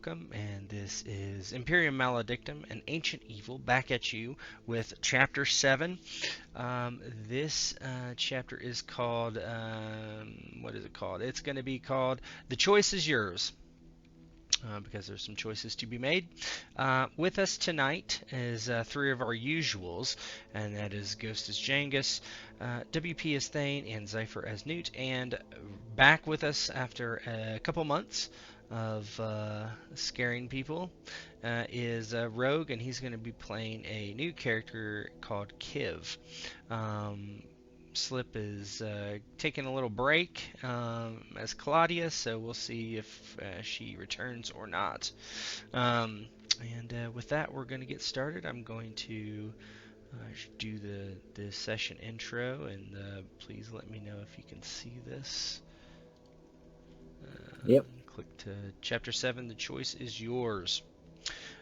welcome, and this is Imperium Maledictum, an ancient evil, back at you with Chapter 7. This chapter is called, what is it called? It's going to be called The Choice is Yours. Because there's some choices to be made. With us tonight is three of our usuals, and that is Ghost as Djangus, WP as Thane, and Decipher as Newt. And back with us after a couple months of scaring people is Rogue, and he's going to be playing a new character called Kiv. Slip is taking a little break as Claudia, so we'll see if she returns or not. And with that, we're going to get started. I'm going to do the session intro, and please let me know if you can see this. Yep. Click to Chapter 7. The choice is yours.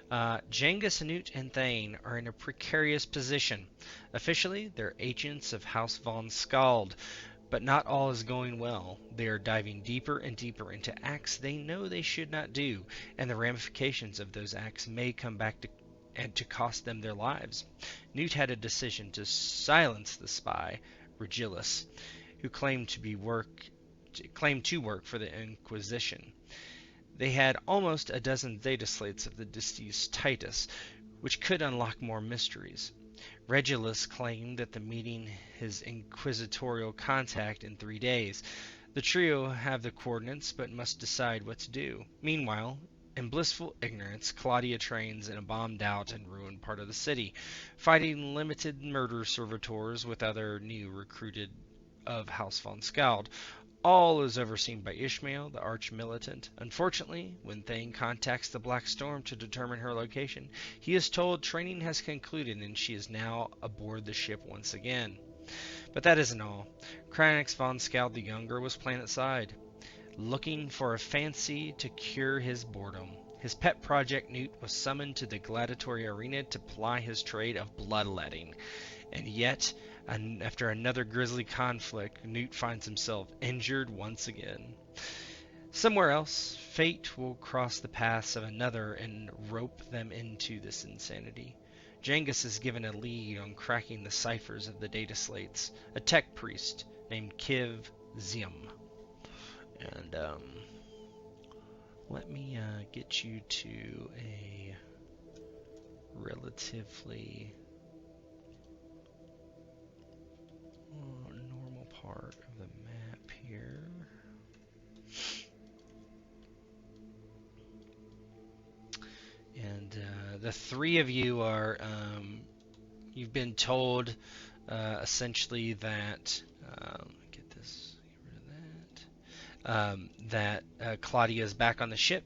Djangus, Newt, and Thane are in a precarious position. Officially, they're agents of House von Skald, but not all is going well. They are diving deeper and deeper into acts they know they should not do, and the ramifications of those acts may come back to cost them their lives. Newt had a decision to silence the spy, Regillus, who claimed to work for the Inquisition. They had almost a dozen dataslates of the deceased Titus, which could unlock more mysteries. Regulus claimed that the meeting his inquisitorial contact in 3 days. The trio have the coordinates, but must decide what to do. Meanwhile, in blissful ignorance, Claudia trains in a bombed-out and ruined part of the city, fighting limited murder servitors with other new recruited of House von Skald. All is overseen by Ishmael, the arch-militant. Unfortunately, when Thane contacts the Black Storm to determine her location, he is told training has concluded and she is now aboard the ship once again. But that isn't all. Kranix von Skald the Younger was planetside, looking for a fancy to cure his boredom. His pet project Newt was summoned to the gladiatorial arena to ply his trade of bloodletting. And yet, after another grisly conflict, Newt finds himself injured once again. Somewhere else, fate will cross the paths of another and rope them into this insanity. Djangus is given a lead on cracking the ciphers of the dataslates, a tech priest named Kiv Zium. And let me get you to a relatively normal part of the map here. And the three of you are, you've been told essentially that, get rid of that, that Claudia is back on the ship.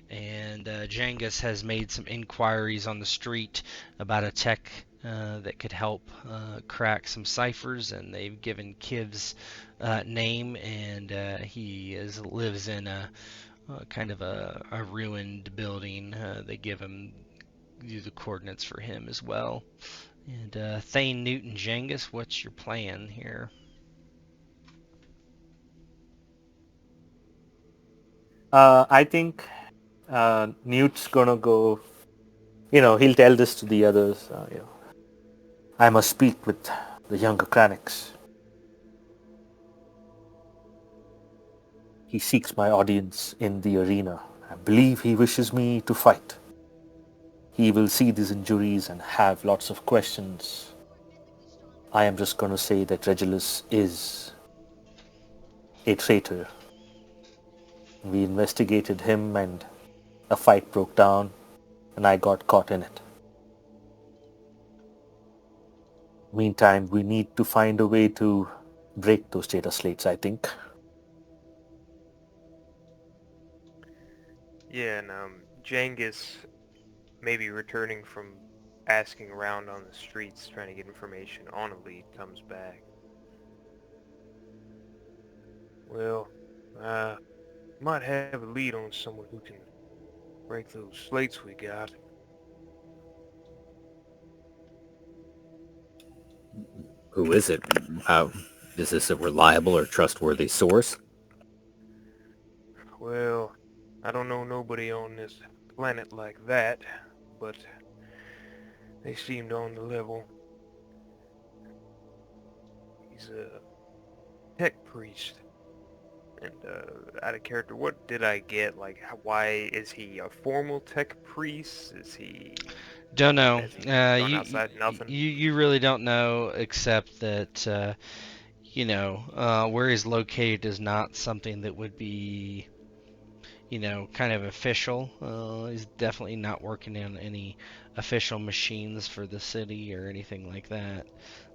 And Djangus has made some inquiries on the street about a tech that could help crack some ciphers, and they've given Kiv's name, and he lives in a kind of a ruined building. They give him the coordinates for him as well. And Thane, Newt, and Djangus, what's your plan here? I think Newt's gonna go. He'll tell this to the others. I must speak with the younger Kranix. He seeks my audience in the arena. I believe he wishes me to fight. He will see these injuries and have lots of questions. I am just gonna say that Regulus is a traitor. We investigated him and a fight broke down and I got caught in it. Meantime, we need to find a way to break those data slates, I think. Yeah, and Djangus, maybe returning from asking around on the streets trying to get information on a lead, comes back. Well, might have a lead on someone who can break those slates we got. Who is it? Is this a reliable or trustworthy source? Well, I don't know nobody on this planet like that, but they seemed on the level. He's a tech priest. And out of character, what did I get? Like, why is he a formal tech priest? Is he... Don't know. Has he gone You outside? Nothing? you really don't know, except that where he's located is not something that would be kind of official. He's definitely not working on any official machines for the city or anything like that.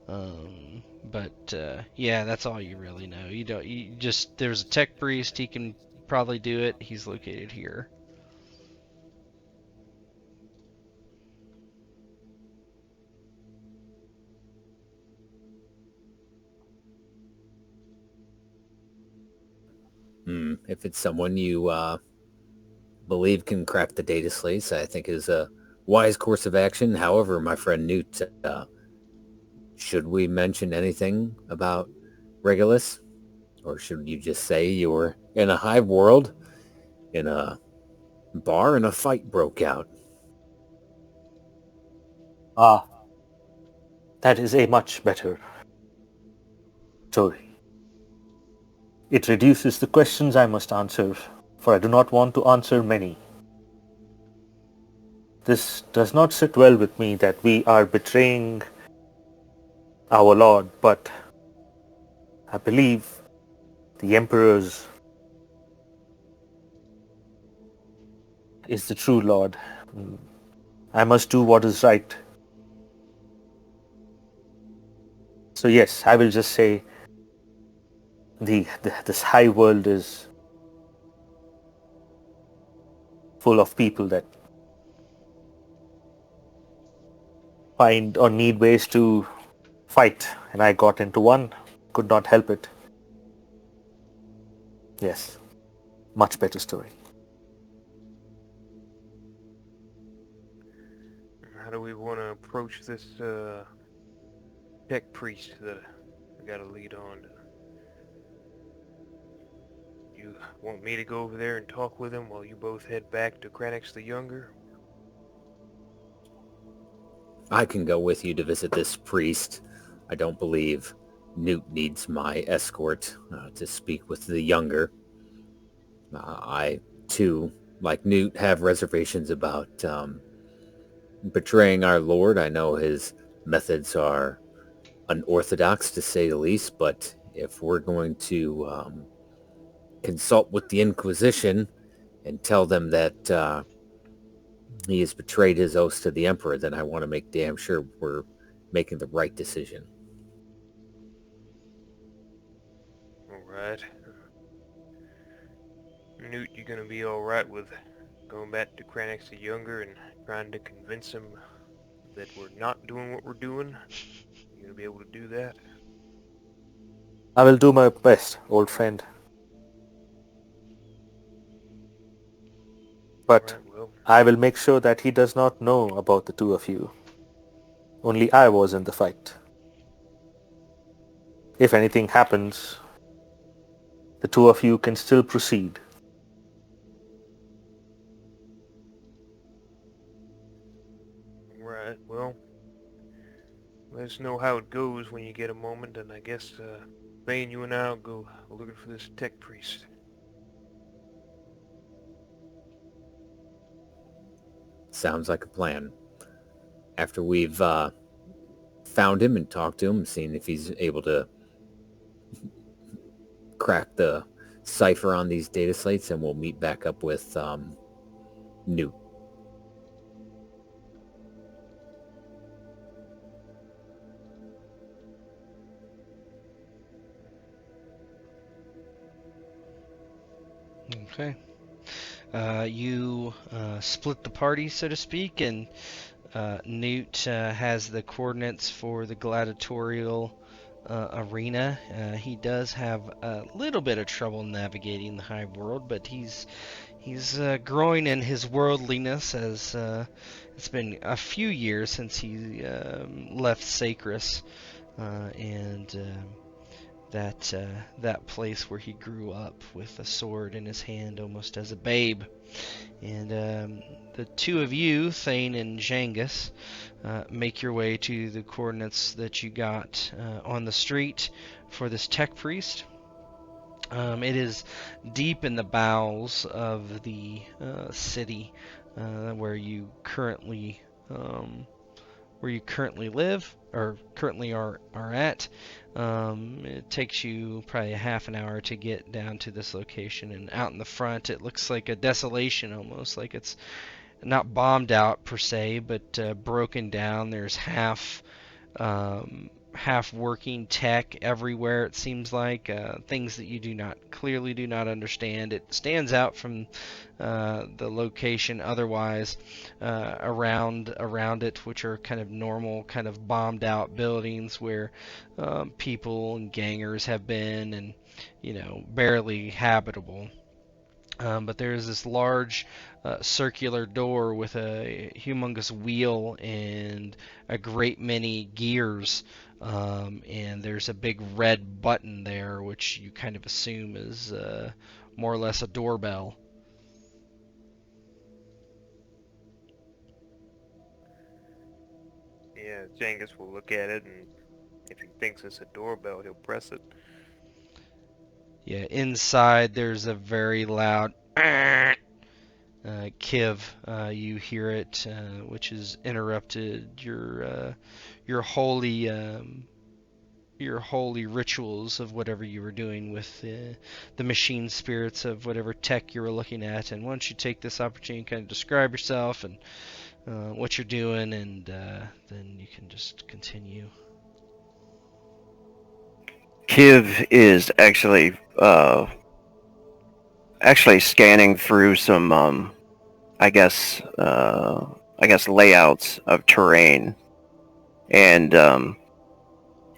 But yeah, that's all you really know. You don't. You just there's a tech priest. He can probably do it. He's located here. If it's someone you believe can crack the data slates, I think is a wise course of action. However, my friend Newt, should we mention anything about Regulus? Or should you just say you were in a hive world, in a bar, and a fight broke out? Ah, that is a much better story. It reduces the questions I must answer, for I do not want to answer many. This does not sit well with me that we are betraying our Lord, but I believe the Emperor's is the true Lord. I must do what is right. So yes, I will just say this high world is full of people that find or need ways to fight, and I got into one, could not help it. Yes, much better story. How do we want to approach this tech priest that I got to lead on? You want me to go over there and talk with him while you both head back to Kranix the Younger? I can go with you to visit this priest. I don't believe Newt needs my escort to speak with the younger. I, too, like Newt, have reservations about betraying our Lord. I know his methods are unorthodox, to say the least, but if we're going to consult with the Inquisition and tell them that he has betrayed his oath to the Emperor, then I want to make damn sure we're making the right decision. Alright. Newt, you gonna be alright with going back to Kranix the Younger and trying to convince him that we're not doing what we're doing? You gonna be able to do that? I will do my best, old friend. But Alright, well, I will make sure that he does not know about the two of you. Only I was in the fight. If anything happens, the two of you can still proceed. right, well, let us know how it goes when you get a moment, and I guess, Thane, you and I will go looking for this tech priest. Sounds like a plan. After we've found him and talked to him, seeing if he's able to crack the cipher on these data slates, and we'll meet back up with Newt. Okay. You split the party, so to speak, and Newt has the coordinates for the gladiatorial arena. He does have a little bit of trouble navigating the hive world, but he's growing in his worldliness as it's been a few years since he left Sacris, and that place where he grew up with a sword in his hand almost as a babe. And the two of you, Thane and Djangus, make your way to the coordinates that you got on the street for this tech priest. It is deep in the bowels of the city where you currently live or currently are at. It takes you probably a half an hour to get down to this location, and out in the front it looks like a desolation, almost like it's not bombed out per se, but broken down. There's half working tech everywhere, it seems like, things that you clearly do not understand. It stands out from the location otherwise around it, which are kind of normal, kind of bombed out buildings where people and gangers have been, and barely habitable. But there's this large circular door with a humongous wheel and a great many gears, and there's a big red button there, which you kind of assume is more or less a doorbell. Yeah, Djangus will look at it, and if he thinks it's a doorbell, he'll press it. Yeah, inside there's a very loud Kiv. You hear it, which has interrupted your holy rituals of whatever you were doing with the machine spirits of whatever tech you were looking at. And why don't you take this opportunity to kind of describe yourself and what you're doing, and then you can just continue. Kiv is actually scanning through some I guess layouts of terrain, and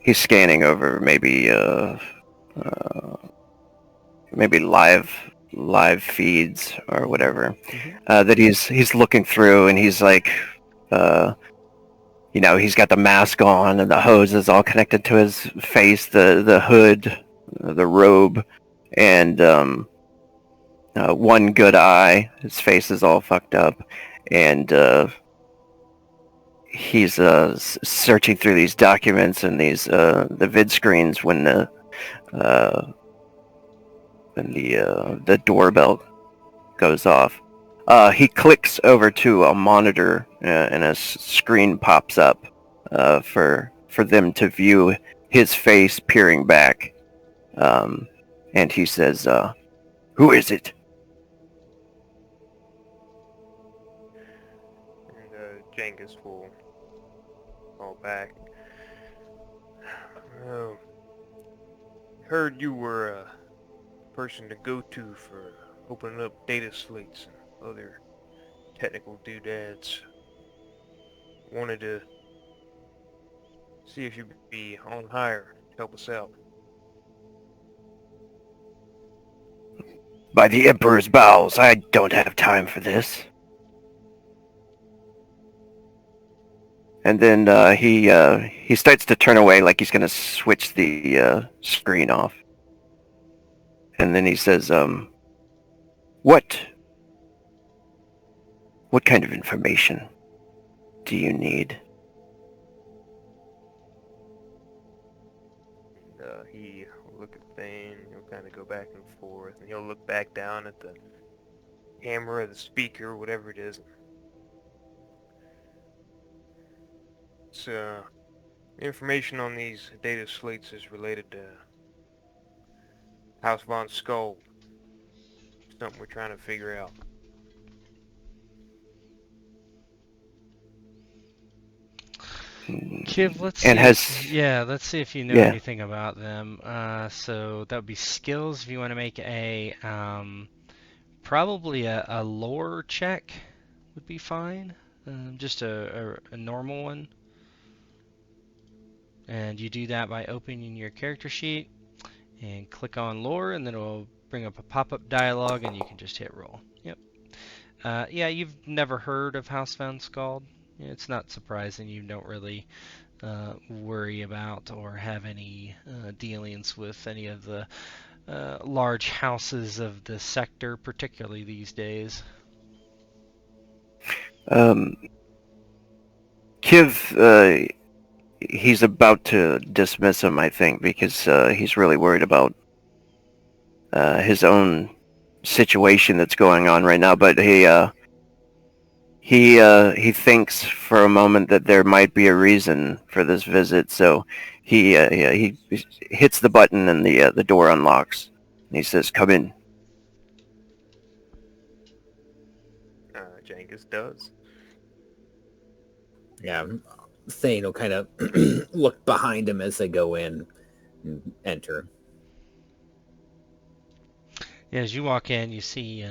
he's scanning over maybe live feeds or whatever that he's looking through, and he's like he's got the mask on and the hose is all connected to his face, the hood, the robe, and one good eye. His face is all fucked up, and he's searching through these documents and these the vid screens when the doorbell goes off. He clicks over to a monitor, and a screen pops up for them to view his face peering back, and he says, "Who is it?" And Djangus will call back. Oh, heard you were a person to go to for opening up data slates and other technical doodads. Wanted to see if you'd be on hire to help us out. By the Emperor's bowels, I don't have time for this. And then he starts to turn away, like he's going to switch the screen off. And then he says, What kind of information do you need?" And he will look at Thane, he'll kind of go back and forth, and he'll look back down at the camera, the speaker, whatever it is. It's information on these data slates is related to House Von Skull. Something we're trying to figure out. Kiv, let's And let's see if you know Yeah. anything about them. So that would be skills. If you want to make a probably a lore check would be fine. Just a normal one. And you do that by opening your character sheet and click on lore, and then it will bring up a pop-up dialog, and you can just hit roll. Yep. Yeah, you've never heard of House Von Skull? It's not surprising you don't really worry about or have any dealings with any of the large houses of the sector, particularly these days. Um, Kiv, he's about to dismiss him, I think, because he's really worried about his own situation that's going on right now. But he thinks for a moment that there might be a reason for this visit, so he hits the button and the door unlocks. And he says, "Come in." Djangus does. Yeah, Thane will kind of look behind him as they go in and enter. Yeah, as you walk in, you see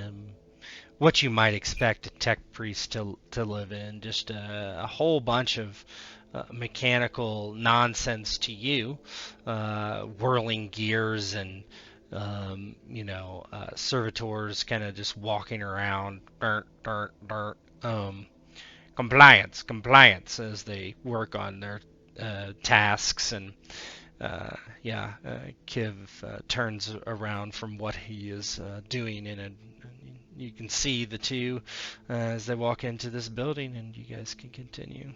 what you might expect a tech priest to live in. Just a whole bunch of mechanical nonsense to you, whirling gears and servitors kind of just walking around, compliance as they work on their tasks. And Kiv turns around from what he is doing, and you can see the two as they walk into this building, and you guys can continue.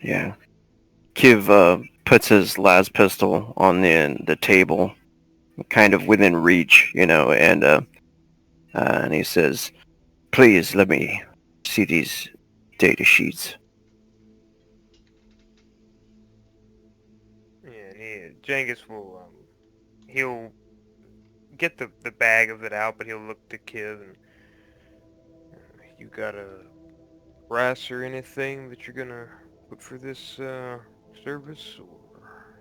Yeah. Kiv puts his las pistol on the table, kind of within reach, and he says, "Please let me see these data sheets." Yeah, Djangus will he'll get the bag of it out, but he'll look to Kiv and you got a price or anything that you're gonna put for this service? Or...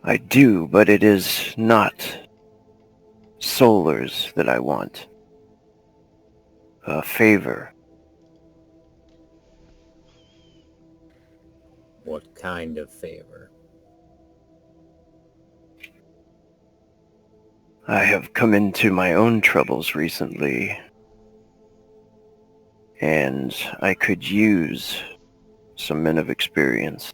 I do, but it is not solars that I want. A favor. What kind of favor? I have come into my own troubles recently, and I could use some men of experience.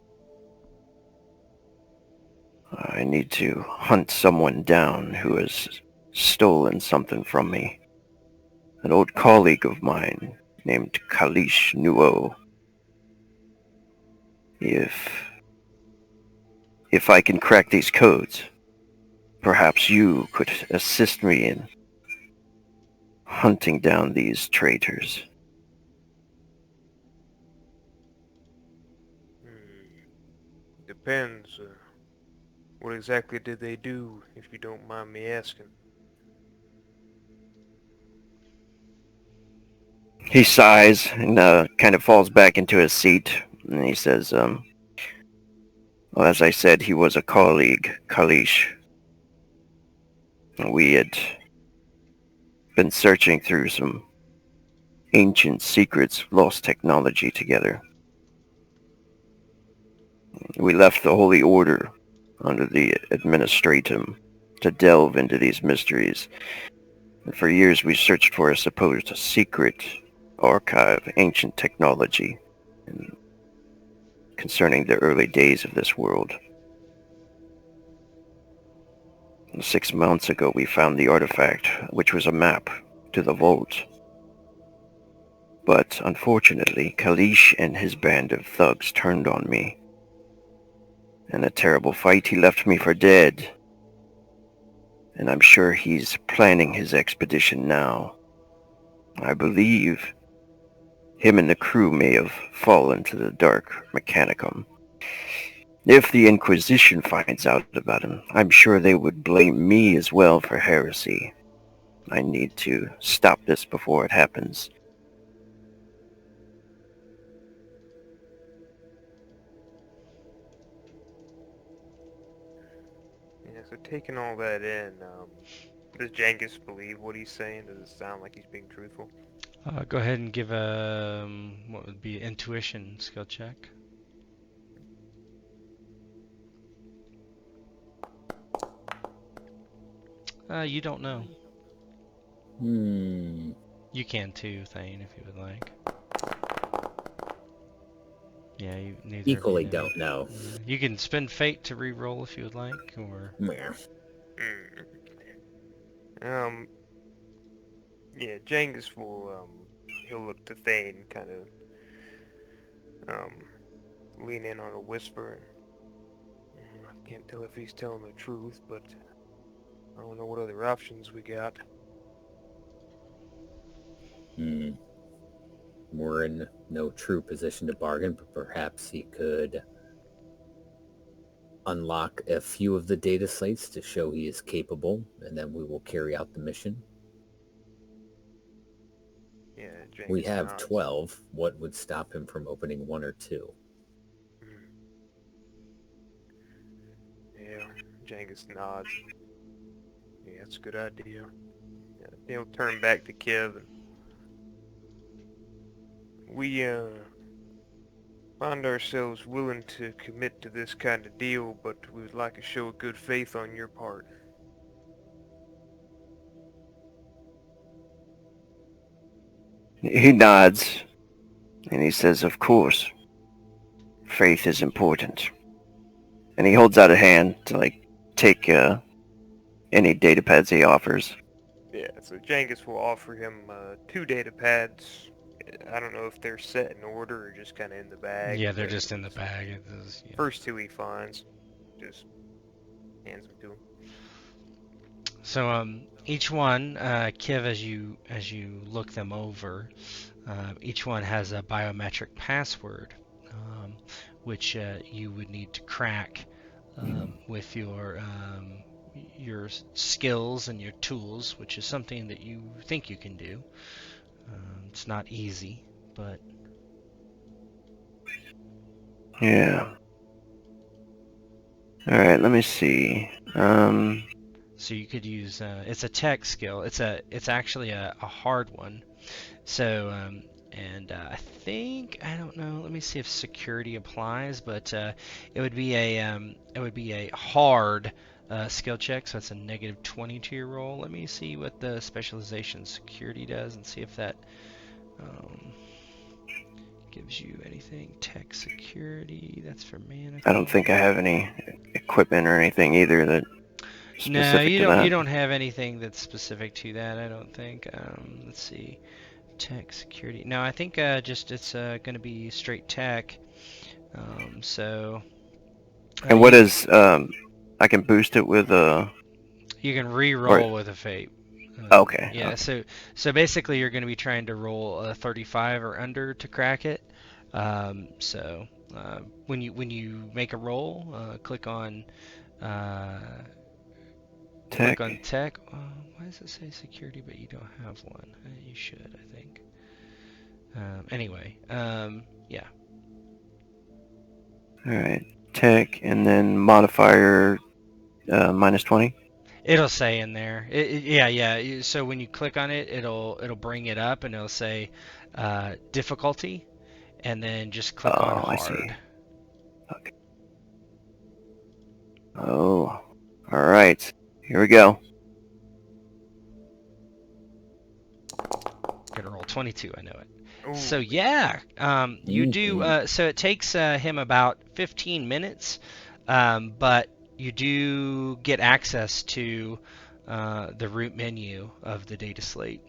I need to hunt someone down who has stolen something from me. An old colleague of mine named Kalish Nuo. If I can crack these codes, perhaps you could assist me in hunting down these traitors. Depends. What exactly did they do, if you don't mind me asking? He sighs and kind of falls back into his seat, and he says, well, as I said, he was a colleague, Kalish. We had been searching through some ancient secrets, lost technology together. We left the Holy Order under the Administratum to delve into these mysteries. And for years we searched for a supposed secret archive of ancient technology concerning the early days of this world. 6 months ago we found the artifact, which was a map to the vault. But unfortunately, Kalish and his band of thugs turned on me. In a terrible fight, he left me for dead. And I'm sure he's planning his expedition now. I believe him and the crew may have fallen to the Dark Mechanicum. If the Inquisition finds out about him, I'm sure they would blame me as well for heresy. I need to stop this before it happens. Yeah, so taking all that in, does Djangus believe what he's saying? Does it sound like he's being truthful? Go ahead and give a what would be intuition skill check. You don't know. You can too, Thane, if you would like. Yeah, neither of you Equally know. don't know. You can spend fate to re-roll if you would like, or Meh. Yeah, Jangus will, he'll look to Thane, kind of, lean in on a whisper. I can't tell if he's telling the truth, but I don't know what other options we got. We're in no true position to bargain, but perhaps he could unlock a few of the data slates to show he is capable, and then we will carry out the mission. Yeah, Jangus We have nods. 12. What would stop him from opening 1 or 2? Yeah, Jangus nods. Yeah, that's a good idea. Yeah, he'll turn back to Kev. And we find ourselves willing to commit to this kind of deal, but we would like a show of good faith on your part. He nods, and he says, "Of course. Faith is important." And he holds out a hand to, take any data pads he offers. Yeah, so Jangus will offer him 2 data pads. I don't know if they're set in order or just kind of in the bag. yeah, they're but just in the bag. First 2 he finds, just hands them to him. So each one, Kiv, as you look them over, each one has a biometric password, which you would need to crack with your skills and your tools, which is something that you think you can do. It's not easy, but Yeah. Alright, let me see. so you could use it's a tech skill. It's actually a hard one. So and I don't know. Let me see if security applies, but it would be a hard skill check. So it's a -20 to your roll. Let me see what the specialization security does and see if that gives you anything. Tech security. That's for mana. I don't think I have any equipment or anything either that specific No, you to don't. that. You don't have anything that's specific to that. I don't think. Let's see. Tech security. No, I think just it's going to be straight tech. So. And what is I can boost it with You can re-roll with a fate. Okay. Yeah. Okay. So basically, you're going to be trying to roll a 35 or under to crack it. So when you make a roll, click on Tech. tech. Why does it say security, but you don't have one? You should, I think. Anyway, yeah. Alright. Tech and then modifier -20. It'll say in there. Yeah. So when you click on it, it'll bring it up and it'll say difficulty, and then just click on Oh, I hard. see. Okay. Oh. Alright. Here we go. Gonna roll 22. I know it. Ooh. So yeah, you do. So it takes him about 15 minutes, but you do get access to the root menu of the data slate.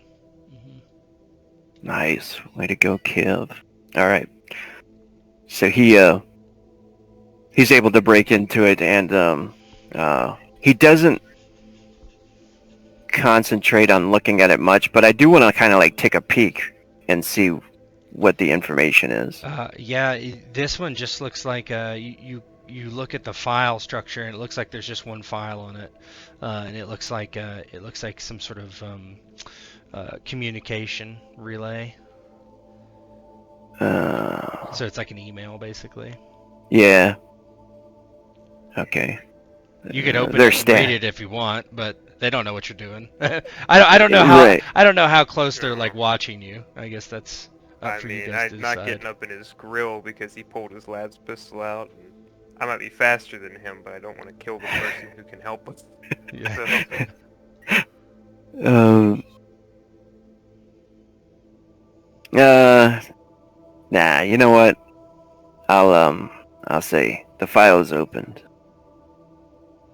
Nice. Way to go, Kiv. Alright. So he's able to break into it, and he doesn't concentrate on looking at it much, but I do want to kind of take a peek and see what the information is. Yeah, this one just looks like you look at the file structure and it looks like there's just one file on it, and it looks like some sort of communication relay. So it's like an email basically. Yeah. Okay. You could open it and read it if you want, but they don't know what you're doing. I don't know how close they're watching you. I guess that's up for you guys to decide. I'm not getting up in his grill because he pulled his lab's pistol out. And I might be faster than him, but I don't want to kill the person who can help us. Yeah. So. Nah, you know what? I'll say the file is opened.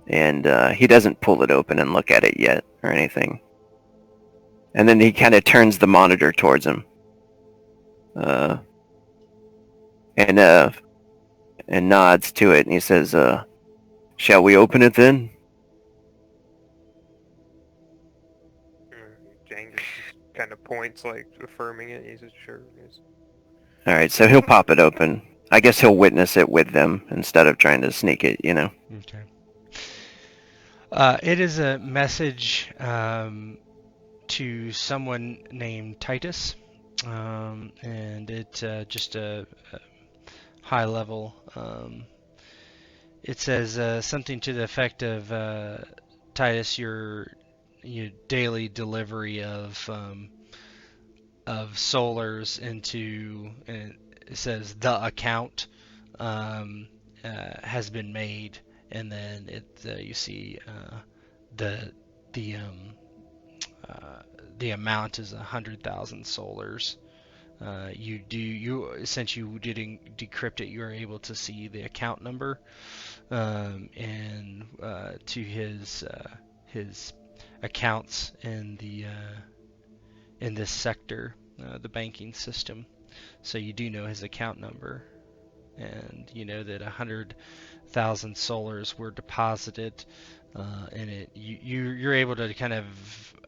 And he doesn't pull it open and look at it yet or anything. And then he kind of turns the monitor towards him. And nods to it, and he says, "Shall we open it then?" Djangus kind of points, like affirming it. He says, "Sure." Yes. All right, so he'll pop it open. I guess he'll witness it with them instead of trying to sneak it, you know. Okay. It is a message to someone named Titus, and it just a high level. It says something to the effect of Titus, your daily delivery of solars into, and it says the account has been made, and then you see the the um, the amount is 100,000 solars. Since you didn't decrypt it, you are able to see the account number, and to his accounts in this sector, the banking system. So you do know his account number, and you know that 100,000 solars were deposited in it. You're able to kind of,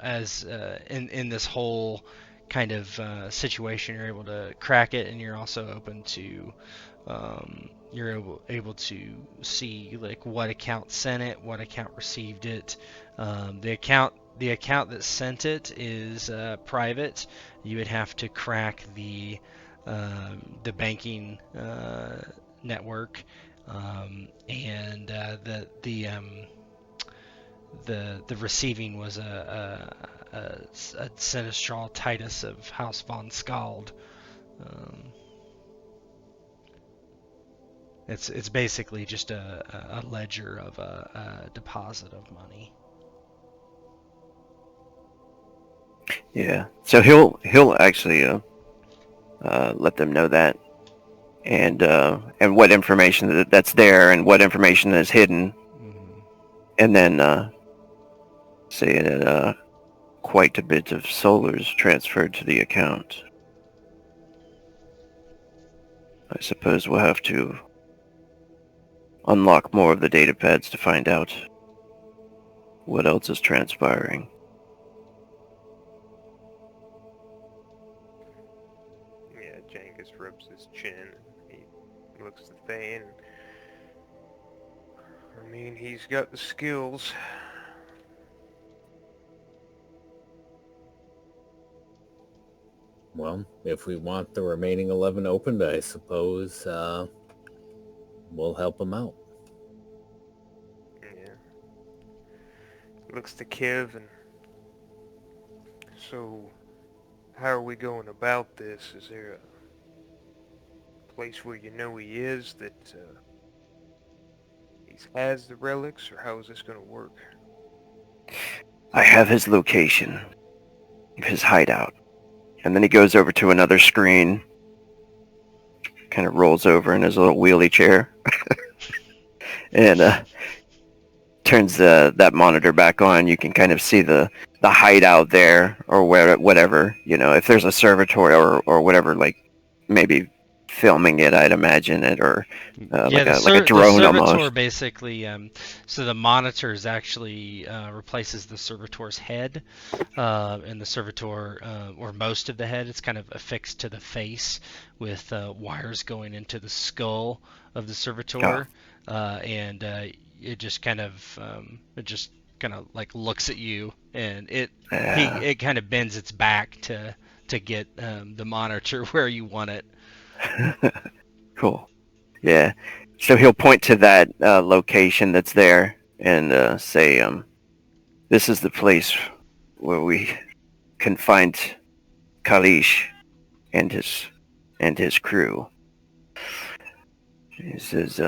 as in this whole kind of situation, you're able to crack it, and you're also open to you're able to see like what account sent it, what account received it. The account that sent it is private. You would have to crack the banking network, and the receiving was a Sinistral Titus of House von Skald. It's basically just a ledger of a deposit of money. Yeah. So he'll actually let them know that, and what information that's there, and what information is hidden, and then say that quite a bit of solars transferred to the account. I suppose we'll have to unlock more of the data pads to find out what else is transpiring. Yeah, Djangus rubs his chin. He looks at Thane. I mean, he's got the skills. Well, if we want the remaining 11 opened, I suppose we'll help him out. Yeah. Looks to Kiv, and so how are we going about this? Is there a place where you know he is, that he has the relics, or how is this going to work? I have his location, his hideout. And then he goes over to another screen, kind of rolls over in his little wheelie chair, and turns that monitor back on. You can kind of see the hideout there, or whatever. You know, if there's a servitor or whatever, like maybe filming it, I'd imagine it, or like a drone the almost. servitor basically, so the monitors actually replaces the servitor's head, and the servitor, or most of the head, it's kind of affixed to the face with wires going into the skull of the servitor, and it just kind of like looks at you, and it kind of bends its back to get the monitor where you want it. Cool. Yeah. So he'll point to that location that's there and say, "This is the place where we can find Kalish and his crew." He says,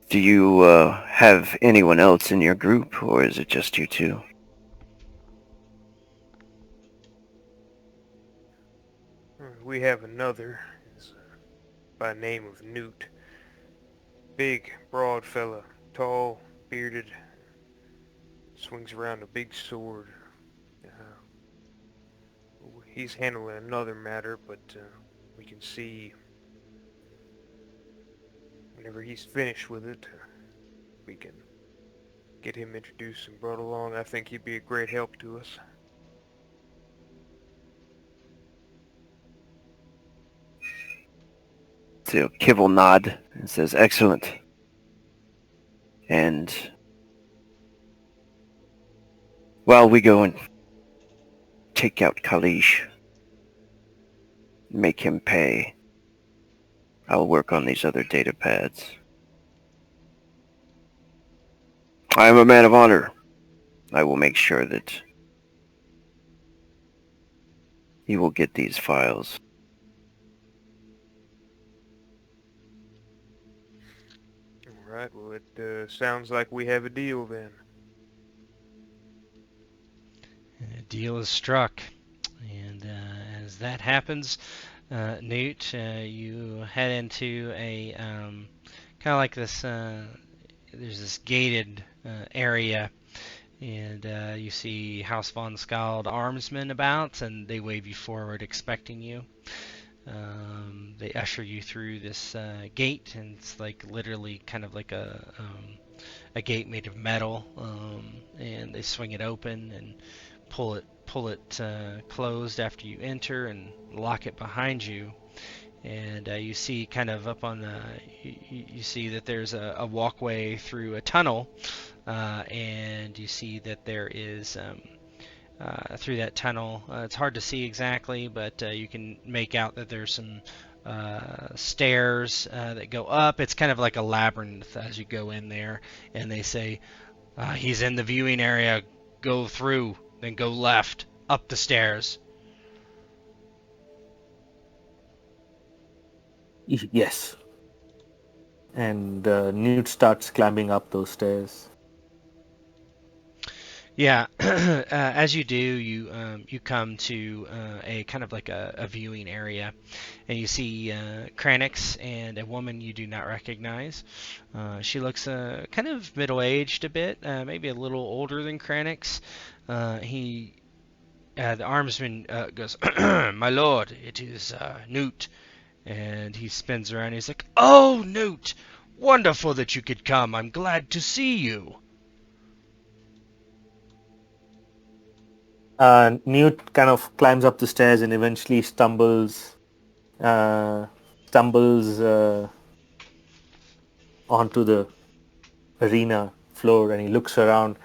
"Do you have anyone else in your group, or is it just you two?" We have another. He's, by name of Newt. Big, broad fella. Tall, bearded. Swings around a big sword. He's handling another matter, but we can see whenever he's finished with it, we can get him introduced and brought along. I think he'd be a great help to us. So Kiv will nod and says, "Excellent." And while we go and take out Kalish, make him pay, I'll work on these other data pads. I am a man of honor. I will make sure that he will get these files. Alright, well it sounds like we have a deal then. A deal is struck. And as that happens, Newt, you head into a kind of like this. There's this gated area, and you see House von Skald armsmen about, and they wave you forward, expecting you. They usher you through this gate, and it's like literally kind of like a gate made of metal, and they swing it open and pull it closed after you enter and lock it behind you. And you see kind of up on the you see that there's a walkway through a tunnel, and you see that there is through that tunnel, it's hard to see exactly, but you can make out that there's some stairs that go up. It's kind of like a labyrinth as you go in there, and they say, he's in the viewing area, go through, then go left, up the stairs. Yes. And Newt starts climbing up those stairs. Yeah, as you do, you come to a kind of like a viewing area, and you see Kranix and a woman you do not recognize. She looks kind of middle-aged a bit, maybe a little older than Kranix. The armsman goes, "My lord, it is Newt," and he spins around. He's like, "Oh, Newt, wonderful that you could come. I'm glad to see you." Newt kind of climbs up the stairs and eventually stumbles onto the arena floor, and he looks around.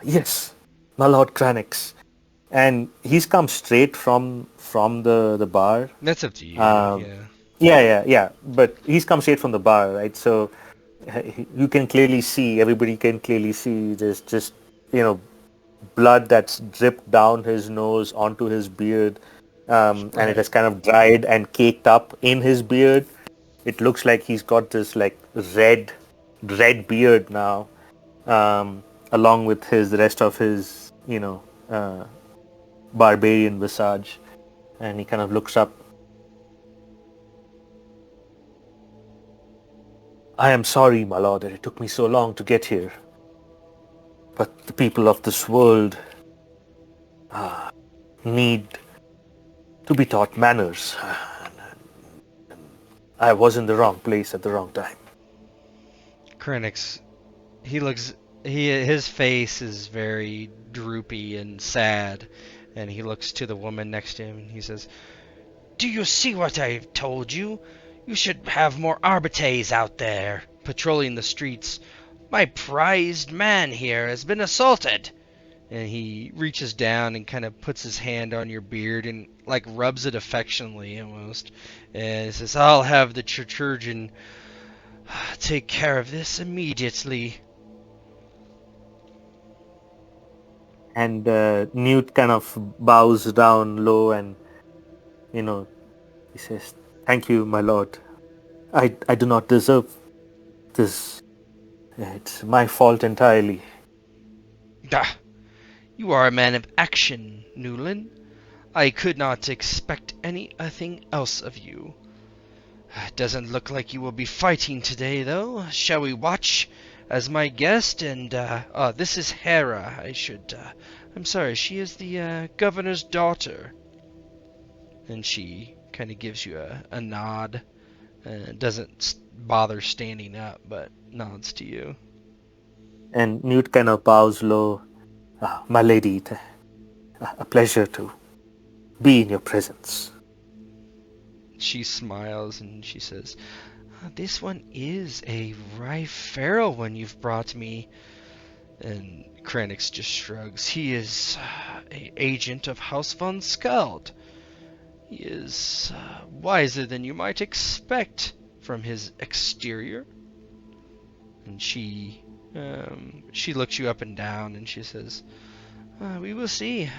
Yes, my lord Kranix. And he's come straight from the bar. That's up to you. Yeah. But he's come straight from the bar, right? So you can clearly see, everybody can clearly see there's just, blood that's dripped down his nose onto his beard, and it has kind of dried and caked up in his beard. It looks like he's got this like red beard now, along with the rest of his barbarian visage, and he kind of looks up. I am sorry, my lord, that it took me so long to get here. But the people of this world need to be taught manners. I was in the wrong place at the wrong time. Kranix, his face is very droopy and sad, and he looks to the woman next to him and he says, "Do you see what I've told you? You should have more arbitres out there, patrolling the streets. My prized man here has been assaulted." And he reaches down and kind of puts his hand on your beard and like rubs it affectionately almost. And he says, "I'll have the Churchurgeon take care of this immediately." And Newt kind of bows down low and, he says, "Thank you, my lord. I do not deserve this. It's my fault entirely." You are a man of action, Newland. I could not expect anything else of you. It doesn't look like you will be fighting today, though. Shall we watch as my guest? And, this is Hera. I'm sorry, she is the, governor's daughter. And she kind of gives you a nod. Doesn't bother standing up, but nods to you. And Newt kind of bows low. My lady, a pleasure to be in your presence. She smiles and she says, this one is a rye feral one you've brought me. And Krenix just shrugs. He is an agent of House von Skald. He is wiser than you might expect from his exterior. And she looks you up and down and she says, we will see.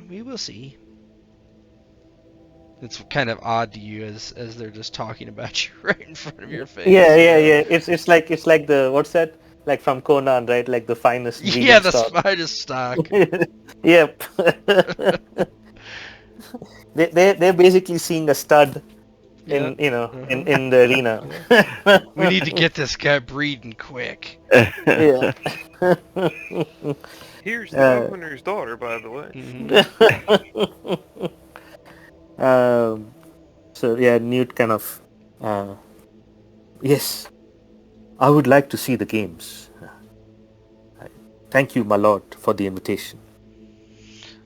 We will see. It's kind of odd to you as they're just talking about you right in front of your face. Yeah. It's like the, what's that? Like from Conan, right? Like the finest. Yeah, the finest stock. Yep. they're basically seeing a stud in in the arena. We need to get this guy breeding quick. Yeah. Here's the governor's daughter, by the way. Mm-hmm. So yeah, Newt kind of, yes, I would like to see the games. Thank you, my lord, for the invitation.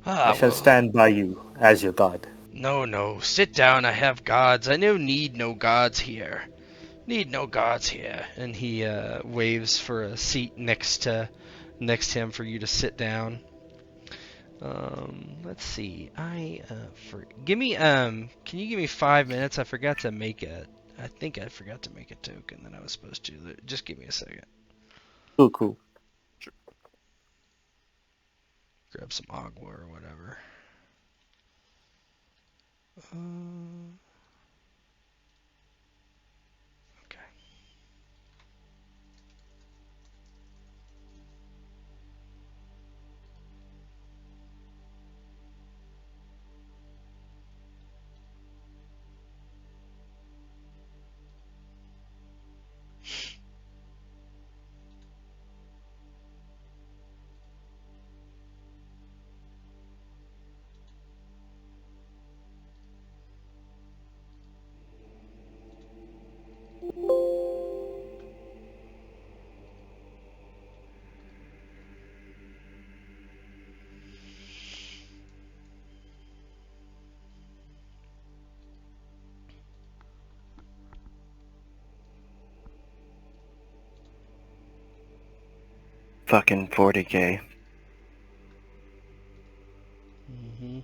I shall stand by you as your god. No, sit down. I have gods. I need no gods here. Need no gods here. And he waves for a seat next to him for you to sit down. Let's see. Can you give me 5 minutes? I forgot to make I think I forgot to make a token that I was supposed to. Just give me a second. Cool. Sure. Grab some agua or whatever. Okay. Fucking 40k. Mm-hmm.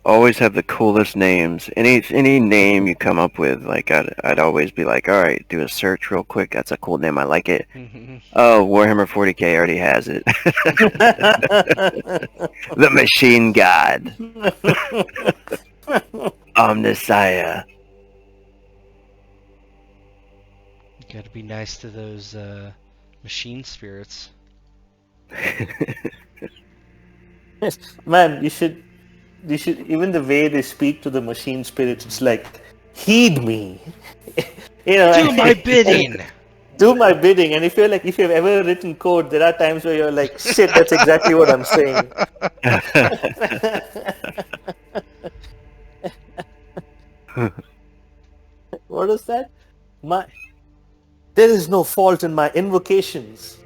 Always have the coolest names. Any name you come up with, like I'd always be like, all right, do a search real quick. That's a cool name. I like it. Mm-hmm. Oh, Warhammer 40k already has it. The Machine God. Omnissiah. You gotta be nice to those machine spirits. Man, you should even the way they speak to the machine spirits, it's like, heed me. Do my bidding. Do my bidding. And if you've ever written code, there are times where you're like, shit, that's exactly what I'm saying. What is that? There is no fault in my invocations.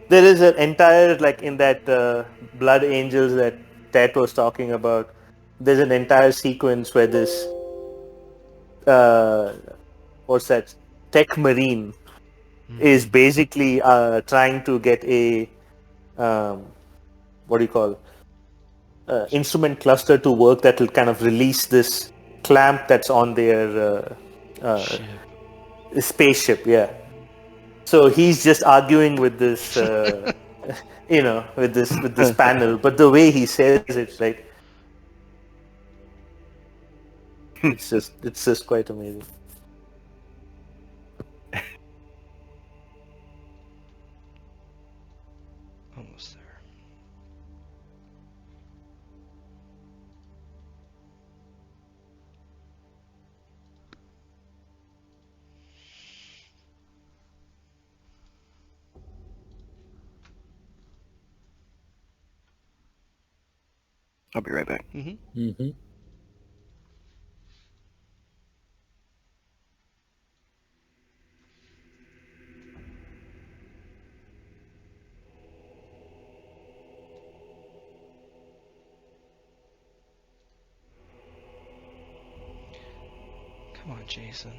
There is an entire, like in that Blood Angels that Ted was talking about, there's an entire sequence where this, what's that, Tech Marine is basically trying to get a, what do you call, instrument cluster to work that will kind of release this clamp that's on their spaceship, yeah. So he's just arguing with this, with this panel. But the way he says it, right, it's just quite amazing. Almost there. I'll be right back. Mm-hmm. Come on, Jason.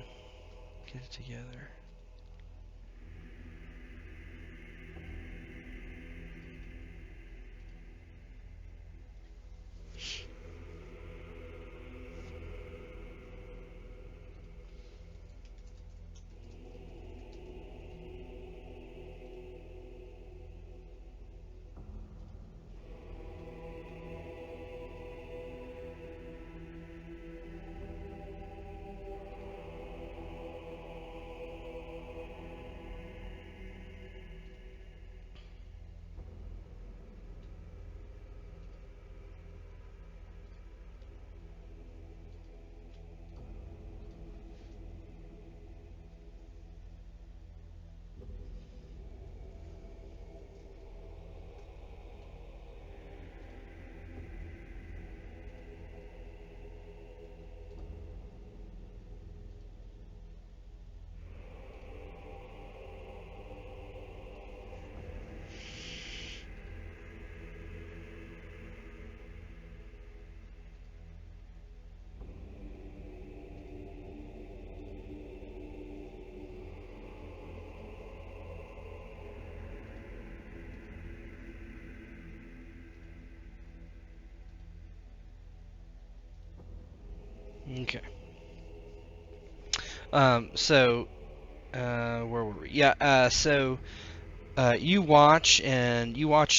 Get it together. Okay. Where were we? Yeah, you watch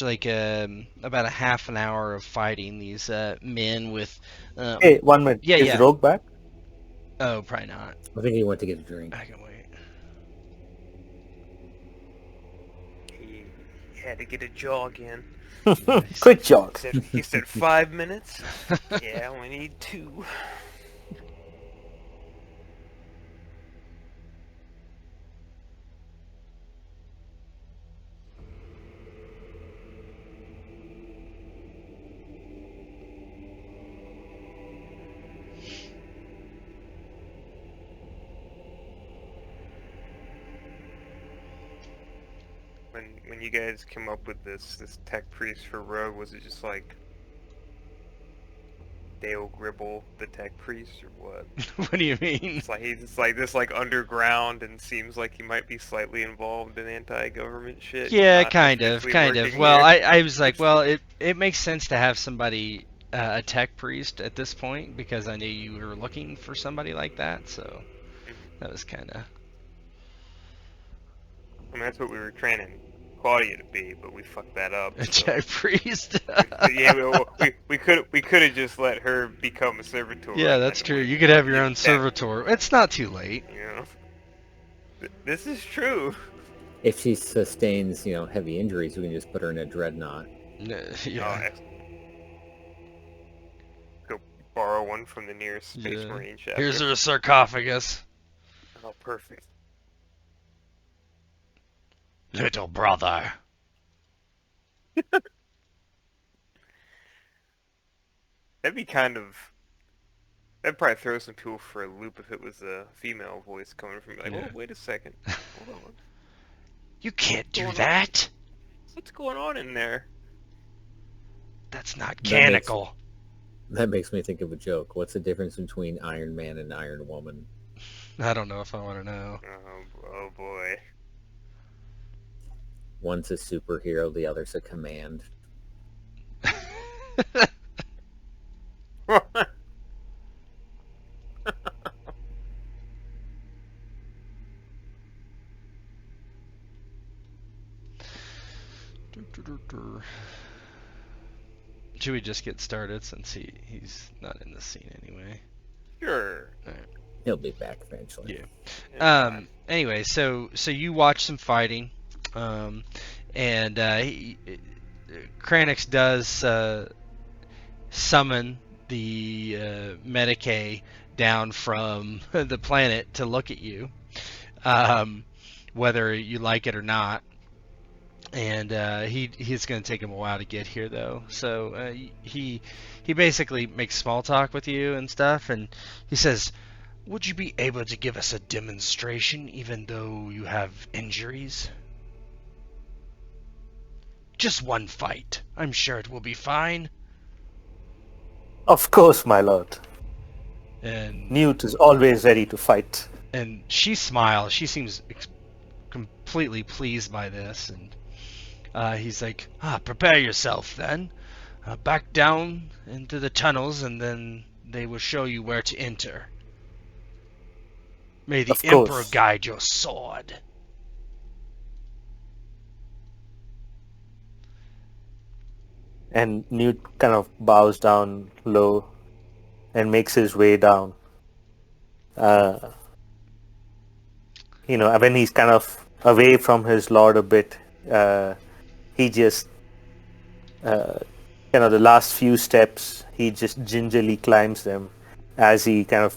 like about a half an hour of fighting these men with Hey, 1 minute. yeah, Is yeah. Rogue back? Oh, probably not. I think he went to get a drink. I can wait. He had to get a jog in. Quick jog. He said 5 minutes? Yeah, we need 2. When you guys came up with this tech priest for Rogue, was it just like Dale Gribble, the tech priest, or what? What do you mean? It's like he's like this like underground and seems like he might be slightly involved in anti-government shit. Yeah, not kind of. officially Well, working here. I was like, well, it makes sense to have somebody, a tech priest at this point, because I knew you were looking for somebody like that, so that was kind of... I mean, that's what we were training Claudia to be, but we fucked that up. A so- tech priest. Yeah, we could have just let her become a servitor. Yeah, and that's then true. we- You could have your yeah, own that- servitor. It's not too late. You know, this is true. If she sustains, heavy injuries, we can just put her in a dreadnought. Yeah. Go borrow one from the nearest Space Yeah. Marine chapter. Here's her sarcophagus. Oh, perfect. Little brother. That'd probably throw some people for a loop if it was a female voice coming from like, Yeah. oh, wait a second. Hold on. You can't do Going on? that. What's going on in there? That's not That makes- canonical. That makes me think of a joke. What's the difference between Iron Man and Iron Woman? I don't know if I want to know. Oh boy. One's a superhero, the other's a command. Should we just get started since he's not in the scene anyway? Sure. He'll be back eventually. Yeah. It's fine. Anyway, so you watch some fighting, And Kranix does summon the Medicae down from the planet to look at you, whether you like it or not. And he's going to take him a while to get here, though. So he basically makes small talk with you and stuff, and he says, "Would you be able to give us a demonstration, even though you have injuries? Just one fight. I'm sure it will be fine." Of course, my lord. And Newt is always ready to fight. and she smiles. She seems completely pleased by this, and he's like, "Prepare yourself then. Back down into the tunnels, and then they will show you where to enter. May the Of course. Emperor guide your sword." And Newt kind of bows down low and makes his way down. When he's kind of away from his lord a bit, he just, the last few steps, he just gingerly climbs them as he kind of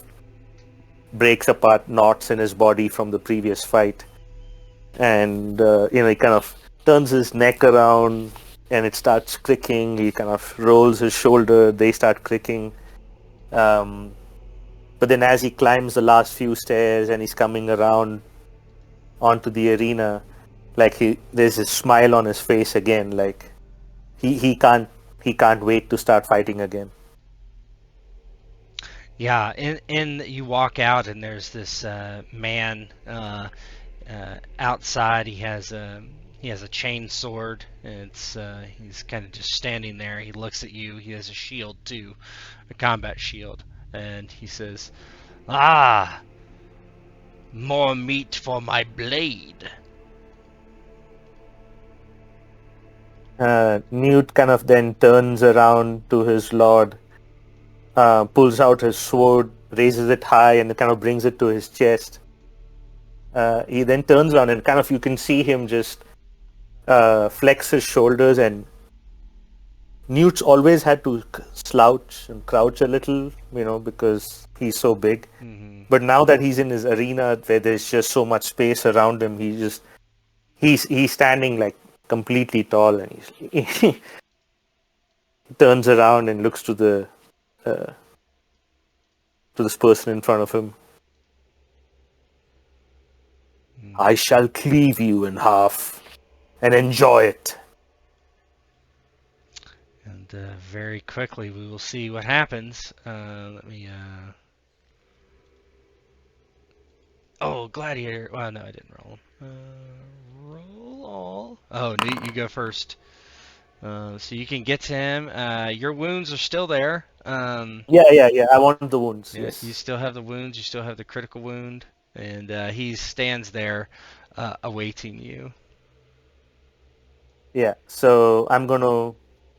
breaks apart knots in his body from the previous fight. And, he kind of turns his neck around and it starts cricking. He kind of rolls his shoulder, they start cricking. But then as he climbs the last few stairs and he's coming around onto the arena, there's a smile on his face again, like he can't wait to start fighting again. Yeah, and you walk out, and there's this man outside. He has a chain sword, and he's kind of just standing there. He looks at you. He has a shield too, a combat shield, and he says, "More meat for my blade." Newt kind of then turns around to his lord, pulls out his sword, raises it high, and kind of brings it to his chest. He then turns around and kind of you can see him just flex his shoulders, and Newt's always had to slouch and crouch a little, because he's so big. Mm-hmm. But now that he's in his arena where there's just so much space around him, he's standing like completely tall, and he turns around and looks to this person in front of him. Mm-hmm. "I shall cleave you in half and enjoy it." And very quickly we will see what happens. Let me. Oh, gladiator. Well, no, I didn't roll. Roll all. Oh, Newt, you go first. So you can get to him. Your wounds are still there. Yeah. I want the wounds. Yeah, Yes. you still have the wounds. You still have the critical wound, and he stands there, awaiting you. Yeah. So I'm gonna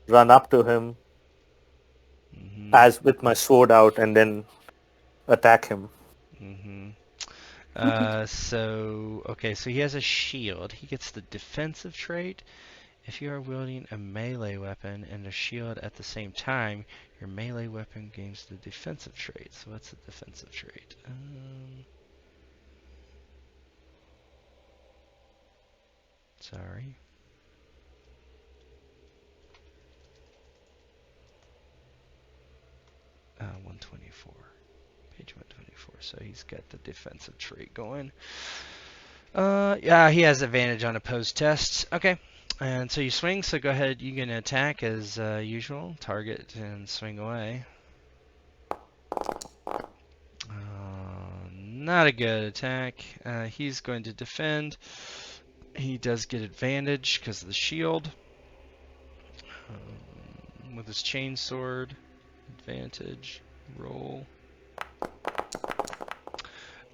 run up to him Mm-hmm. as with my sword out, and then attack him. Mm-hmm. So he has a shield. He gets the defensive trait. If you are wielding a melee weapon and a shield at the same time, your melee weapon gains the defensive trait. So what's the defensive trait? Sorry. Uh, 124. Page 124. So he's got the defensive trait going. Yeah, he has advantage on opposed tests. Okay. And so you swing, so go ahead, you can attack as usual. Target and swing away. Not a good attack. He's going to defend. He does get advantage because of the shield. With his chain sword. Advantage. Roll.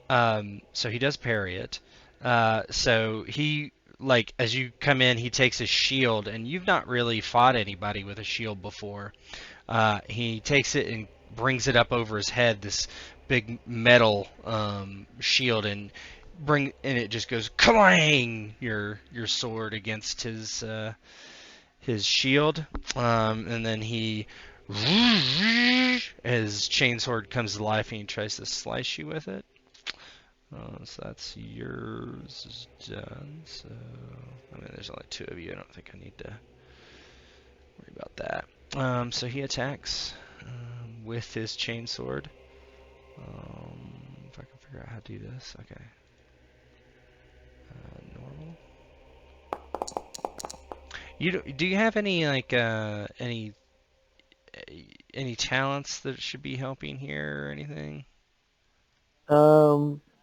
So he does parry it. So he, as you come in, he takes his shield, and you've not really fought anybody with a shield before. He takes it and brings it up over his head, this big metal shield, and and it just goes clang your sword against his shield, and then he his chainsword comes to life and he tries to slice you with it. So that's yours is done. So I mean, there's only 2 of you. I don't think I need to worry about that. So he attacks with his chainsword. If I can figure out how to do this, okay. Normal. Do you have any like any talents that should be helping here or anything?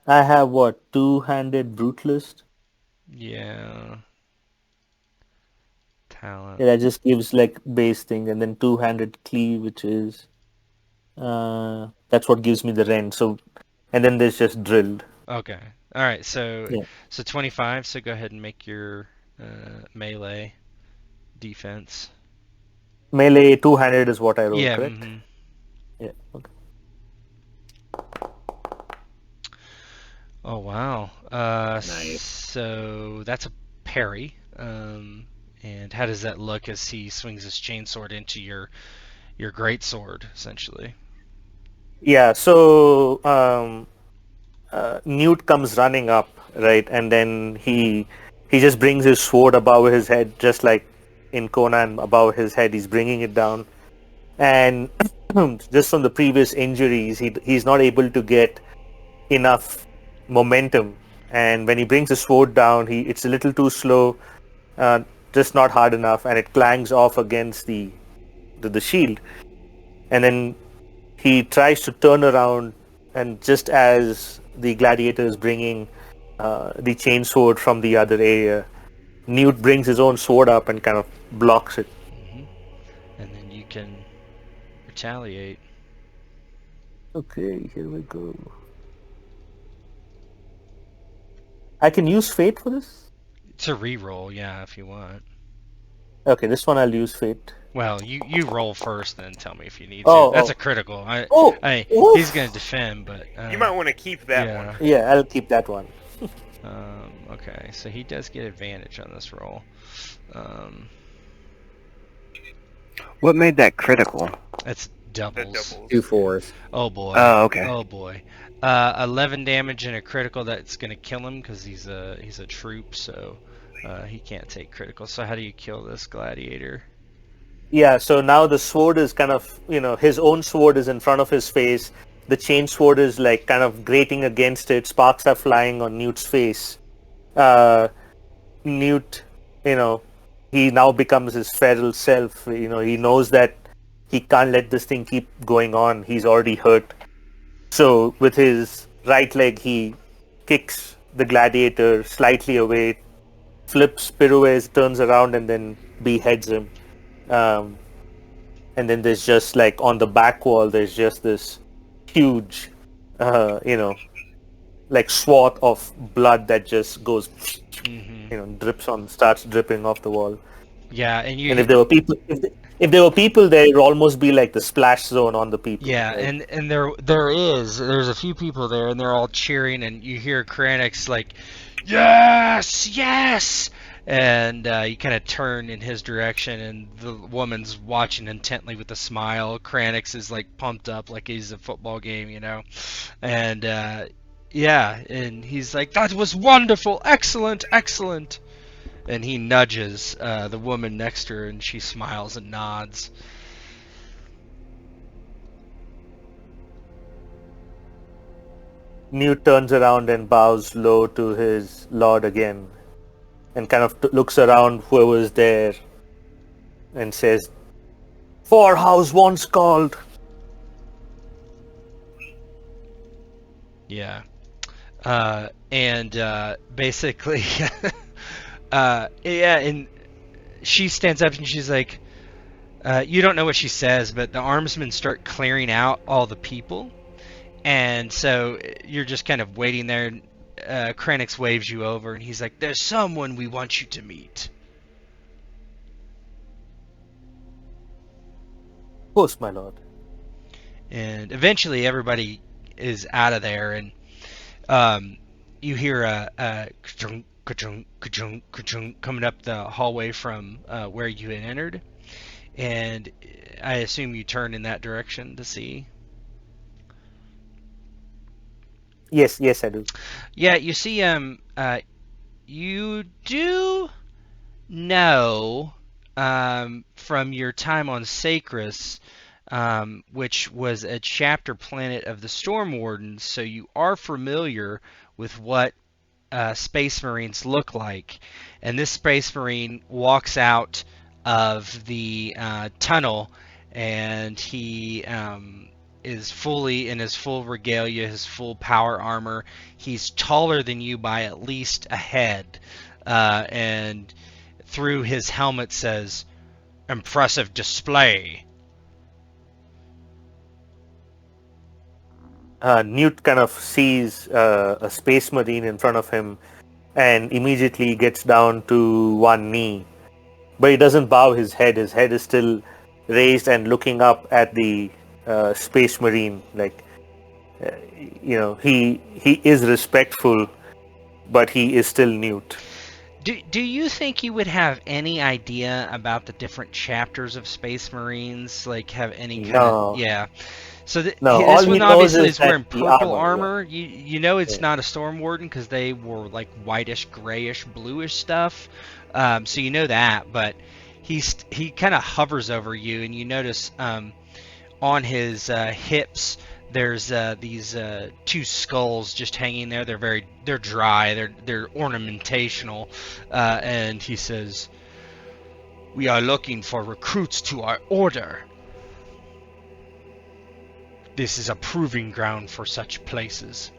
I have what, two-handed brutalist? Yeah. Talent. Yeah, that just gives like base thing, and then two-handed cleave, which is that's what gives me the rend. So, and then there's just drilled. Okay. All right. So Yeah. 25. So go ahead and make your melee defense. Melee two-handed is what I rolled, Yeah. correct? Mm-hmm. Yeah. Okay. Oh wow. Nice. So that's a parry. And how does that look as he swings his chainsword into your great sword, essentially? Yeah. So Newt comes running up, right, and then he just brings his sword above his head, just like in Conan, above his head. He's bringing it down, and just from the previous injuries, he's not able to get enough momentum. And when he brings the sword down, it's a little too slow, just not hard enough, and it clangs off against the shield. And then he tries to turn around, and just as the gladiator is bringing the chain sword from the other area, Newt brings his own sword up and kind of blocks it. And then you can retaliate. Okay, here we go. I can use fate for this? It's a reroll, yeah, if you want. Okay, this one I'll use fate. Well, you roll first, then tell me if you need Oh, to. That's oh. a critical. Oh, oof. He's gonna defend, but You might want to keep that yeah. one. Yeah, I'll keep that one. Okay, so he does get advantage on this roll. What made that critical? That's doubles. doubles. 2 4s. Oh boy. Oh, okay. Oh boy. 11 damage and a critical that's gonna kill him because he's a troop, so he can't take critical. So how do you kill this gladiator? Yeah, so now the sword is kind of, his own sword is in front of his face. The chain sword is like kind of grating against it. Sparks are flying on Newt's face. Newt, he now becomes his feral self. He knows that he can't let this thing keep going on. He's already hurt. So with his right leg, he kicks the gladiator slightly away, flips, pirouettes, turns around, and then beheads him. And then there's just like on the back wall, there's just this huge, like swath of blood that just goes, starts dripping off the wall. Yeah, and And if there were people, if there were people there, it'd almost be like the splash zone on the people. Yeah, right? and there's a few people there, and they're all cheering, and you hear Kranix like, yes, yes, and you kind of turn in his direction, and the woman's watching intently with a smile. Kranix is like pumped up like he's a football game, and yeah, and he's like, that was wonderful, excellent, excellent. And he nudges the woman next to her, and she smiles and nods. Newt turns around and bows low to his lord again, and kind of looks around whoever's there, and says, "For house once called." Yeah, and basically, yeah, and she stands up and she's like, you don't know what she says, but the armsmen start clearing out all the people, and so you're just kind of waiting there. Kranix waves you over, and he's like, "There's someone we want you to meet." Of course, my lord. And eventually, everybody is out of there, and You hear a ka-chunk, ka-chunk, ka-chunk, ka-chunk coming up the hallway from where you had entered, and I assume you turn in that direction to see. Yes, I do. Yeah, you see, you do know from your time on Sacris, which was a chapter planet of the Storm Wardens, so you are familiar with what Space Marines look like. And this Space Marine walks out of the tunnel, and he is fully in his full regalia, his full power armor. He's taller than you by at least a head, and through his helmet says, "Impressive display." Newt kind of sees a space marine in front of him and immediately gets down to one knee. But he doesn't bow his head. His head is still raised and looking up at the space marine. Like, he is respectful, but he is still Newt. Do you think you would have any idea about the different chapters of Space Marines? Like, have any kind of... Yeah. So No, this all he one knows obviously is is wearing that the purple armor, armor. You know it's Yeah. not a Storm Warden because they wore like whitish, grayish, bluish stuff. So you know that, but he kind of hovers over you, and you notice on his hips there's these two skulls just hanging there. They're dry. They're ornamentational, and he says, "We are looking for recruits to our order. This is a proving ground for such places."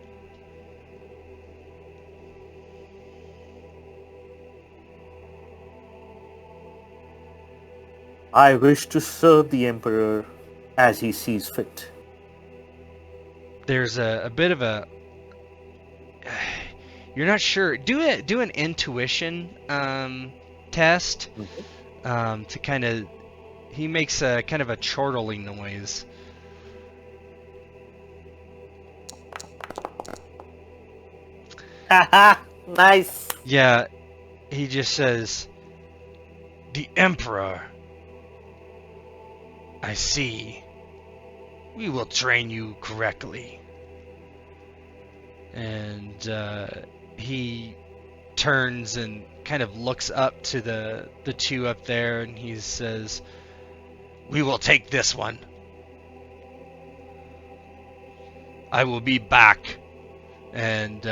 I wish to serve the Emperor as he sees fit. There's a bit of a... You're not sure. Do an intuition test to kind of... He makes a kind of a chortling noise. Haha, nice. Yeah, he just says, "The Emperor. I see. We will train you correctly." And he turns and kind of looks up to the two up there, and he says, "We will take this one. I will be back." And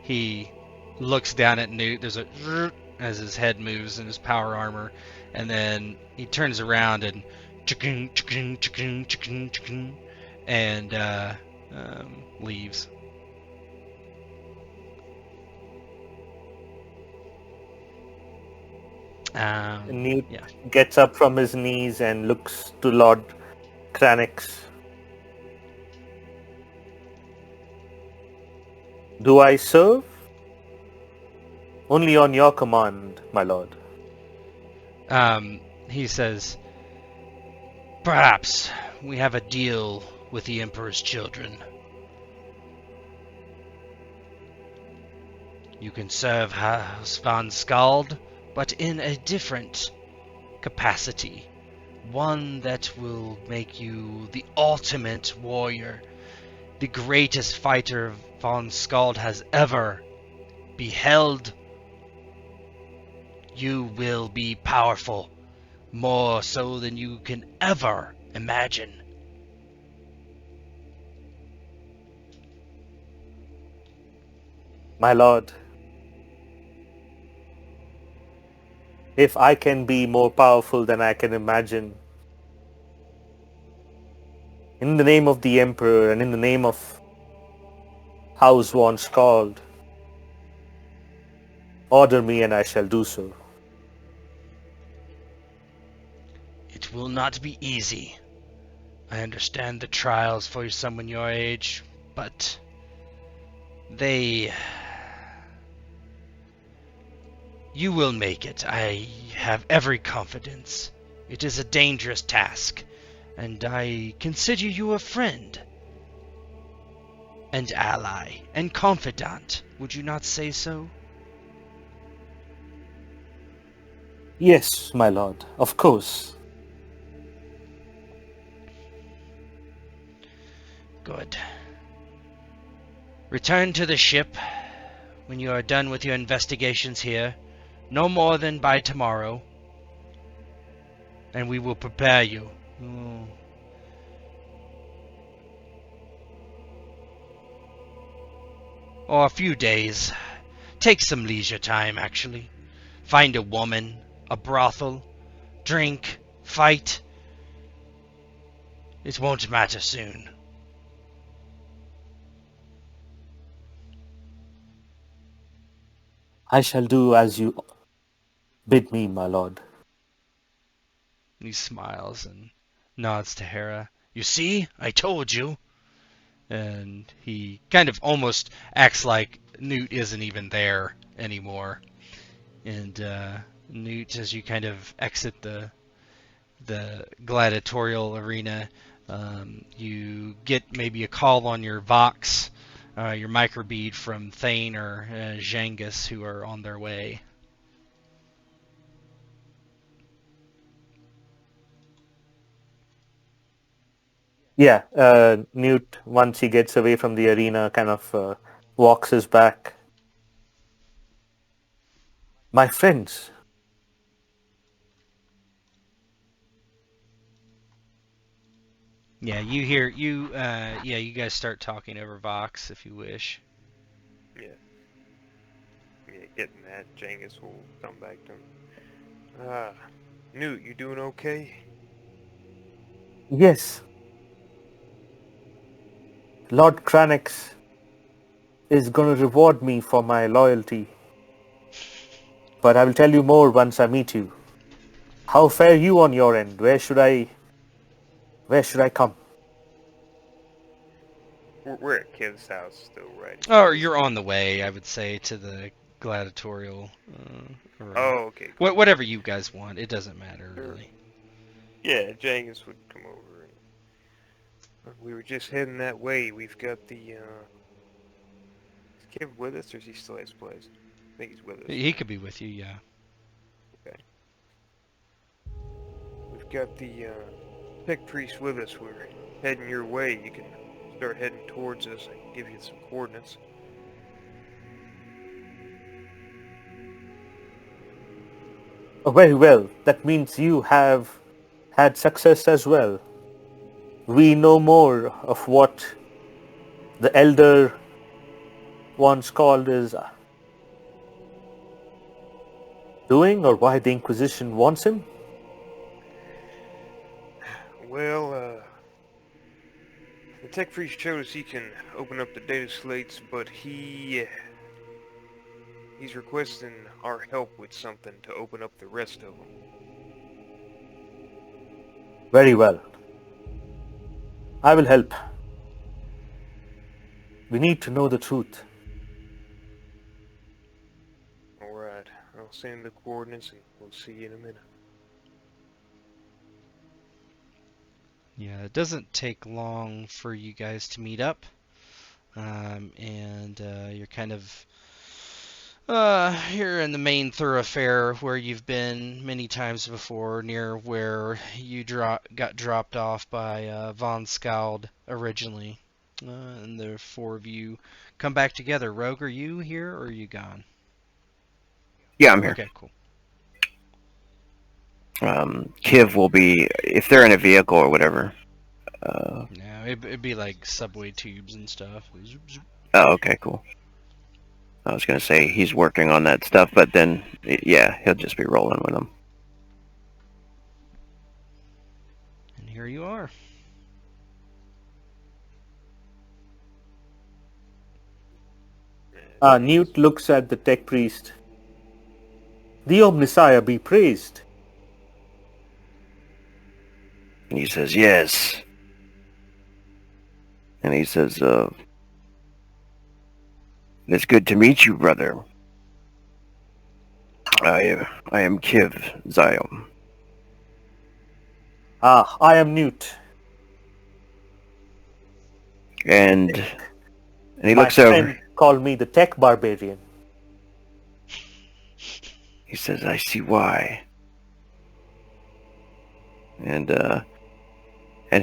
he looks down at Newt. There's a zzzz as his head moves in his power armor, and then he turns around and chicken, chicken, chicken, chicken, chicken, and leaves. Newt Yeah. gets up from his knees and looks to Lord Cranix. Do I serve? Only on your command, my lord. He says, "Perhaps we have a deal with the Emperor's children. You can serve House Van Skald, but in a different capacity. One that will make you the ultimate warrior, the greatest fighter Von Skald has ever beheld. You will be powerful, more so than you can ever imagine." My lord, if I can be more powerful than I can imagine, in the name of the Emperor and in the name of House Von Skald, order me and I shall do so. It will not be easy. I understand the trials for someone your age, but you will make it. I have every confidence. It is a dangerous task, and I consider you a friend. and ally and confidant. Would you not say so? Yes, my lord, of course. Good. Return to the ship when you are done with your investigations here, no more than by tomorrow, and we will prepare you. Or a few days. Take some leisure time, actually. Find a woman, a brothel, drink, fight. It won't matter soon. I shall do as you bid me, my lord. He smiles and nods to Hera. You see? I told you. And he kind of almost acts like Newt isn't even there anymore. And Newt, as you kind of exit the gladiatorial arena, you get maybe a call on your Vox, your microbead from Thane or Djangus, who are on their way. Yeah, Newt, once he gets away from the arena, kind of walks his back. My friends, Yeah, you hear you. Yeah, you guys start talking over Vox if you wish. Yeah. Yeah, getting that, Djangus will come back to him. Newt, you doing okay? yes, Lord Cranix is going to reward me for my loyalty. But I will tell you more once I meet you. How fare you on your end? Where should I come? We're at Kiv's house still, right? Or you're on the way, I would say, to the gladiatorial. Or Oh, okay. Cool. whatever you guys want. It doesn't matter really. Yeah, Djangus would come over. And we were just heading that way. We've got the, Is Kiv with us, or is he still at his place? I think he's with us. He could be with you, yeah. Okay. We've got the, tech priest with us. We're heading your way. You can start heading towards us. I can give you some coordinates. Oh, very well. That means you have had success as well. We know more of what the elder once called is doing, or why the Inquisition wants him. Well, the tech priest showed us he can open up the data slates, but he's requesting our help with something to open up the rest of them. Very well. I will help. We need to know the truth. Alright, I'll send the coordinates and we'll see you in a minute. Yeah, it doesn't take long for you guys to meet up. And you're kind of you're in the main thoroughfare where you've been many times before, near where you got dropped off by Von Skald originally. And the four of you come back together. Rogue, are you here or are you gone? Yeah, I'm here. Okay, cool. Kiv will be, if they're in a vehicle or whatever. No, it'd be like subway tubes and stuff. Oh, okay, cool. I was gonna say he's working on that stuff, but then, yeah, he'll just be rolling with them. And here you are. Newt looks at the tech priest. The Omnissiah be praised. And he says, yes. And he says, it's good to meet you, brother. I am Kiv Zion. Ah, I am Newt. And And he My looks over. friend called me the tech barbarian. He says, I see why. And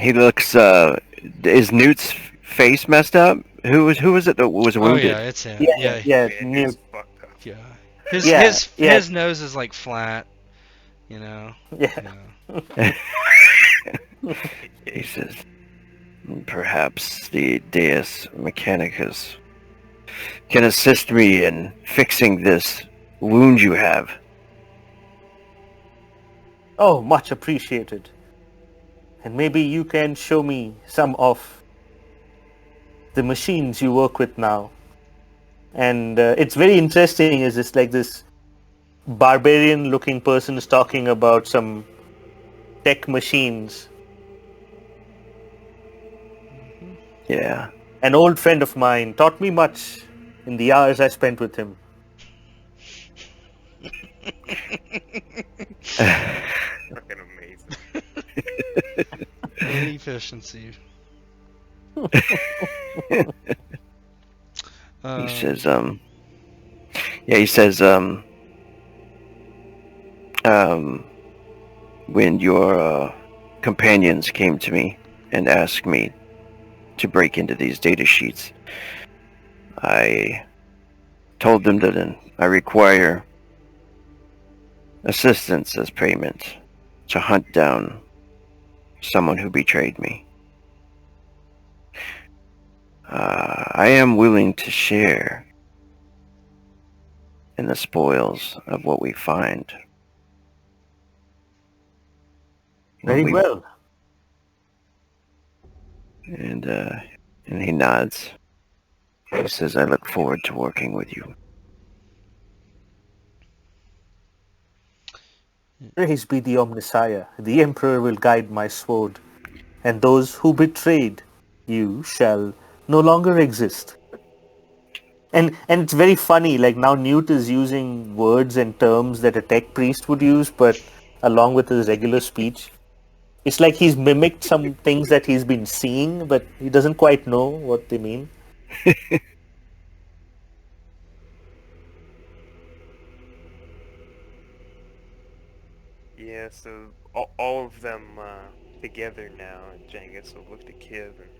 he looks, is Newt's face messed up? Who was it that was Oh wounded? yeah, it's him. Yeah, Man, Newt. it's fucked up. Yeah. His nose is like flat, you know. Yeah. He says, perhaps the Deus Mechanicus can assist me in fixing this wound you have. Oh, much appreciated. And maybe you can show me some of the machines you work with now. And it's very interesting is it's like this barbarian looking person is talking about some tech machines. Yeah. An old friend of mine taught me much in the hours I spent with him. Fucking amazing. Efficiency. He says, he says, when your companions came to me and asked me to break into these data sheets, I told them that I require assistance as payment to hunt down someone who betrayed me. I am willing to share in the spoils of what we find. Very well. And he nods. He says, I look forward to working with you. Praise be the Omnissiah. The Emperor will guide my sword, and those who betrayed you shall no longer exist. And it's very funny, like now Newt is using words and terms that a tech priest would use, but along with his regular speech. It's like he's mimicked some things that he's been seeing, but he doesn't quite know what they mean. Yeah, so all of them together now, and Djangus will look to Kiv and...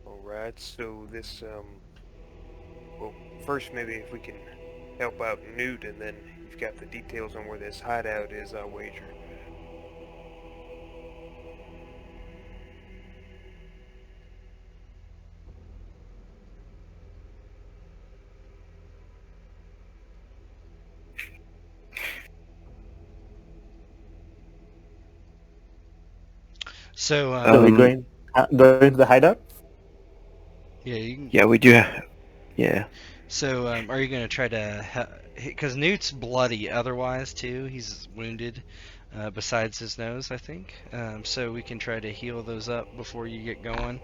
Alright, so this, well, first maybe if we can help out Newt, and then you've got the details on where this hideout is, I'll wager. So, So we're going to the hideout? yeah, you can. Yeah, we do. Yeah. So, are you gonna try to? Because Newt's bloody otherwise too. He's wounded, besides his nose, I think. So we can try to heal those up before you get going.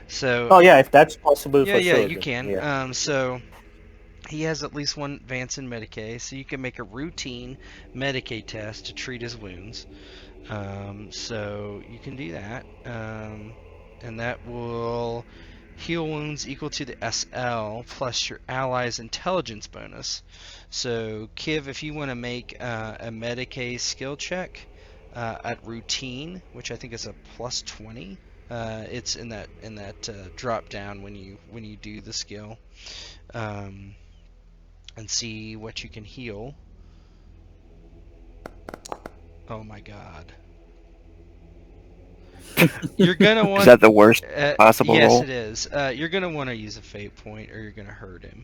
So. Oh yeah, if that's possible. Yeah, for yeah, sure, you then. can. Yeah. So he has at least one advance in Medicae, so you can make a routine Medicae test to treat his wounds. So you can do that, and that will heal wounds equal to the SL plus your ally's intelligence bonus. So Kiv, if you want to make a Medicae skill check at routine, which I think is a plus 20, it's in that drop down when you do the skill, and see what you can heal. Oh my god. You're gonna want. Is that the worst possible yes, roll? it is. You're gonna want to use a fate point, or you're gonna hurt him.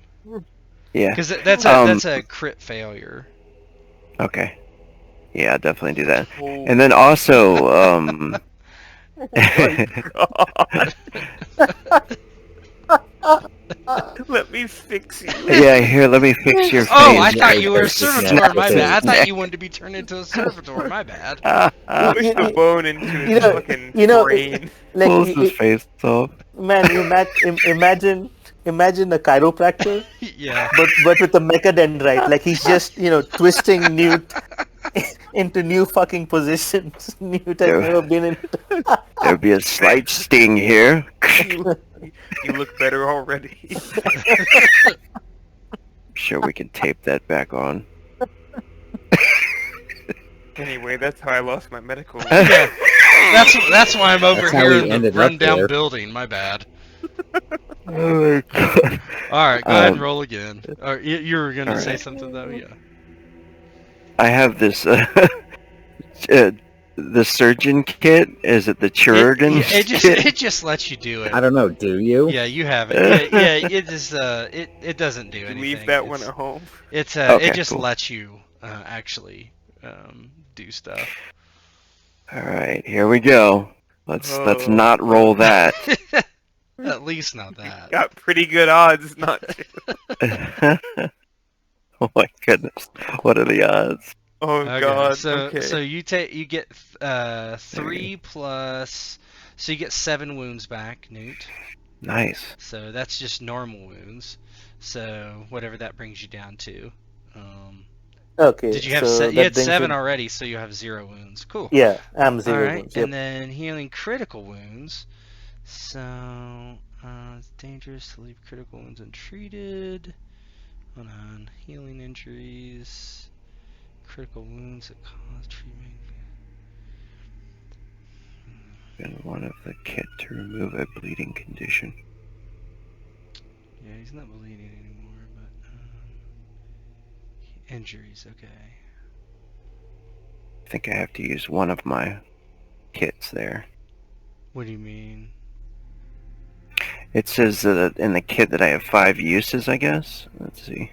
Yeah. Because that's a crit failure. Okay. Yeah, definitely do that. And then also, Let me fix you. yeah, here, let me fix your face. Oh, I thought you were a servitor. Snap My his bad. I thought neck. you wanted to be turned into a servitor. My bad. Push the bone into his fucking brain. Pulls Like his face off. man, imagine a chiropractor, Yeah. but with the mechadendrite. Like he's just twisting Newt into new fucking positions Newt has There- never been in. There'll be a slight sting here. You look better already. I'm sure we can tape that back on. Anyway, that's how I lost my medical. Yeah, that's why I'm over That's how here we in the ended up rundown there. building. My bad. Oh my god. All right, go ahead and Um, roll again. Or you were gonna all say right. something though, yeah. I have this the surgeon kit. Is it the chirurgeon It kit? just lets you do it. I don't know, do you? Yeah, you have it. Yeah, it just it doesn't do You anything. leave that one at home. It's Okay, it just cool. lets you actually do stuff. All right, here we go. Let's Oh. not roll that. At least not that. Got pretty good odds not to. Oh my goodness, what are the odds? Oh Okay, god. so Okay. you get 3 plus, so you get 7 wounds back, Newt. Nice. So that's just normal wounds. So whatever that brings you down to. Okay. Did you have so you that had brings 7 it- already, so you have 0 wounds. Cool. Yeah, I'm 0 All right, wounds. Yep. and then healing critical wounds. So it's dangerous to leave critical wounds untreated. Hold on, healing injuries, critical wounds that cause treatment. Been one of the kit to remove a bleeding condition. Yeah, he's not bleeding anymore, but injuries. Okay. I think I have to use one of my kits there. What do you mean? It says in the kit that I have 5 uses, I guess. Let's see.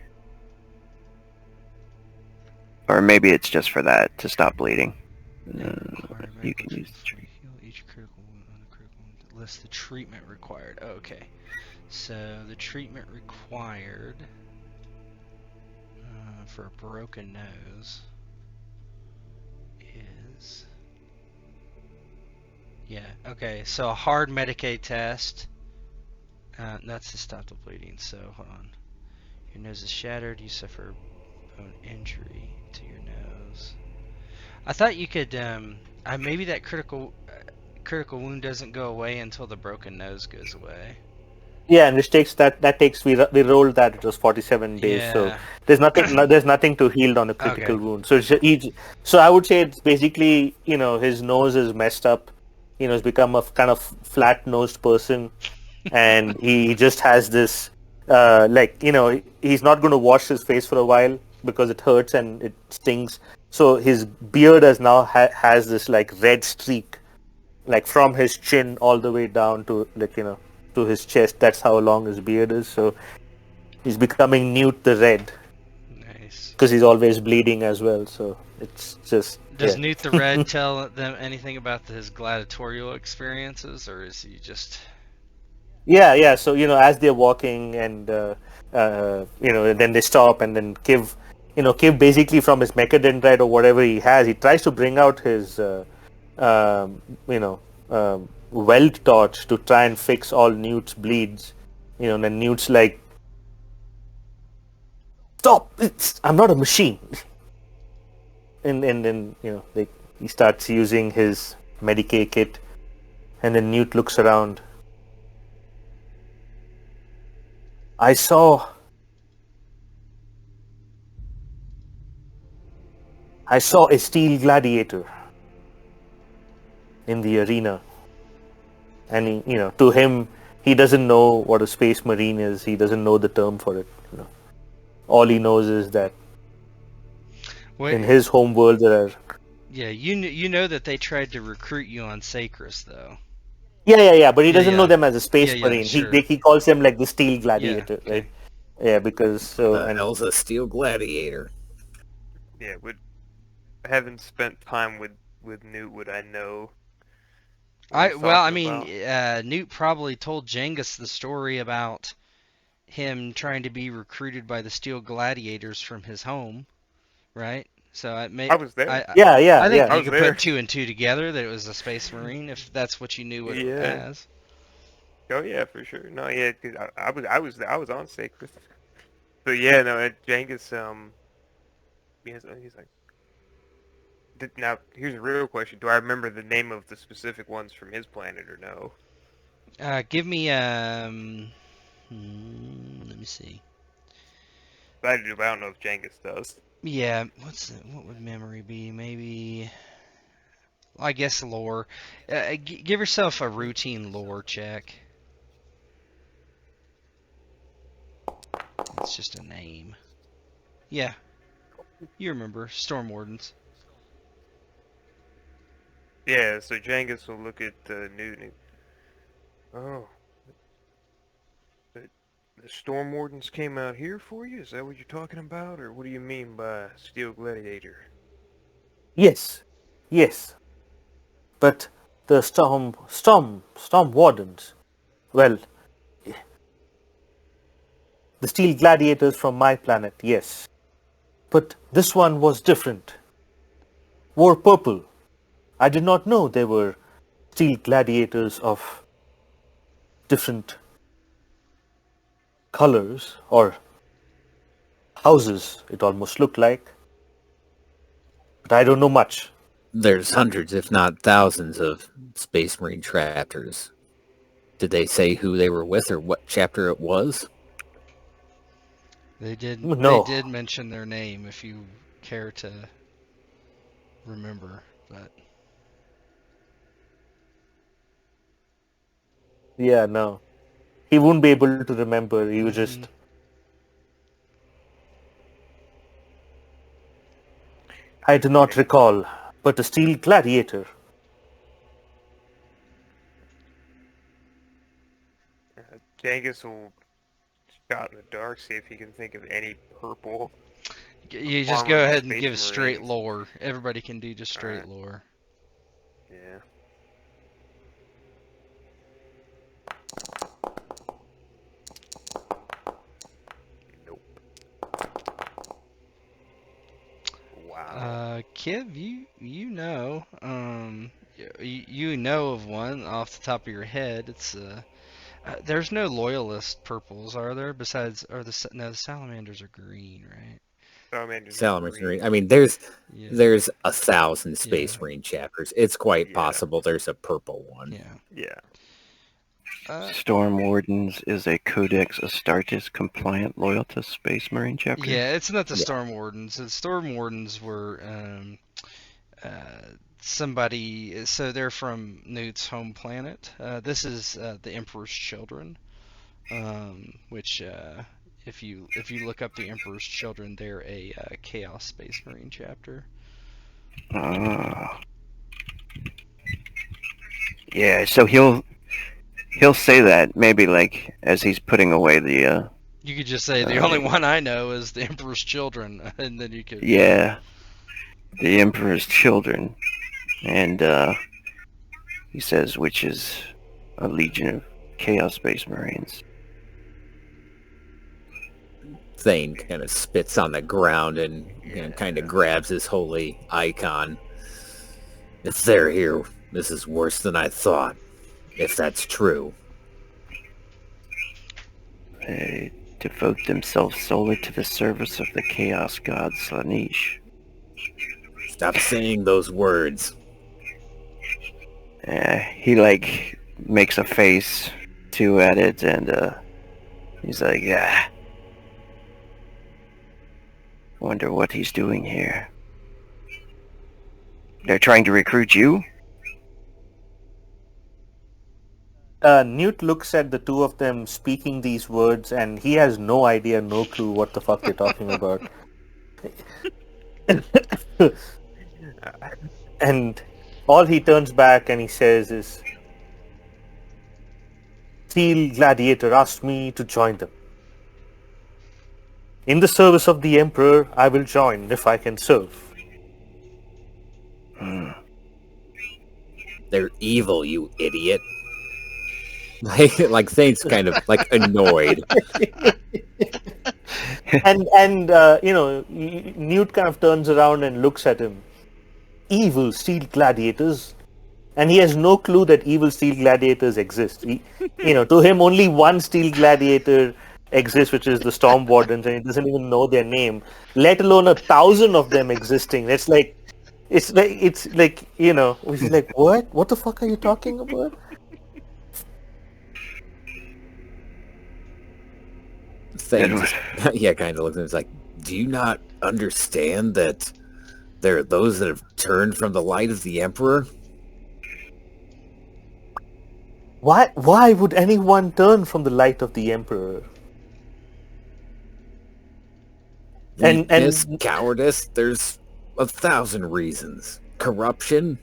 Or maybe it's just for that, to stop bleeding. You can use the treat. Heal each critical wound on a critical wound. List the treatment required. Oh, okay. So the treatment required for a broken nose is, yeah, okay. So a hard Medicaid test. That's to stop the bleeding. So hold on. Your nose is shattered. You suffer bone injury to your nose. I thought you could. Maybe that critical wound doesn't go away until the broken nose goes away. Yeah, and which takes that takes we rolled that, it was 47 days. So Yeah. there's nothing to heal on a critical Okay. wound. So so I would say it's basically, his nose is messed up. He's become a kind of flat-nosed person, and he just has this he's not going to wash his face for a while because it hurts and it stings. So his beard has this like red streak, like from his chin all the way down to to his chest. That's how long his beard is. So he's becoming Newt the Red Nice. because he's always bleeding as well. So it's just. Does yeah. Newt the Red tell them anything about his gladiatorial experiences, or is he just? Yeah. So as they're walking, and then they stop, and then Kiv basically from his mechadendrite or whatever he has, he tries to bring out his weld torch to try and fix all Newt's bleeds. And then Newt's like, "Stop! I'm not a machine." And then he starts using his Medicaid kit, and then Newt looks around. I saw a steel gladiator in the arena, and to him, he doesn't know what a space marine is. He doesn't know the term for it. All he knows is that Wait, in his home world there are. yeah, you know that they tried to recruit you on Sacris, though. Yeah. But he doesn't know yeah. them as a space Yeah, marine. sure. He calls them like the steel gladiator, okay. right? Yeah, because so The and hell's a steel gladiator? Yeah, having spent time with Newt, would I know? what he's talking about? Newt probably told Djangus the story about him trying to be recruited by the Steel Gladiators from his home, right? So I was there. yeah. I think I you was could there. put 2 and 2 together that it was a Space Marine if that's what you knew it Yeah. as. Oh yeah, for sure. No, yeah, 'cause I was on Sacred. So yeah, no, Djangus, he's like, Now, here's a real question. Do I remember the name of the specific ones from his planet or no? Give me let me see. I do, but I don't know if Djangus does. Yeah, what would memory be? Maybe I guess lore. Give yourself a routine lore check. It's just a name. Yeah, you remember Storm Wardens. Yeah, so Djangus will look at Newt and... Oh. The Storm Wardens came out here for you? Is that what you're talking about? Or what do you mean by Steel Gladiator? Yes, yes. But the Storm Wardens, well, the Steel Gladiators from my planet, yes. But this one was different. Wore purple. I did not know there were Steel Gladiators of different colors or houses, it almost looked like. But I don't know much. There's hundreds, if not thousands, of Space Marine chapters. Did they say who they were with or what chapter it was? They did. No. They did mention their name, if you care to remember. But Yeah, no. He wouldn't be able to remember. He was just... I do not recall, but a Steel Gladiator. Djangus will shot in the dark, see if he can think of any purple. you just armored go ahead and Space give straight Marines. lore. Everybody can do just straight Alright. lore. Yeah. Nope. Wow. Kiv, you know, you know of one off the top of your head. It's there's no loyalist purples, are there? Besides, the salamanders are green, right? Salamanders Green. Marine. I mean, there's Yeah. there's 1,000 Space Yeah. Marine chapters. It's quite Yeah. possible there's a purple one. Yeah. Yeah. Storm Wardens is a Codex Astartes compliant loyal to Space Marine chapter. Yeah, it's not the Yeah. Storm Wardens. The Storm Wardens were somebody. So they're from Newt's home planet. This is the Emperor's Children, which if you look up the Emperor's Children, they're a Chaos Space Marine chapter. Ah. Yeah, so he'll say that maybe like as he's putting away the You could just say the only one I know is the Emperor's Children, and then you could. the Emperor's Children, and he says which is a legion of Chaos Space Marines. Thane kind of spits on the ground and kind of grabs his holy icon. If they're here, this is worse than I thought. If that's true. They devote themselves solely to the service of the Chaos God Slaanesh. Stop saying those words. He like makes a face too at it, and he's like, yeah. Wonder what he's doing here. They're trying to recruit you? Newt looks at the two of them speaking these words, and he has no idea, no clue what the fuck they're talking about. And all he turns back and he says is, Steel Gladiator asked me to join them. In the service of the Emperor, I will join if I can serve. They're evil, you idiot. Like Thane's kind of like annoyed. And Newt kind of turns around and looks at him. Evil Steel Gladiators? And he has no clue that evil Steel Gladiators exist. To him only one Steel Gladiator exists, which is the Storm Wardens, and he doesn't even know their name, let alone 1,000 of them existing. It's like It's like which is like, what? What the fuck are you talking about? Thane just, yeah, kind of looks at him. It's like, do you not understand that there are those that have turned from the light of the Emperor? Why would anyone turn from the light of the Emperor? Weakness, And cowardice, there's 1,000 reasons. Corruption?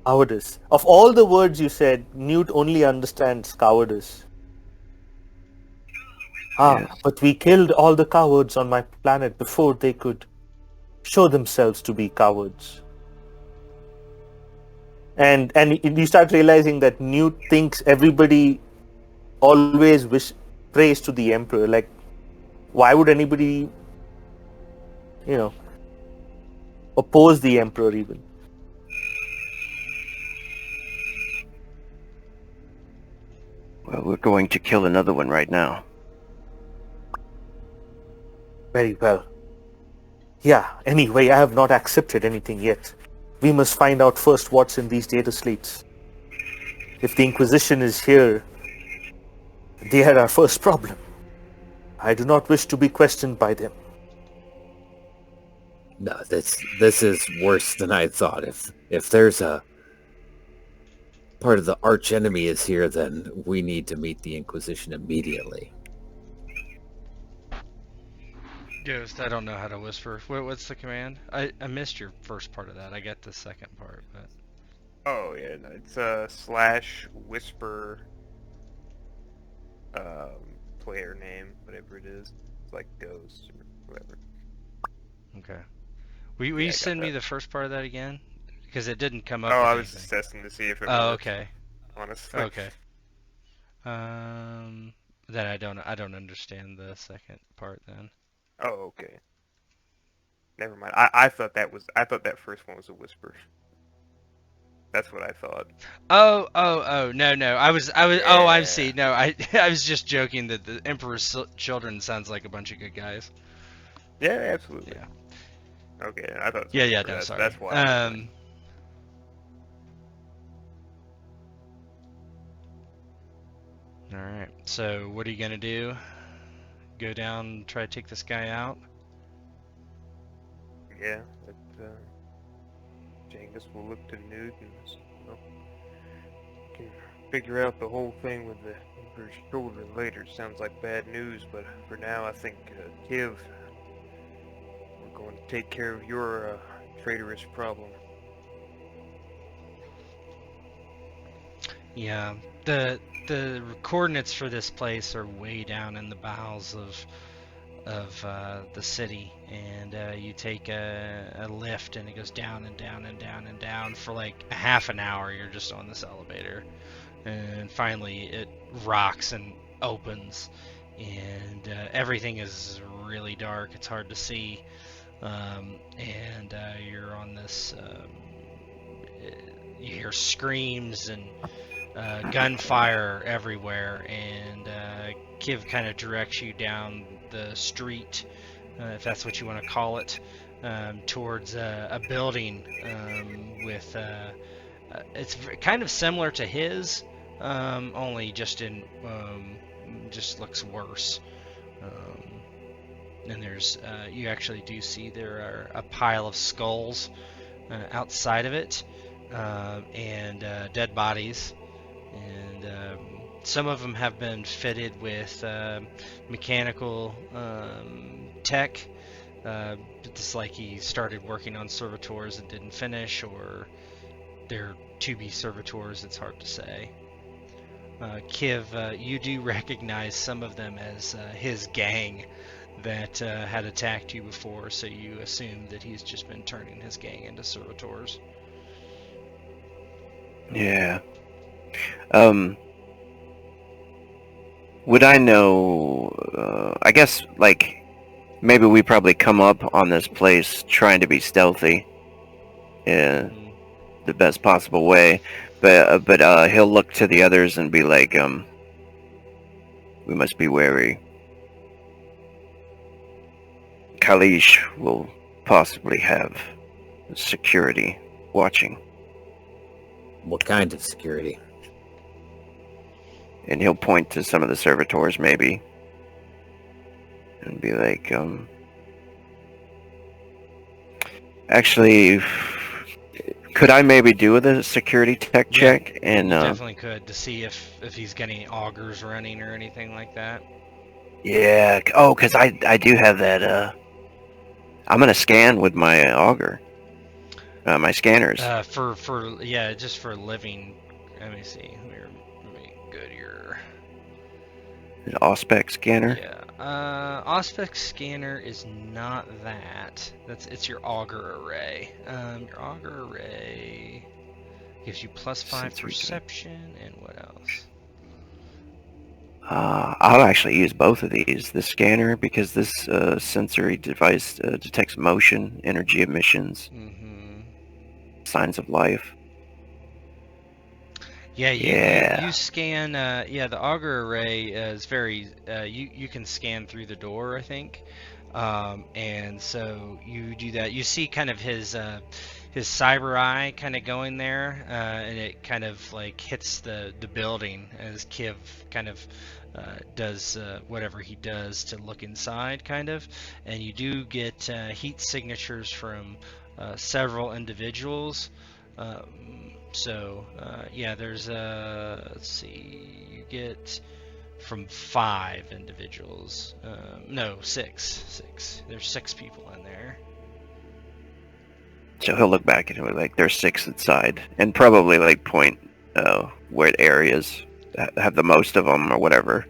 cowardice. Of all the words you said, Newt only understands cowardice. Yes. But we killed all the cowards on my planet before they could show themselves to be cowards. And you start realizing that Newt thinks everybody always prays to the Emperor. Like, why would anybody, oppose the Emperor even? Well, we're going to kill another one right now. Very well. Yeah, anyway, I have not accepted anything yet. We must find out first what's in these data slates. If the Inquisition is here, they are our first problem. I do not wish to be questioned by them. No, this is worse than I thought. If there's a part of the arch enemy is here, then we need to meet the Inquisition immediately. Ghost, I don't know how to whisper. What's the command? I missed your first part of that. I got the second part, but... Oh yeah, no, it's /whisper player name, whatever it is. It's like Ghost or whatever. Okay. Will you Yeah, I got send me that. the first part of that again? Because it didn't come up Oh, with I was anything. just testing to see if it Oh, worked, okay. honestly. Okay. Then I don't understand the second part then. Oh, okay. Never mind. I thought that first one was a whisper. That's what I thought. Oh, no. I was, oh, I see. Yeah. No, I was just joking that the Emperor's Children sounds like a bunch of good guys. Yeah, absolutely. Yeah. Okay, I thought. Yeah, Whisper. no, sorry. That's why. I was like, Alright, so what are you gonna do? Go down and try to take this guy out? yeah, Djangus will look to Newt and can figure out the whole thing with the Emperor's children later. Sounds like bad news, but for now, I think Kiv, we're going to take care of your traitorous problem. Yeah, the coordinates for this place are way down in the bowels of the city, and you take a lift, and it goes down and down and down and down for like a half an hour. You're just on this elevator, and finally it rocks and opens, and everything is really dark. It's hard to see, and you're on this. You hear screams and gunfire everywhere, and Kiv kind of directs you down the street, if that's what you want to call it, towards a building with it's kind of similar to his, only just just looks worse. And there's you actually do see there are a pile of skulls outside of it, and dead bodies. And some of them have been fitted with mechanical tech, just like he started working on servitors and didn't finish, or they're to-be servitors, it's hard to say. Kiv, you do recognize some of them as his gang that had attacked you before, so you assume that he's just been turning his gang into servitors. Yeah. Would I know, I guess, like, maybe we probably come up on this place trying to be stealthy in the best possible way, but he'll look to the others and be like, we must be wary. Kalish will possibly have security watching. What kind of security? And he'll point to some of the servitors, maybe, and be like, actually, could I maybe do a security tech check? And you definitely could, to see if he's got any augers running or anything like that. yeah. Oh, because I do have that. I'm gonna scan with my auger. My scanners. Just for living. Let me see. Let me go to your. An Auspex scanner. Yeah. Auspex scanner is not that. It's your auger array. Your auger array gives you +5 Sensory perception, and what else? I'll actually use both of these. The scanner, because this sensory device detects motion, energy emissions, signs of life. Yeah, you scan. The auger array is very. You can scan through the door, I think, and so you do that. You see kind of his cyber eye kind of going there, and it kind of like hits the building as Kiv kind of does whatever he does to look inside, kind of, and you do get heat signatures from several individuals. There's let's see, you get from 5 individuals. No, 6. There's 6 people in there. So he'll look back and he'll be like, there's 6 inside, and probably like point where areas have the most of them or whatever.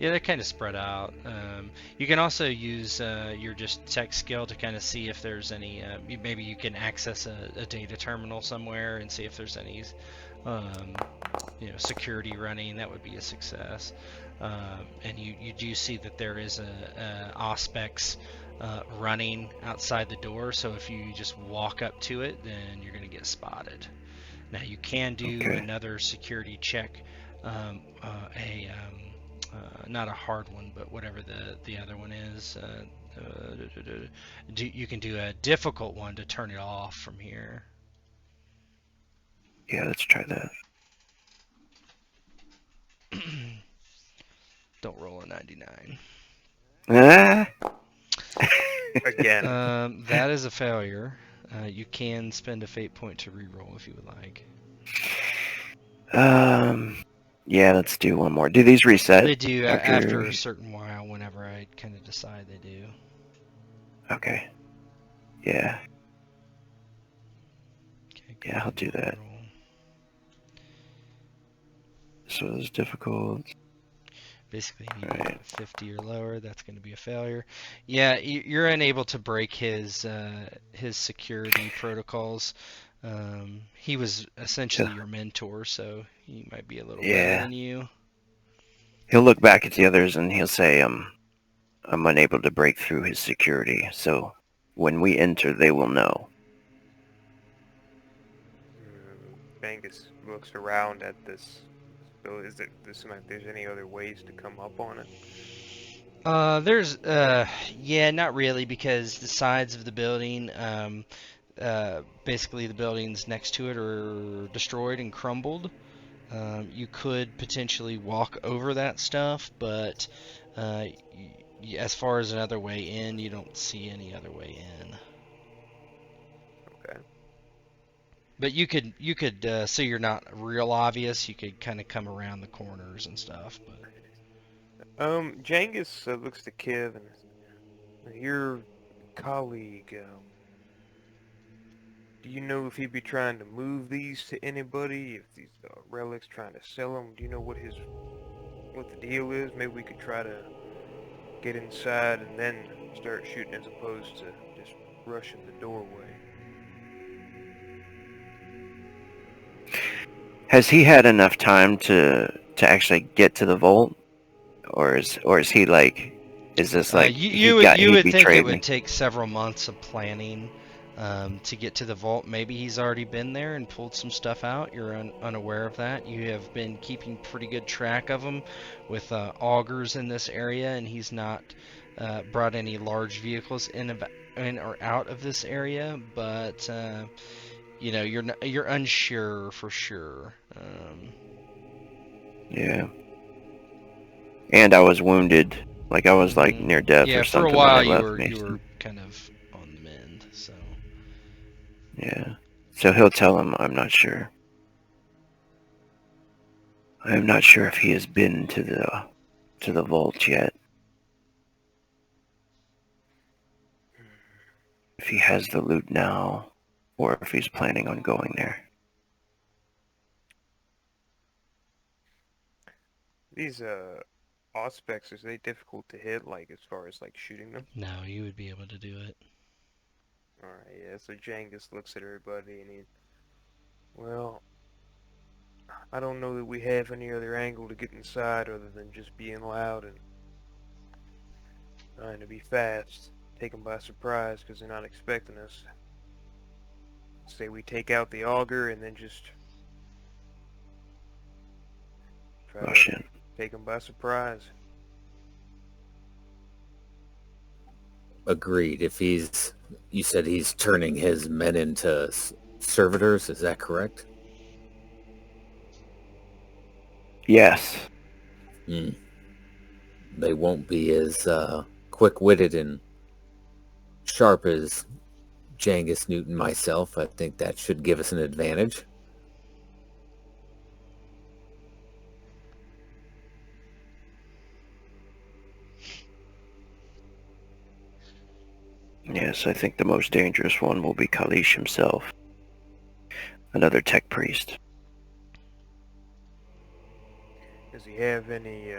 Yeah, they're kind of spread out. You can also use your just tech skill to kind of see if there's any. Maybe you can access a data terminal somewhere and see if there's any, security running. That would be a success. And you do see that there is a Auspex running outside the door. So if you just walk up to it, then you're going to get spotted. Now you can do another security check. Not a hard one, but whatever the other one is. You can do a difficult one to turn it off from here. Yeah, let's try that. Don't roll a 99. Again. That is a failure. You can spend a fate point to reroll if you would like. Yeah, let's do one more. Do these reset? They do after a certain while, whenever I kind of decide they do. Okay. Yeah. Okay, Yeah, I'll do that. roll. So it's difficult. Basically, you need 50 or lower. That's going to be a failure. Yeah, you're unable to break his security protocols. He was essentially your mentor, so he might be a little better than you. He'll look back at the others and he'll say, I'm unable to break through his security, so when we enter, they will know. Angus looks around at this. So does it seem like there's any other ways to come up on it? Not really, because the sides of the building, basically the buildings next to it are destroyed and crumbled. You could potentially walk over that stuff, but as far as another way in, you don't see any other way in. Okay. But you could so you're not real obvious. You could kind of come around the corners and stuff. But Djangus looks to Kiv and your colleague. Do you know if he'd be trying to move these to anybody? If these relics, trying to sell them? Do you know what the deal is? Maybe we could try to get inside and then start shooting, as opposed to just rushing the doorway. Has he had enough time to actually get to the vault, or is he like? Is this like you would think it would take several months of planning to get to the vault? Maybe he's already been there and pulled some stuff out. You're unaware of that. You have been keeping pretty good track of him with augers in this area, and he's not brought any large vehicles in or out of this area, but you're unsure for sure. Yeah. And I was wounded. Like I was like near death Yeah, or for a something while when they you left were me. you were kind of on the mend, so. Yeah. So he'll tell him I'm not sure. I'm not sure if he has been to the vault yet. If he has the loot now, or if he's planning on going there. These auspex, is they difficult to hit, like as far as like shooting them? No, you would be able to do it. Alright, yeah, so Djangus looks at everybody and well, I don't know that we have any other angle to get inside other than just being loud and trying to be fast. Take them by surprise because they're not expecting us. Say we take out the auger and then just try Oh to shit. take them by surprise. Agreed. If you said he's turning his men into servitors, is that correct? Yes. They won't be as quick-witted and sharp as Djangus, Newt, and myself. I think that should give us an advantage. Yes, I think the most dangerous one will be Kalish himself. Another tech priest. Does he have any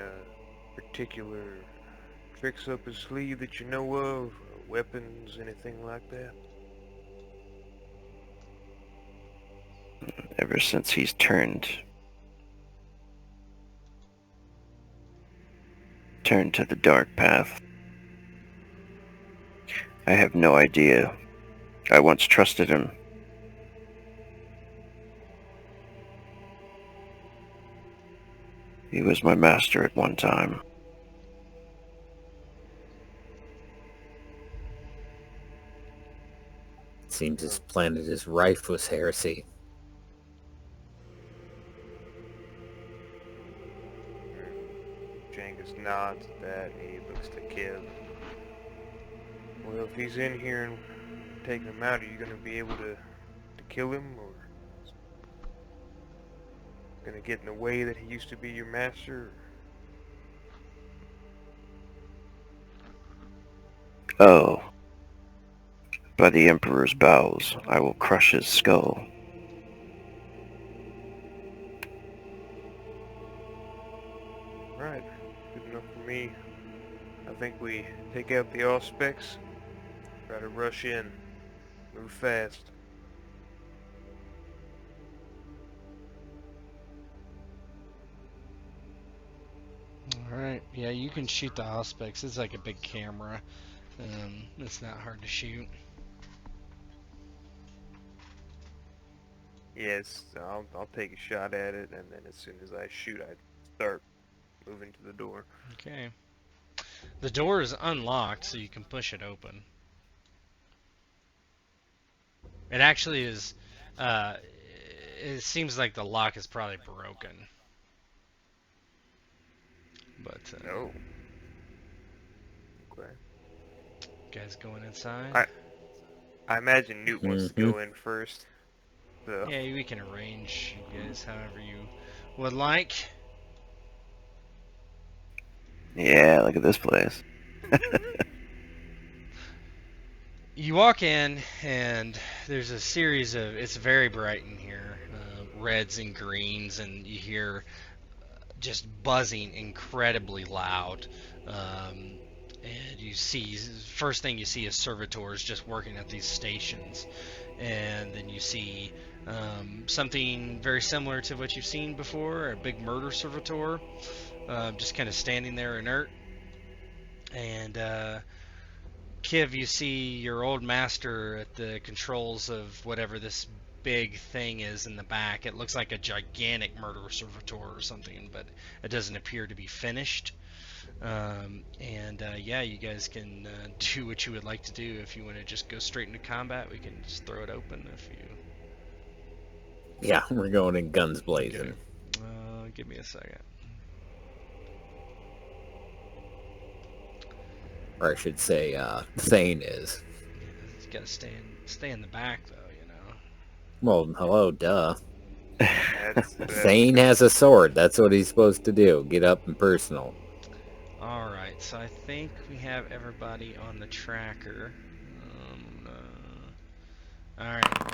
particular tricks up his sleeve that you know of? Weapons, anything like that? Ever since he's turned to the dark path. I have no idea. I once trusted him. He was my master at one time. It seems his planet is rife with heresy. Djangus nods at that and he looks to Kev. Well, if he's in here and taking him out, are you going to be able to kill him, or going to get in the way that he used to be your master? Oh. By the Emperor's bowels, I will crush his skull. Right, good enough for me. I think we take out the auspex, try to rush in, move fast. Alright, yeah, you can shoot the auspex. It's like a big camera. It's not hard to shoot. Yes, I'll take a shot at it, and then as soon as I shoot, I start moving to the door. Okay. The door is unlocked, so you can push it open. It actually is, it seems like the lock is probably broken. But, Oh. Okay. guys going inside? I imagine Newt wants to go in first. So. Yeah, we can arrange you guys however you would like. Yeah, look at this place. You walk in, and there's a series of, it's very bright in here, reds and greens, and you hear just buzzing incredibly loud. And you see, first thing you see is servitors just working at these stations. And then you see something very similar to what you've seen before, a big murder servitor, just kind of standing there inert. And Kiv, you see your old master at the controls of whatever this big thing is in the back. It looks like a gigantic murder servitor or something, but it doesn't appear to be finished. Yeah, you guys can do what you would like to do. If you want to just go straight into combat, we can just throw it open. If you Yeah, we're going in guns blazing. give me a second. Or I should say, Thane is. He's got to stay in the back though, you know. Well, hello, duh. That's Thane has a sword. That's what he's supposed to do. Get up and personal. All right, so I think we have everybody on the tracker. All right.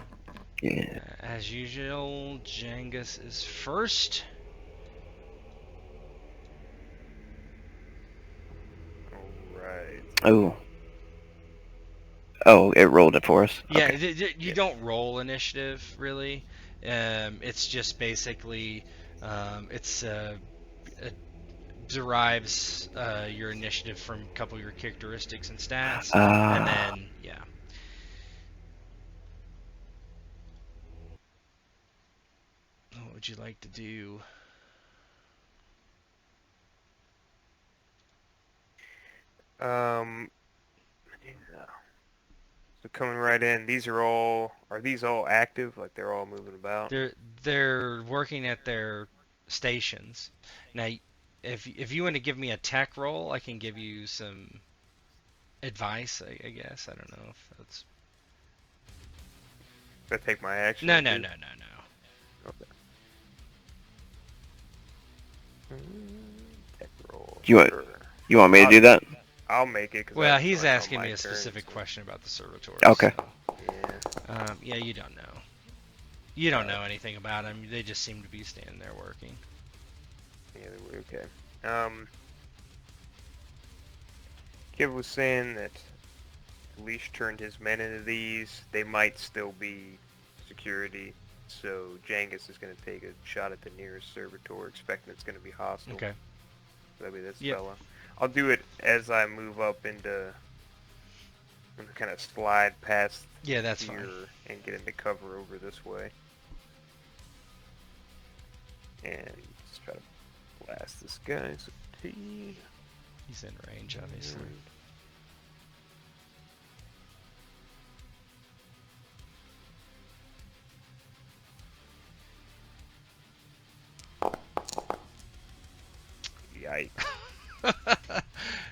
Yeah. As usual, Djangus is first. alright. Oh. Oh, it rolled it for us. Yeah, Okay. you don't roll initiative really. It's just basically it derives your initiative from a couple of your characteristics and stats, and then yeah. What would you like to do? Yeah. So coming right in, are these all active? Like they're all moving about? They're working at their stations. Now, if you want to give me a tech roll, I can give you some advice. I guess I don't know if that's. Should I take my action? No. Okay. Tech roll. You want- Sure. You want me to do that? I'll make it. 'Cause Well, that's he's on asking my me a turn, specific so- question about the servitors. Okay. Yeah. Yeah, you don't know. You don't know anything about them. They just seem to be standing there working. Yeah, they were okay. Kib was saying that Leash turned his men into these. They might still be security, so Djangus is going to take a shot at the nearest servitor, expecting it's going to be hostile. Okay. That'll be this Yep. fella. I'll do it as I move up into... I'm kind of slide past Yeah, that's here fine. and get into cover over this way. And just try to blast this guy. So T. He's in range, obviously. Yikes.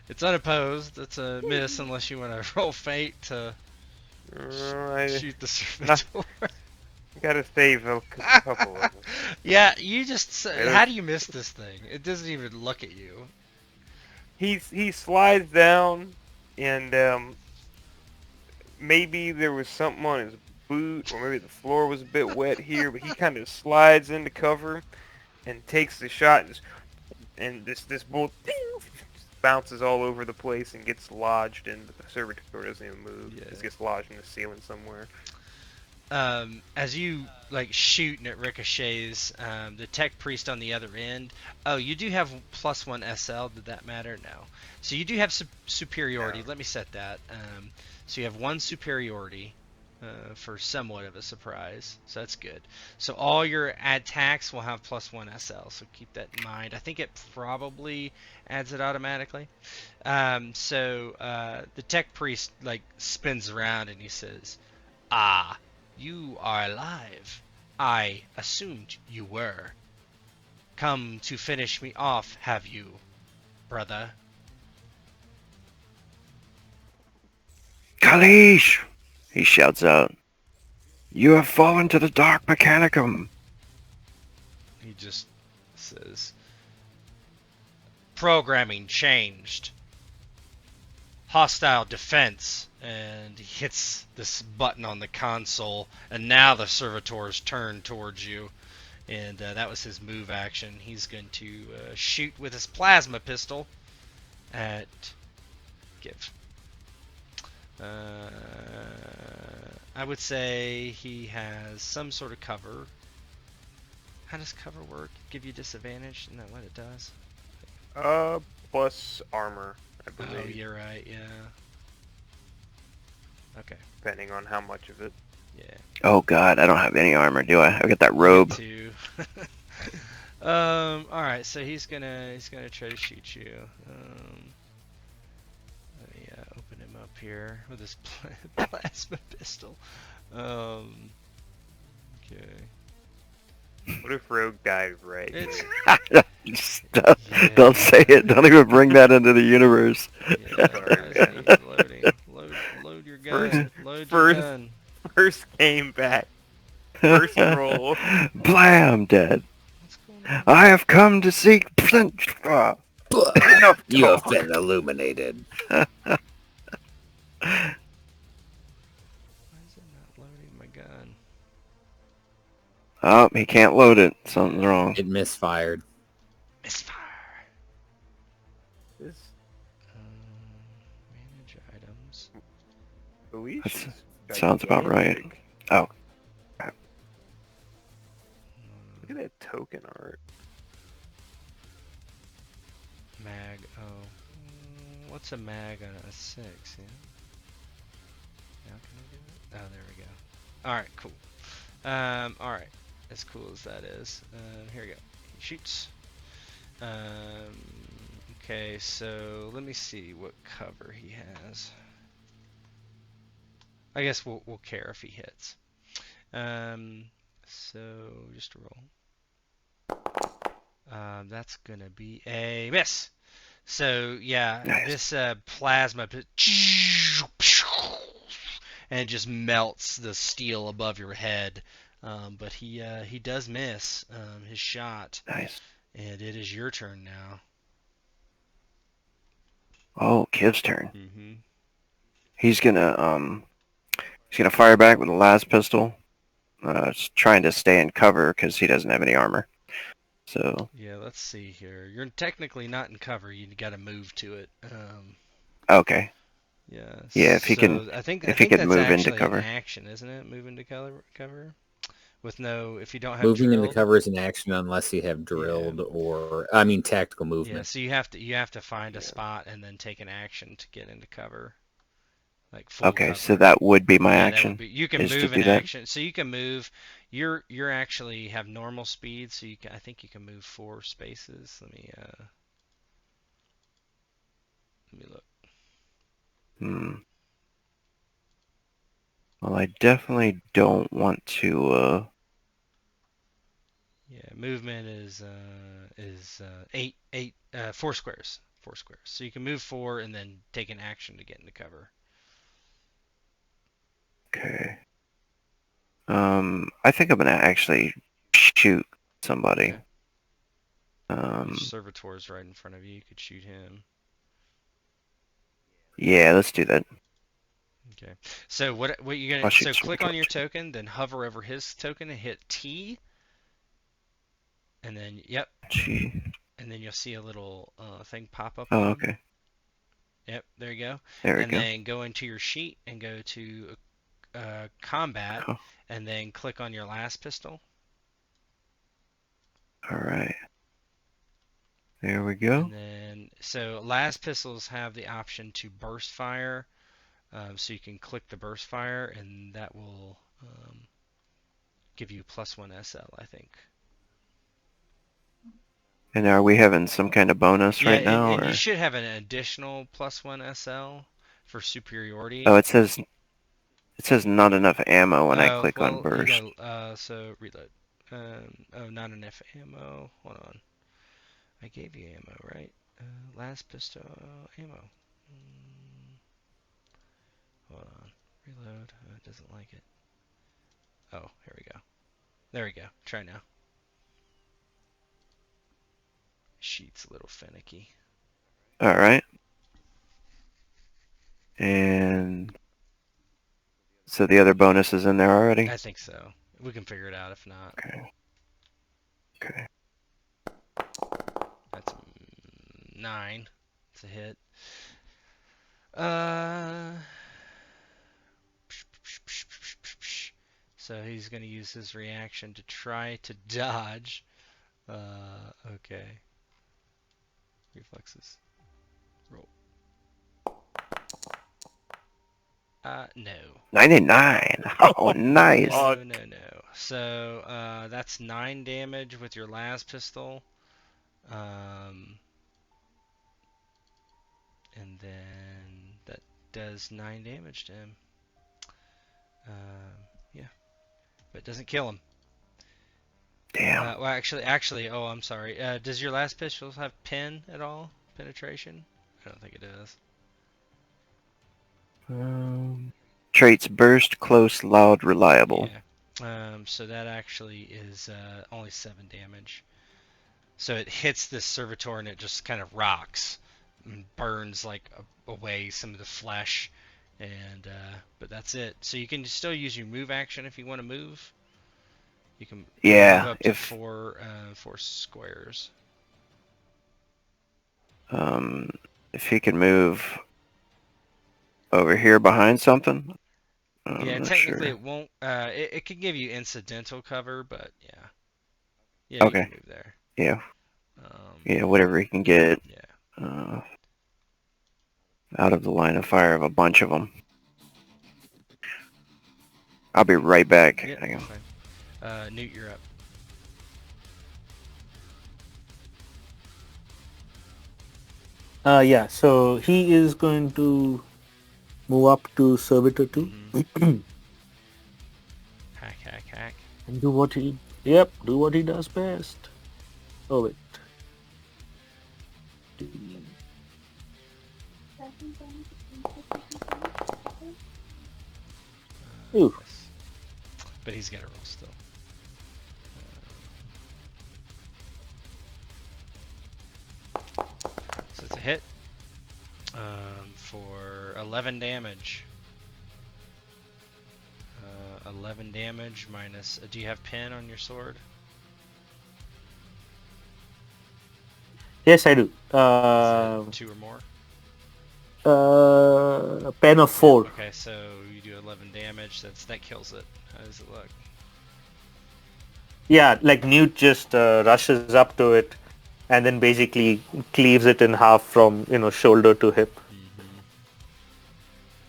It's unopposed. It's a miss unless you want to roll fate to I shoot the servitor. gotta save a couple of them. Yeah, you just. Really? How do you miss this thing? It doesn't even look at you. He slides down, and maybe there was something on his boot, or maybe the floor was a bit wet here, but he kind of slides into cover and takes the shot, and this bolt bounces all over the place and gets lodged in, but the servitor doesn't even move. Yeah. It just gets lodged in the ceiling somewhere. As you like shoot and it ricochets, the tech priest on the other end. Oh, you do have +1 SL. Did that matter? No. So you do have superiority. No. Let me set that. So you have 1 superiority for somewhat of a surprise. So that's good. So all your attacks will have +1 SL. So keep that in mind. I think it probably adds it automatically. The tech priest like spins around and he says, "Ah. You are alive. I assumed you were. Come to finish me off, have you, brother?" Kalish! He shouts out. You have fallen to the Dark Mechanicum. He just says, "Programming changed. Hostile defense." And he hits this button on the console, and now the servitors turn towards you. And that was his move action. He's going to shoot with his plasma pistol at Give. I would say he has some sort of cover. How does cover work? Give you disadvantage? Isn't that what it does? Plus armor, I Oh, believe. you're right, yeah. Okay. depending on how much of it. Yeah. Oh god, I don't have any armor, do I? I got that You robe. get two. All right. So he's gonna try to shoot you. Let me open him up here with his plasma pistol. Okay. What if Rogue died right It's here? Just yeah. don't say it. Don't even bring that into the universe. Yeah, Sorry, guys man. need loading. Load your First- gun. Load your first- gun. First came back. First roll. Blam, dead. What's going on? I have come to seek. Enough You have talk. been illuminated. Why is it not loading my gun? Oh, he can't load it. Something's wrong. It misfired. Misfire. This Manage items. Luis That's- is sounds about right. gigantic. Oh, Look at that token art. Mag. Oh. What's a mag on a 6? Yeah. Now can I do it? Oh, there we go. Alright, cool. Alright. As cool as that is. Here we go. He shoots. Okay, so let me see what cover he has. I guess we'll care if he hits. So just a roll. That's gonna be a miss. So yeah, Nice. this plasma and it just melts the steel above your head. But he does miss his shot, nice. and it is your turn now. Oh, Kiv's turn. Mm-hmm. He's gonna fire back with the last pistol. Trying to stay in cover because he doesn't have any armor. So Yeah, let's see here. You're technically not in cover. You got to move to it. okay. Yeah. Yeah, if he so can- I think if he could that's move into actually cover. an action, isn't it? Move into cover with no. If you don't have Moving into drilled. cover is an action unless you have drilled or, tactical Yeah. movement. So you have to find a Yeah. spot and then take an action to get into cover. Like full Okay, cover. so that would be my Yeah, that action. would be, you can is to move do an that? action. So you can move. You're actually have normal speed, so you can. I think you can move 4 spaces. Let me look. Well, I definitely don't want to. Yeah, movement is 4 squares. 4 squares. So you can move 4 and then take an action to get into cover. Okay. I think I'm gonna actually shoot somebody. Okay. Servitor's right in front of you. You could shoot him. Yeah, let's do that. Okay. So what you're I'll gonna shoot click on your Servitor. token, then hover over his token and hit T, and then Gee. and then you'll see a little thing pop up. Oh, on him. okay. Yep, there you go. There we And go. then go into your sheet and go to combat, Oh. and then click on your last pistol. All right. There we go. And then, so last pistols have the option to burst fire, so you can click the burst fire, and that will give you +1 SL, I think. And are we having some kind of bonus Yeah, right now? and Or? you should have an additional +1 SL for superiority. Oh, it says not enough ammo when I Oh, click on well, burst. you gotta, so reload. Oh, not enough ammo. Hold on. I gave you ammo, right? Last pistol ammo. Hold on. Reload. It doesn't like it. Oh, here we go. There we go. Try now. Sheet's a little finicky. All right. And so the other bonus is in there already? I think so. We can figure it out if not. Okay. Okay. That's 9. It's a hit. So he's going to use his reaction to try to dodge. Okay. Reflexes. Roll. No. 99. Oh, nice. No, no, no. So, that's 9 damage with your last pistol. And then that does 9 damage to him. Yeah. But it doesn't kill him. Damn. Well, oh, I'm sorry. Does your last pistol have pen at all? Penetration? I don't think it does. Traits burst, close, loud, reliable. Yeah. So that actually is only 7 damage. So it hits this servitor and it just kind of rocks and burns like away some of the flesh, and but that's it. So you can still use your move action if you want to move. You can move up to four squares. If he can move over here behind something. Yeah, technically it won't. It could give you incidental cover, but yeah. Yeah, okay. You can move there. Yeah. Yeah, whatever he can get. Yeah. Out of the line of fire of a bunch of them. I'll be right back. Yeah, that's fine. Newt, you're up. Yeah, so he is going to move up to Servitor 2. Mm-hmm. Hack. And do what he does best. Oh, wait. Ooh. Yes. But he's got to roll still. So it's a hit for 11 damage. 11 damage minus... do you have pin on your sword? Yes, I do. 2 or more? Pen of 4. Okay, so you do 11 damage. That kills it. How does it look? Yeah, like Newt just rushes up to it and then basically cleaves it in half from shoulder to hip. Mm-hmm.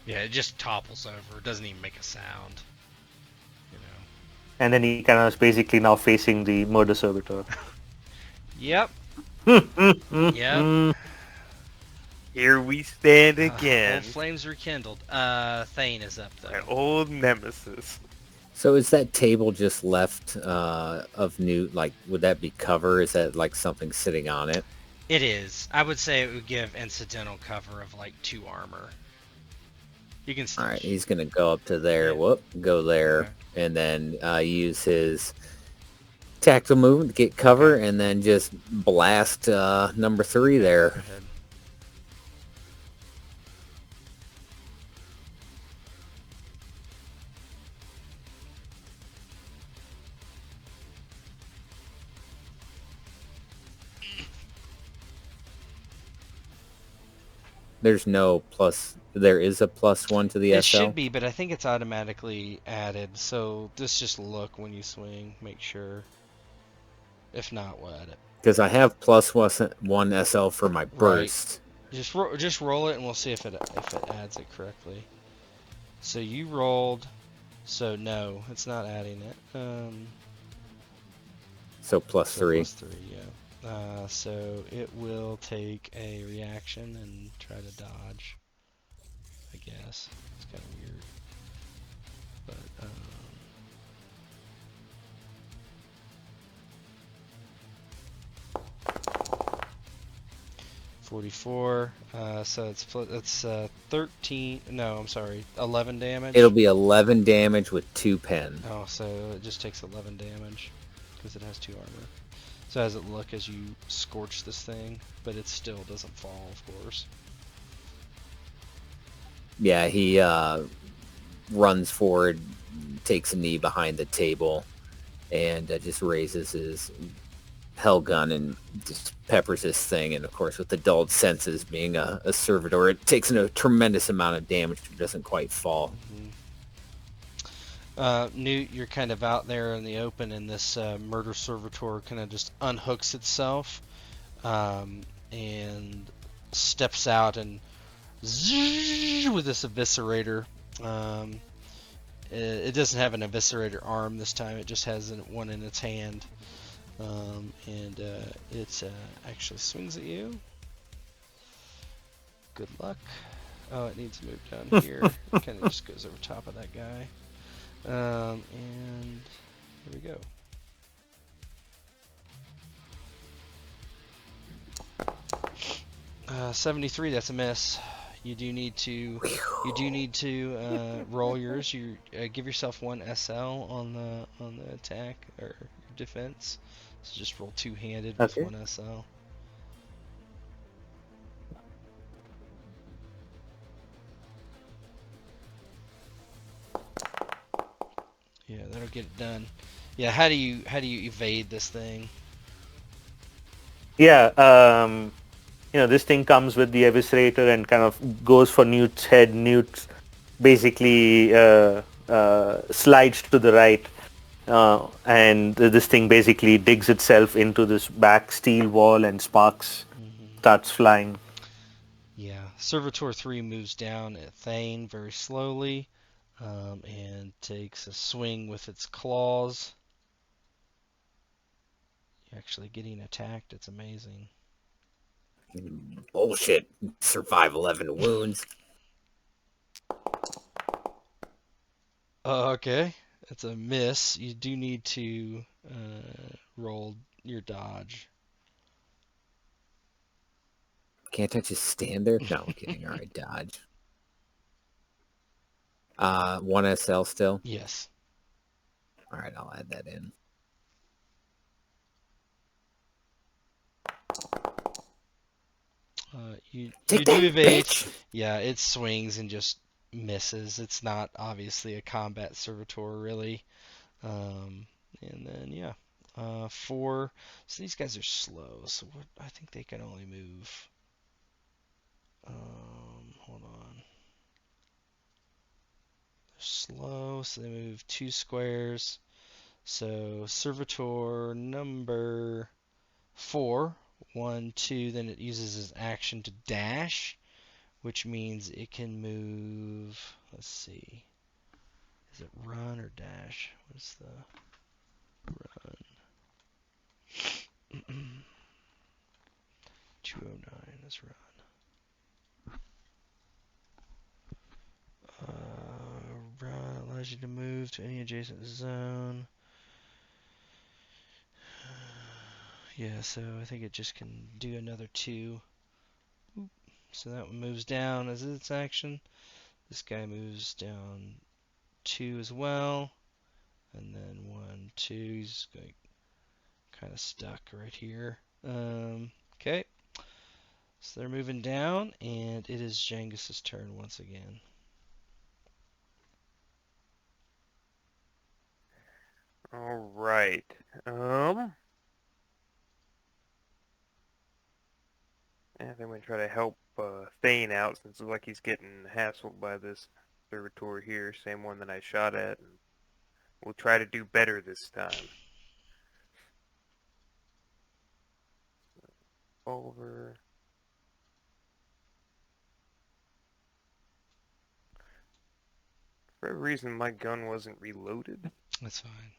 Yeah, it just topples over. It doesn't even make a sound. And then he kind of is basically now facing the murder servitor. Yep. Yep. Here we stand again. Old flames rekindled. Thane is up though. An old nemesis. So is that table just left of Newt? Like, would that be cover? Is that like something sitting on it? It is. I would say it would give incidental cover of like 2 armor. You can. All right, he's gonna go up to there. Yeah. Whoop, go there, okay. And then use his tactical movement to get cover, and then just blast number 3 there. Go ahead. There's no plus. There is a +1 to the SL? It should be, but I think it's automatically added. So just look when you swing. Make sure. If not, we'll add it. Because I have +1 SL for my burst. Right. Just roll it, and we'll see if it adds it correctly. So you rolled. So no, it's not adding it. So +3. So +3, yeah. So it will take a reaction and try to dodge. I guess it's kind of weird, but 44. So it's 13. No, I'm sorry, 11 damage. It'll be 11 damage with 2 pen. Oh, so it just takes 11 damage because it has 2 armor. So how does it look as you scorch this thing? But it still doesn't fall, of course. Yeah, he runs forward, takes a knee behind the table, and just raises his hell gun and just peppers this thing. And of course, with the dulled senses, being a servitor, it takes a tremendous amount of damage, but doesn't quite fall. Mm-hmm. Newt, you're kind of out there in the open, and this murder servitor kind of just unhooks itself and steps out and zzz, with this eviscerator Um, it doesn't have an eviscerator arm this time. It just has one in its hand. And it actually swings at you. Good luck. Oh, it needs to move down here. It kind of just goes over top of that guy. And here we go. 73. That's a miss. You do need to roll yours. You give yourself one SL on the attack or defense. So just roll two-handed with Okay. one SL. Yeah, that'll get it done. Yeah, how do you evade this thing? Yeah, this thing comes with the eviscerator and kind of goes for Newt's head. Newt basically slides to the right, and this thing basically digs itself into this back steel wall, and sparks starts flying. Yeah, Servitor 3 moves down at Thane very slowly, and takes a swing with its claws. You're actually getting attacked. It's amazing. Bullshit. Survive 11 wounds. Okay, that's a miss. You do need to roll your dodge. Can't I just stand there? No, I'm kidding. All right, dodge. 1 SL still? Yes. All right, I'll add that in. You Take do that, evade. bitch! Yeah, it swings and just misses. It's not obviously a combat servitor really. And then yeah, 4. So these guys are slow. So what? I think they can only move. Hold on. They're slow, so they move 2 squares. So servitor number 4, 1, 2. Then it uses its action to dash, which means it can move. Let's see. Is it run or dash? What's the run? 209 is run. Run allows you to move to any adjacent zone. Yeah, so I think it just can do another 2. Oop. So that one moves down as its action. This guy moves down 2 as well. And then 1, 2. He's like kind of stuck right here. Okay. So they're moving down, and it is Jangus's turn once again. All right. I think I'm gonna try to help Thane out since it looks like he's getting hassled by this servitor here, same one that I shot at, and we'll try to do better this time. Over. For a reason, my gun wasn't reloaded, That's fine.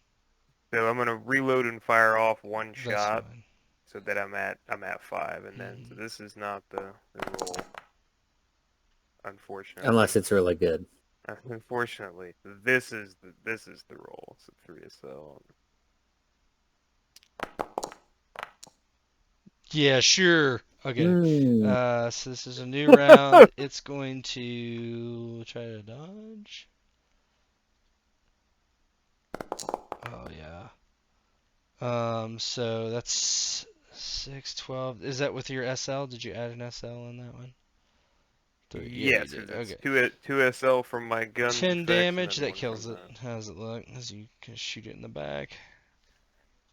so I'm gonna reload and fire off one That's shot, fine. so that I'm at 5, and then so this is not the roll, unfortunately. Unless it's really good. Unfortunately, this is the roll. So 3 SL. Yeah, sure. Okay. Mm. So this is a new round. It's going to try to dodge. Oh yeah. So that's 6, 12. Is that with your SL? Did you add an SL in that one? Yeah, you Yes, did. because Okay. it's two SL from my gun 10 defects and damage. then That 1 kills from it. that. How does it look? As you can shoot it in the back.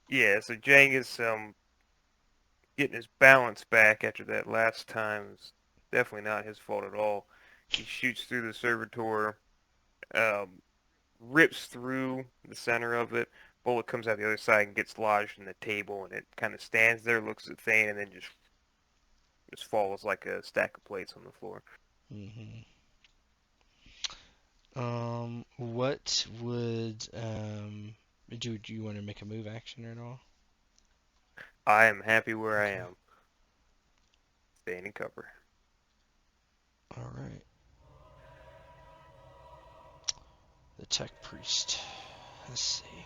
Yeah, so Jangus getting his balance back after that last time is definitely not his fault at all. He shoots through the servitor, rips through the center of it. Bullet comes out the other side and gets lodged in the table, and it kind of stands there, looks at Thane, and then just falls like a stack of plates on the floor. hmm What would do you want to make a move action at all? I am happy where I Okay. am. Staying in cover. All right. The tech priest. Let's see.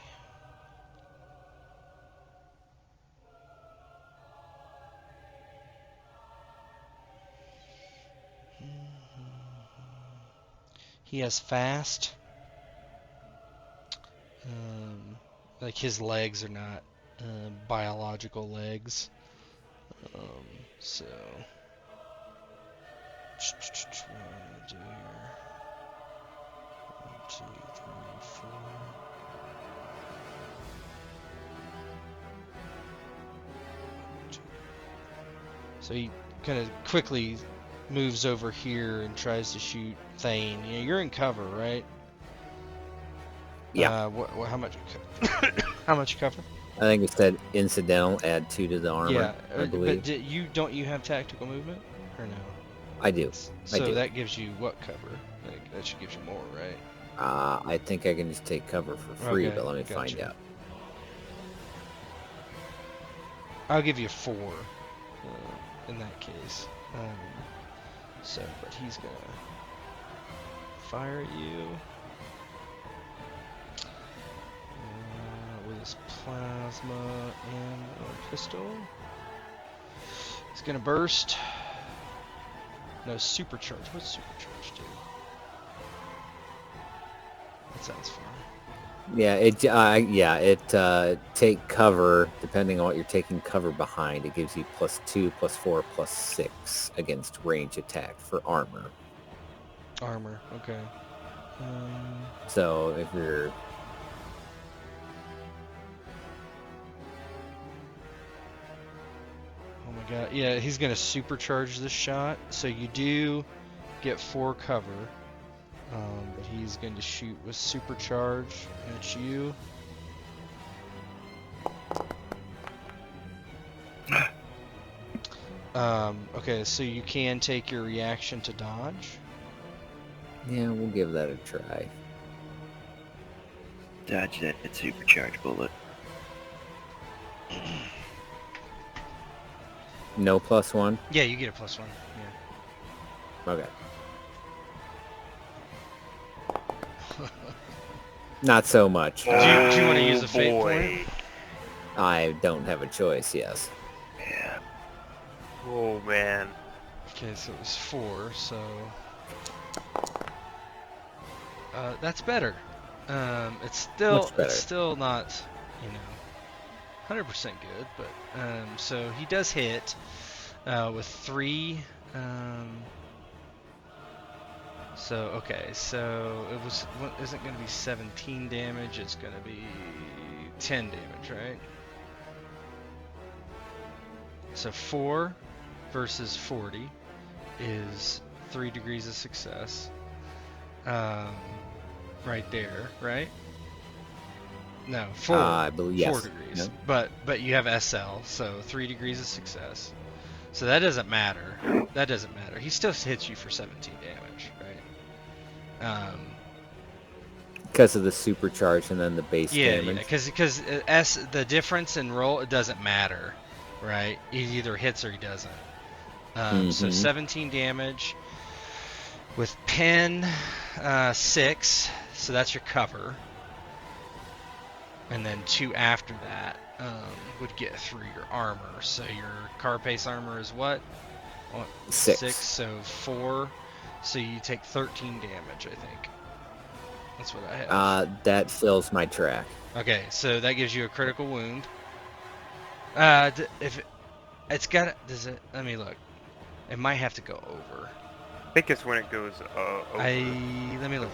He has fast. Like his legs are not biological legs. So what do I want to do here? 1, 2, 3, 4. 1, 2. So he kind of quickly moves over here and tries to shoot Thane. You know, you're in cover, right? Yeah. How much? How much cover? I think it said incidental, add 2 to the armor, Yeah, I believe. but don't you have tactical movement or no? I do. So I do. that gives you what cover? Like, that should give you more, right? I think I can just take cover for free, Okay, but let me gotcha. find out. I'll give you 4 in that case. But he's gonna fire at you with his plasma and a pistol. He's gonna burst. No, supercharge. What's supercharge do? That sounds fun. Yeah, take cover depending on what you're taking cover behind. It gives you +2, +4, +6 against range attack for armor. Armor, okay. So if you're Oh my god. Yeah, he's gonna supercharge this shot. So you do get 4 cover. But he's going to shoot with supercharge at you. Okay, so you can take your reaction to dodge. yeah, we'll give that a try. Dodge that supercharged bullet. No +1? Yeah, you get a +1. Yeah. Okay. Not so much. Do you want to use a fate point? I don't have a choice, yes. Yeah. Oh man. Okay, so it was 4, so that's better. It's still not, 100% good, but so he does hit with 3. So it isn't going to be 17 damage. It's going to be 10 damage, right? So 4 versus 40 is 3 degrees of success. Right there, right? No, 4. I believe, yes. 4 degrees. No. But you have SL, so 3 degrees of success. So that doesn't matter. That doesn't matter. He still hits you for 17 damage, right? Because of the supercharge and then the base damage. Yeah, because the difference in roll, it doesn't matter, right? He either hits or he doesn't. So 17 damage with pen 6, so that's your cover, and then 2 after that would get through your armor. So your carapace armor is what? 6. So 4. So you take 13 damage, I think. That's what I have. That fills my track. Okay, so that gives you a critical wound. If it's got, does it? Let me look. It might have to go over. I think it's when it goes over. Let me look.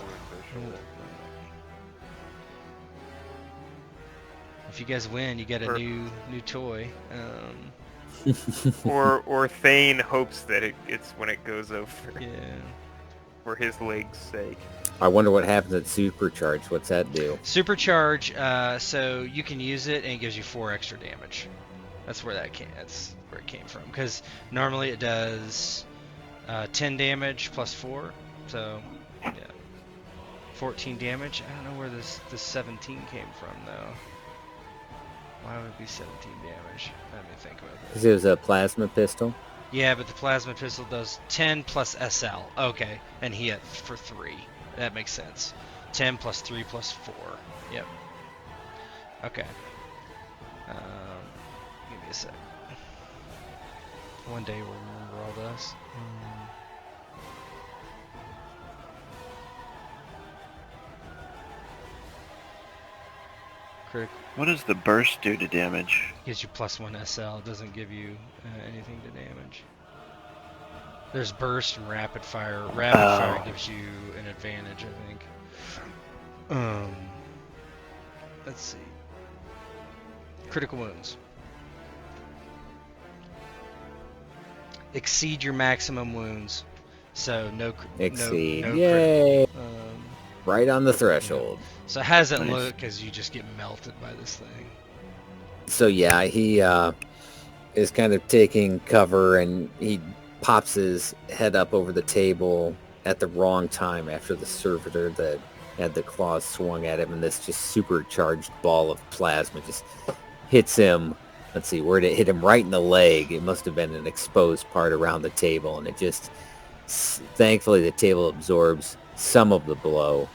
If you guys win, you get a new toy. Or Thane hopes that it's when it goes over. Yeah. For his legs' sake. I wonder what happens at supercharge. What's that do? Supercharge. So you can use it, and it gives you 4 extra damage. That's where it came from. Because normally it does 10 damage plus 4. So yeah. 14 damage. I don't know where this 17 came from though. Why would it be 17 damage? Let me think about this. Because it was a plasma pistol. Yeah, but the plasma pistol does 10 plus SL. Okay, and he hit for 3. That makes sense. 10 plus 3 plus 4. Yep. Okay. Give me a sec. One day we'll remember all this. Critical. What does the burst do to damage? Gives you +1 SL. It doesn't give you anything to damage. There's burst and rapid fire. Rapid fire gives you an advantage, I think. Let's see. Critical wounds. Exceed your maximum wounds. So no. Exceed. No Yay! critical. Right on the threshold. So how does it Nice. look as you just get melted by this thing? So yeah, he is kind of taking cover, and he pops his head up over the table at the wrong time after the servitor that had the claws swung at him, and this just supercharged ball of plasma just hits him. Let's see, where did it hit him? Right in the leg. It must have been an exposed part around the table, and it just, thankfully the table absorbs some of the blow,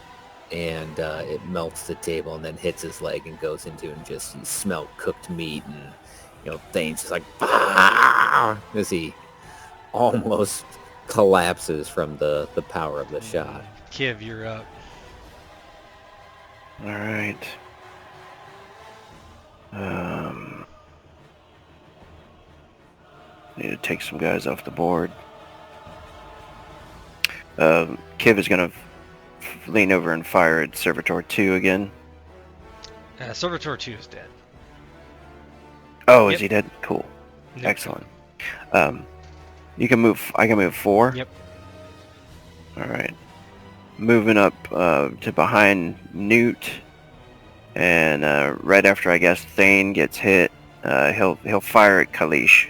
and it melts the table and then hits his leg and goes into, and just, you smell cooked meat, and Thane's just like, "Ah!" as he almost collapses from the power of the shot. Kiv, you're up. All right. Need to take some guys off the board. Kiv is gonna lean over and fire at Servitor 2 again. Servitor 2 is dead. Oh, Yep. is he dead? Cool. Newt. Excellent. You can move. I can move 4. Yep. All right. Moving up to behind Newt, and right after I guess Thane gets hit, he'll fire at Kalish.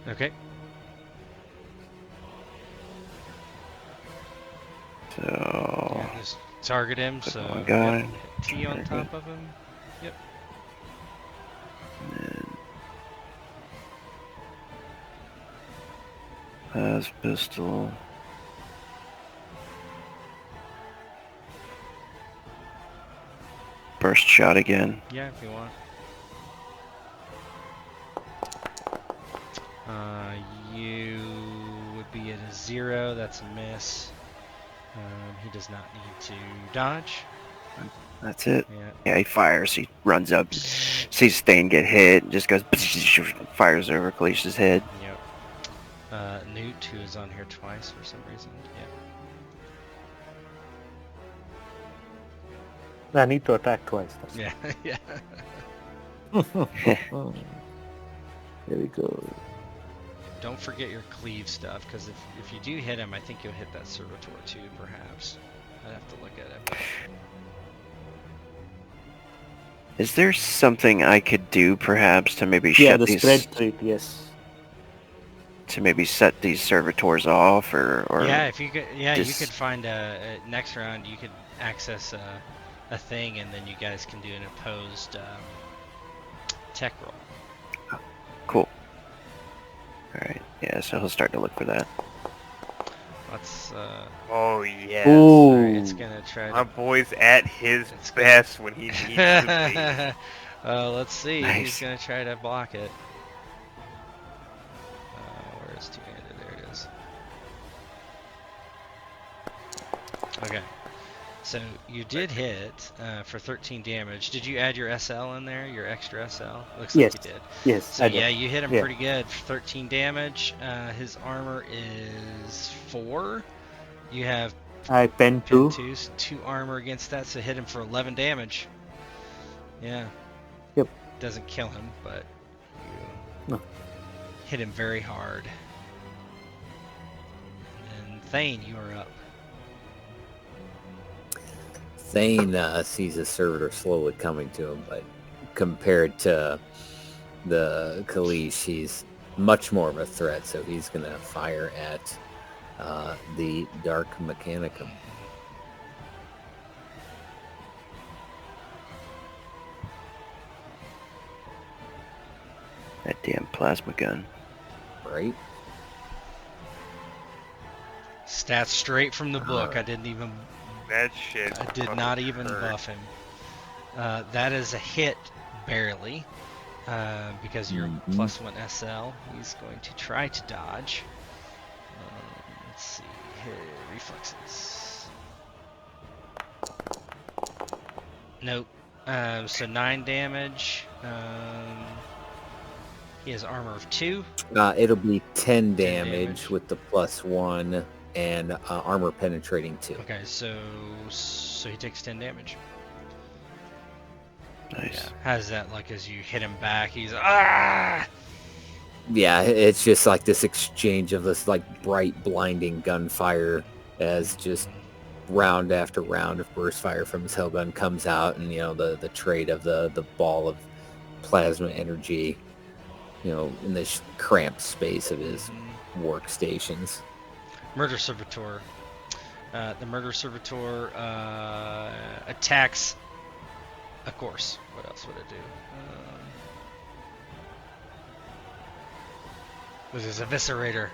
Okay. So Yeah, just target him. Put So one guy. yep, T on Very top good. of him. Yep. Has pistol. Burst shot again. Yeah, if you want. You would be at a 0. That's a miss. He does not need to dodge. That's it. Yeah. Yeah, he fires. He runs up, sees Thane get hit, just goes, fires over Kalish's head. Yep. Newt, who is on here twice for some reason. Yeah. I need to attack twice. That's Yeah. Yeah. Here we go. Don't forget your cleave stuff, because if you do hit him, I think you'll hit that Servitor too, perhaps. I'd have to look at it. Is there something I could do, perhaps, to maybe Yeah, shut the these, spread trait, yes. to maybe set these servitors off, or Yeah, if you could, you just- could find next round. You could access a thing, and then you guys can do an opposed tech roll. Cool. All right. Yeah, so he'll start to look for that. Let's. Oh yes. Ooh. It's gonna try My to. boy's at his It's good. best when he needs to Let's see. He's Nice. gonna try to block it. Where is two-handed? There it is. Okay. So you did hit for 13 damage. Did you add your SL in there? Your extra SL? Looks Yes. like you did. Yes, So I did. yeah, you hit him Yeah. pretty good. 13 damage. His armor is 4. You have I pen 2. 2 armor against that, so hit him for 11 damage. Yeah. Yep. Doesn't kill him, but you No. hit him very hard. And Thane, you are up. Thane sees his servitor slowly coming to him, but compared to the Kalish, he's much more of a threat, so he's going to fire at the Dark Mechanicum. That damn plasma gun. Right? Stats straight from the book. I Alright. That shit. I did not even buff him. That is a hit, barely, because you're Mhm. +1 SL. He's going to try to dodge. Let's see, his reflexes. Nope. So 9 damage. He has armor of 2. It'll be 10 damage. damage with the +1 and armor penetrating 2. Okay, so he takes 10 damage. Nice. Yeah. How's that like as you hit him back? He's ah. Yeah, it's just like this exchange of this like bright, blinding gunfire as just round after round of burst fire from his hellgun comes out, and the trade of the ball of plasma energy, in this cramped space of his workstations. Murder Servitor. The Murder Servitor attacks. Of course. What else would it do? With his Eviscerator.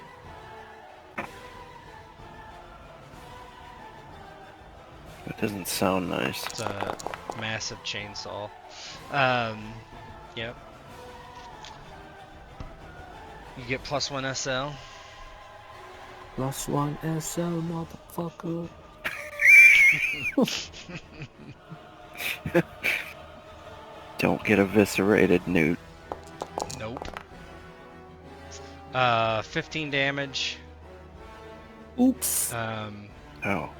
That doesn't sound nice. It's a massive chainsaw. Yep. You get +1 SL. +1 SL, motherfucker. Don't get eviscerated, Newt. Nope. 15 damage. Oops. Oh.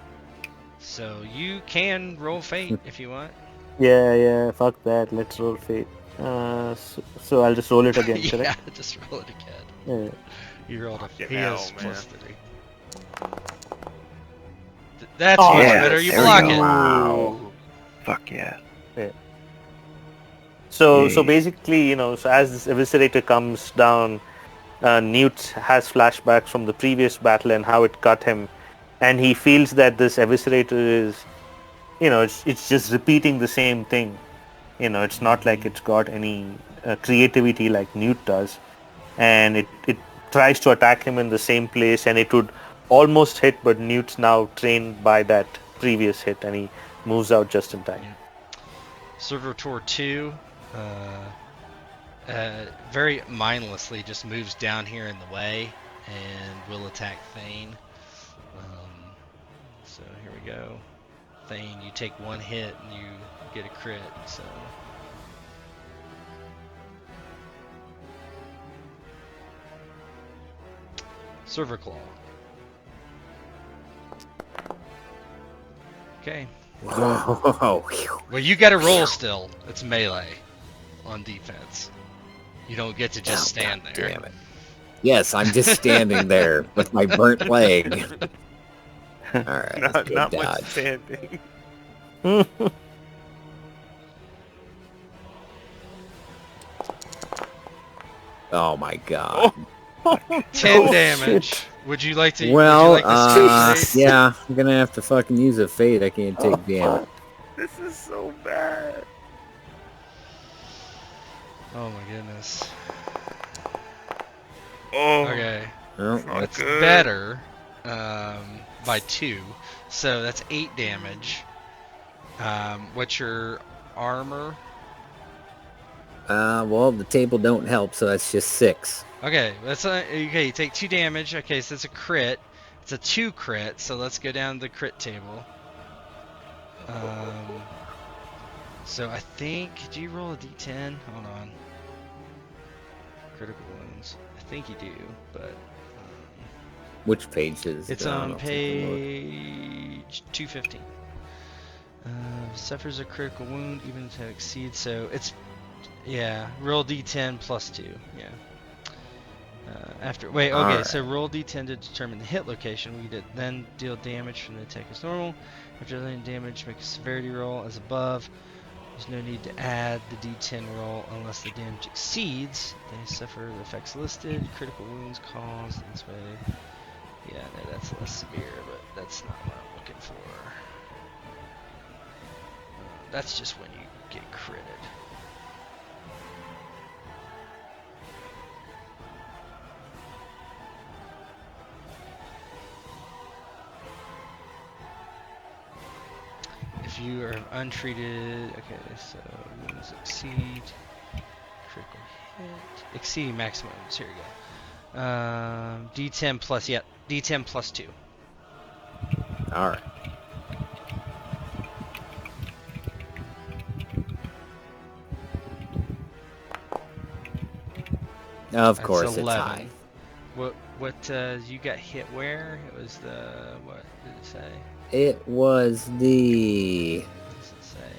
So you can roll fate if you want. Yeah, fuck that. Let's roll fate. So I'll just roll it again, Yeah, correct? just roll it again. Yeah. You rolled a. Fucking He hell, has man. +3. That's Oh, much yeah, better. You there we block go. it. Wow. Fuck yeah. So Yay. basically, so as this eviscerator comes down, Newt has flashbacks from the previous battle and how it cut him, and he feels that this eviscerator is, it's just repeating the same thing. It's not like it's got any creativity like Newt does, and it tries to attack him in the same place, and it would almost hit, but Newt's now trained by that previous hit, and he moves out just in time. Servitor 2, very mindlessly just moves down here in the way and will attack Thane. So here we go. Thane, you take 1 hit and you get a crit. So Server Claw. Okay. Whoa. Well, you got to roll still. It's melee on defense. You don't get to just stand there. Damn it. Yes, I'm just standing there with my burnt leg. Alright, Not good much dodge. standing. Oh my god. 10 Oh, damage. shit. Would you like to? Well, would you like to speak? yeah, I'm gonna have to fucking use a fate. I can't take damage. This is so bad. Oh my goodness. Oh. Okay, Well, Not that's good. better by 2. So that's 8 damage. What's your armor? well, the table don't help, so that's just 6. Okay, that's okay. You take 2 damage. Okay, so it's a crit. It's a 2 crit. So let's go down to the crit table. So I think, do you roll a d10? Hold on. Critical wounds. I think you do, but Which page is it's it? on I'll take a look. page 215. Suffers a critical wound even if it exceeds. So it's roll d10 plus 2. Yeah. Wait, okay, Alright. so roll d10 to determine the hit location. We did then deal damage from the attack as normal. After dealing damage, make a severity roll as above. There's no need to add the d10 roll unless the damage exceeds. They suffer the effects listed. Critical wounds caused in this way. Yeah, no, that's less severe, but that's not what I'm looking for. That's just when you get critted. you are untreated. Okay, so wounds exceed critical hit. Exceeding maximum. Here we go. D10 plus, yep, D10 plus 2. All right. Of That's course, 11. it's high. What you got hit where? It was the, what did it say? It was the. What does it say?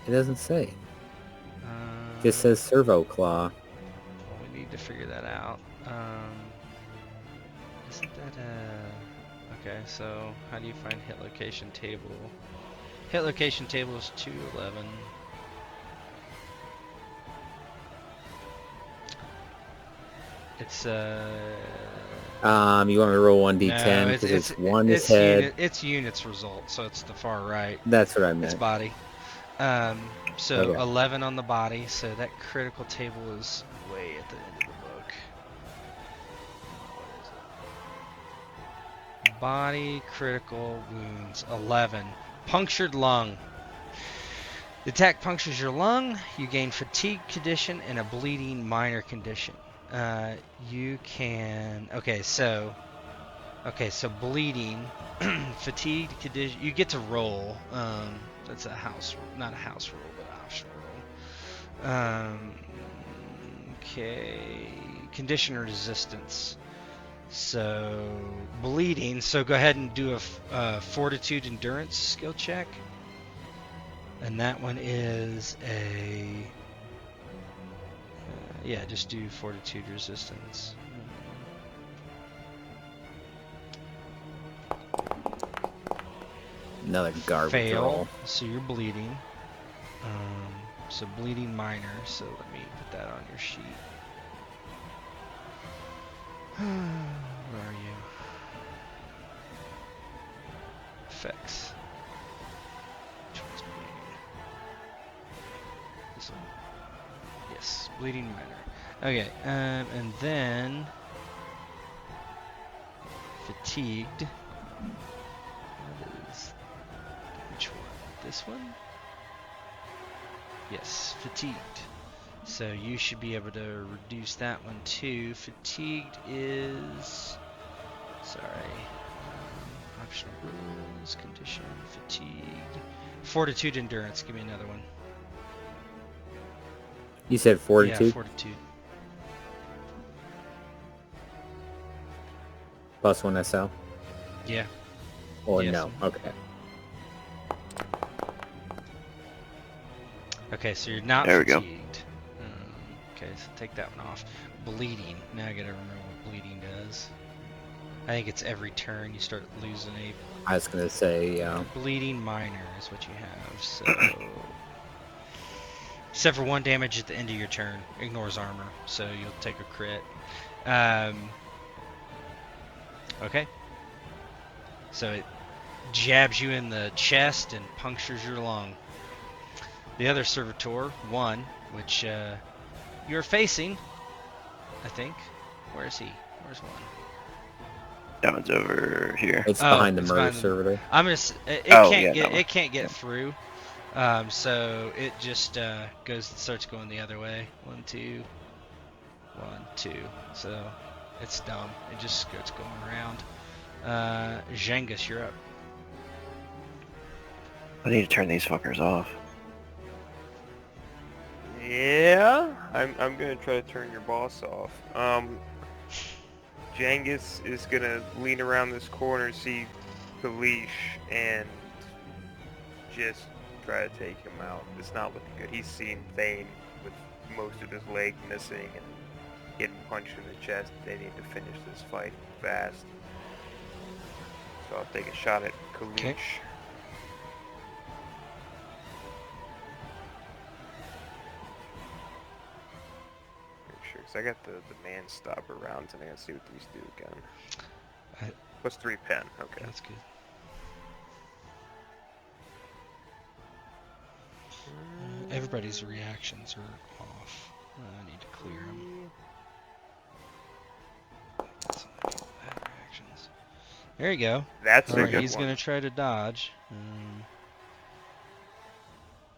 It doesn't say. Um, Just says servo claw. well, we need to figure that out. Isn't that okay, so how do you find hit location table? Hit location table is 211. It's You want me to roll 1d10 no, because it's one is head. It's units result, so it's the far right. That's what I It's meant. body. So Okay. 11 on the body, so that critical table is way at the end of the book. What is it? Body critical wounds 11. Punctured lung. The attack punctures your lung. You gain fatigue condition and a bleeding minor condition. You can. Okay, so bleeding, fatigued condition. You get to roll. That's a house, not a house roll, but an optional roll. Okay, condition resistance. So bleeding. So go ahead and do a fortitude endurance skill check, and that one is a yeah. Just do fortitude resistance. Another garbage Fail. roll. So you're bleeding. So bleeding minor. So let me put that on your sheet. Where are you? Effects. Which one's bleeding? This one. Yes, bleeding minor. Okay, and then fatigued. What is which one? This one? Yes, fatigued. So you should be able to reduce that one too. Fatigued is... Sorry. Optional rules, condition, fatigued. Fortitude, endurance. Give me another one. You said fortitude? Yeah, fortitude. Plus 1 SL? Yeah. Or Yes. no? Okay. Okay, so you're not There we go. fatigued. Okay, so take that one off. Bleeding. Now I gotta remember what bleeding does. I think it's every turn you start losing a I was going to say, bleeding minor is what you have. So except for 1 damage at the end of your turn. Ignores armor, so you'll take a crit. Okay. So it jabs you in the chest and punctures your lung. The other servitor, 1, which you're facing, I think. Where is he? Where's 1? That one's over here. it's Oh, behind the it's murder behind the- servitor. I'm gonna. It Oh, can't yeah, get. that one. It can't get through. So it just starts going the other way. 1, 2, 1, 2. So it's dumb. It just starts going around. Djangus, you're up. I need to turn these fuckers off. Yeah, I'm gonna try to turn your boss off. Djangus is gonna lean around this corner, see Kalish, and just try to take him out. It's not looking good. He's seen Thane with most of his leg missing and getting punched in the chest. They need to finish this fight fast. So I'll take a shot at Kalish. Okay. Sure, because I got the man stopper rounds and I gotta see what these do again. I- Plus 3 pen, okay. That's good. Everybody's reactions are off. I need to clear them. Reactions. There you go. That's a Alright, good he's one. gonna try to dodge.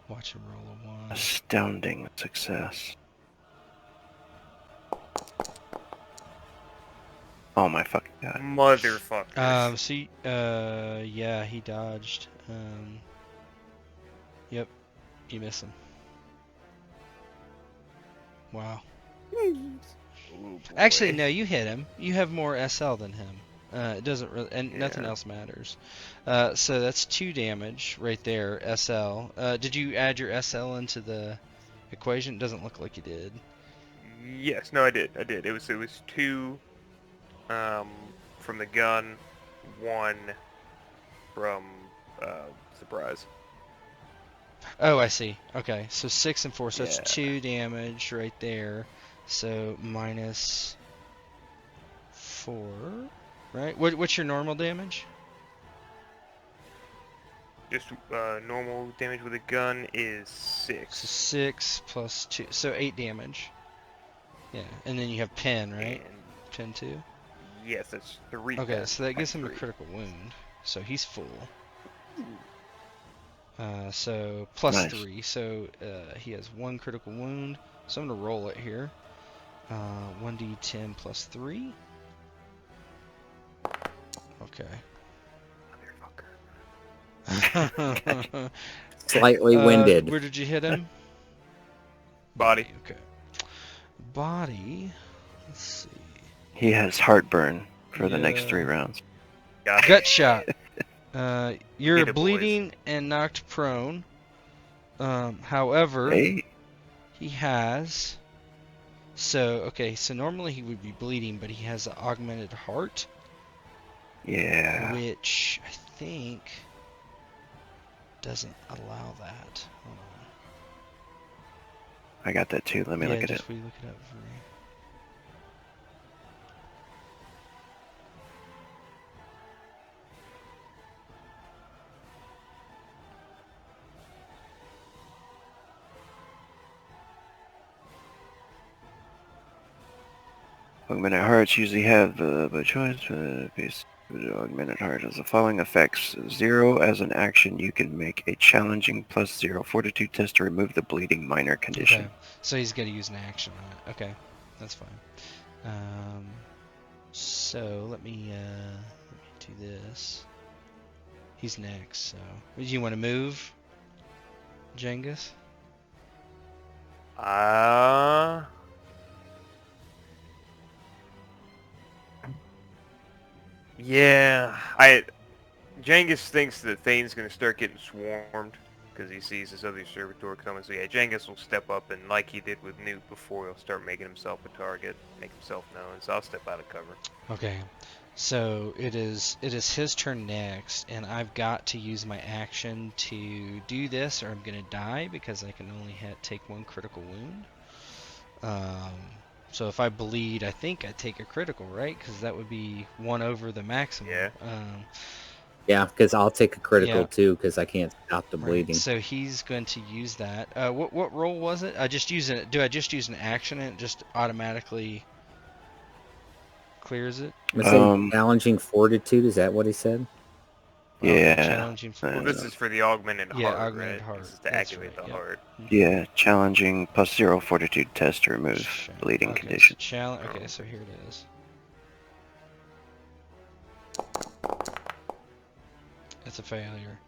Watch him roll a 1. Astounding success. Oh my fucking god. Motherfucker. Yeah, he dodged. Yep, you miss him. Wow. Actually, no, you hit him. You have more SL than him. It doesn't really, and nothing Yeah. else matters. So that's 2 damage right there, SL. Did you add your SL into the equation? It doesn't look like you did. Yes, no, I did. It was 2 from the gun, 1 from surprise. Oh, I see. Okay, so 6 and 4, so Yeah. that's 2 damage right there. So minus 4, right? What's your normal damage? Just normal damage with a gun is 6. So 6 plus 2, so 8 damage. Yeah, and then you have pen, right? And Pen 2. yes, that's 3. Okay, so that gives times him a 3. critical wound, so he's full. So plus Nice. 3, so he has 1 critical wound. So I'm gonna roll it here. 1d10 plus 3. Okay. Motherfucker. Slightly winded. Where did you hit him? Body. Okay. Body. Let's see. He has heartburn for the next Yeah. 3 rounds. Got it. Gut shot. You're Hit it, boys. bleeding and knocked prone. However, Hey. he has. So normally he would be bleeding, but he has an augmented heart, Yeah. which I think doesn't allow that. Hold on. I got that too. Let me look at it. Just look it up for me. Augmented hearts usually have by choice piece augmented heart has the following effects. 0 as an action, you can make a challenging +0 fortitude test to remove the bleeding minor condition. Okay, so he's gonna use an action on it. Okay, that's fine. So let me do this. He's next. So, do you want to move, Djangus? Yeah, Djangus thinks that Thane's gonna start getting swarmed because he sees this other servitor coming. So yeah, Djangus will step up and, like he did with Newt before, he'll start making himself a target, make himself known. So I'll step out of cover. Okay. So it is his turn next, and I've got to use my action to do this, or I'm gonna die because I can only take 1 critical wound. So if I bleed, I think I take a critical, right? Because that would be 1 over the maximum. Yeah. Yeah, because I'll take a critical Yeah. too, because I can't stop the Right, bleeding. so he's going to use that. What roll was it? Do I just use an action and it just automatically clears it? Was it challenging fortitude? Is that what he said? Yeah. Challenging Well, fortitude. this is for the augmented Yeah, heart, augmented right? heart, This is to that's activate right, the yeah. heart. Yeah, challenging +0 fortitude test to remove bleeding Okay, condition. Okay, so here it is. It's a failure.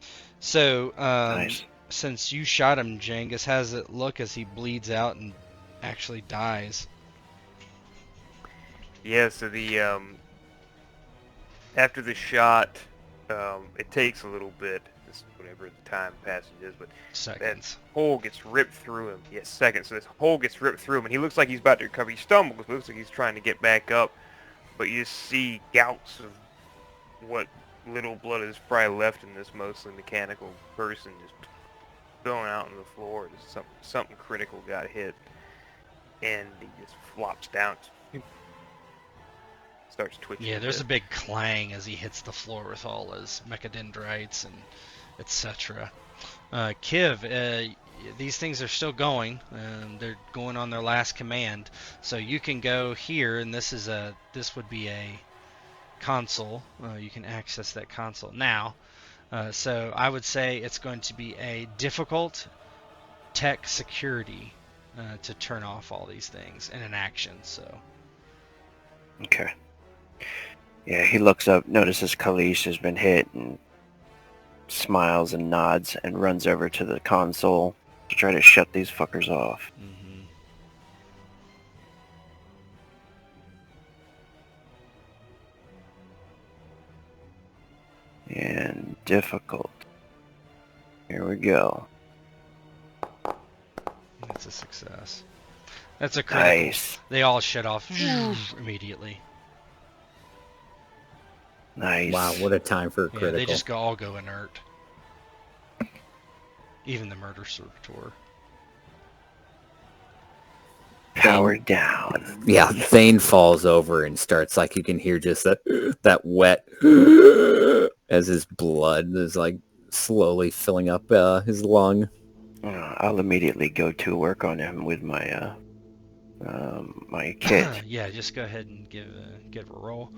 So, Nice. since you shot him, Djangus, how does it look as he bleeds out and actually dies? Yeah, so the after the shot, it takes a little bit, just whatever the time passage is, but Seconds. hole gets ripped through him. Yes, seconds. So this hole gets ripped through him, and he looks like he's about to recover. He stumbles, but looks like he's trying to get back up. But you just see gouts of what little blood is probably left in this mostly mechanical person just going out on the floor. Just something critical got hit, and he just flops down. Starts twitching. Yeah, there's a bit. big clang as he hits the floor with all his mechadendrites and etc. Kiv, these things are still going. They're going on their last command, so you can go here, and this would be a console. You can access that console now. So I would say it's going to be a difficult tech security to turn off all these things in an action. So Okay. Yeah, he looks up, notices Kalish has been hit, and smiles and nods and runs over to the console to try to shut these fuckers off. And difficult. Here we go. That's a success. That's a critical. Nice. They all shut off immediately. Nice. Wow, what a time for a Yeah, critical. they just all go inert. Even the murder servitor. Powered down. Yeah, Thane falls over and starts, like, you can hear just that wet as his blood is, like, slowly filling up his lung. I'll immediately go to work on him with my my kit. Yeah, just go ahead and give a roll.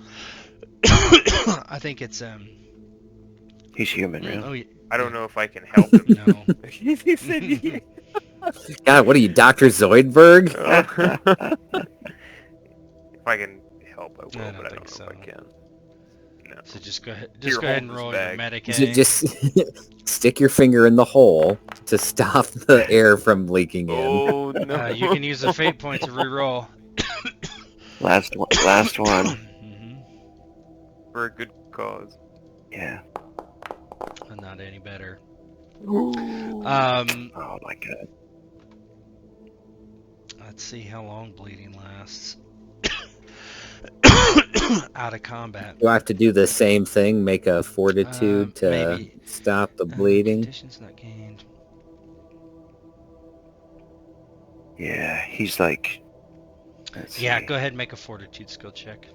I think it's He's human, really. Oh, yeah. I don't know if I can help him. No. He said he- God, what are you, Dr. Zoidberg? If I can help, I will, I don't but I think don't know so. if I can. No. So just go ahead. Here, Just go ahead and hold this roll your bag. medic. Just stick your finger in the hole to stop the air from leaking in. Oh no! You can use a fate point to reroll. Last one. Last one. For a good cause. Yeah. Not any better. Oh my god. Let's see how long bleeding lasts. Out of combat. Do I have to do the same thing? Make a fortitude to Maybe. stop the bleeding? Conditions not gained. Yeah, he's like. Let's Yeah, see. go ahead and make a fortitude skill check.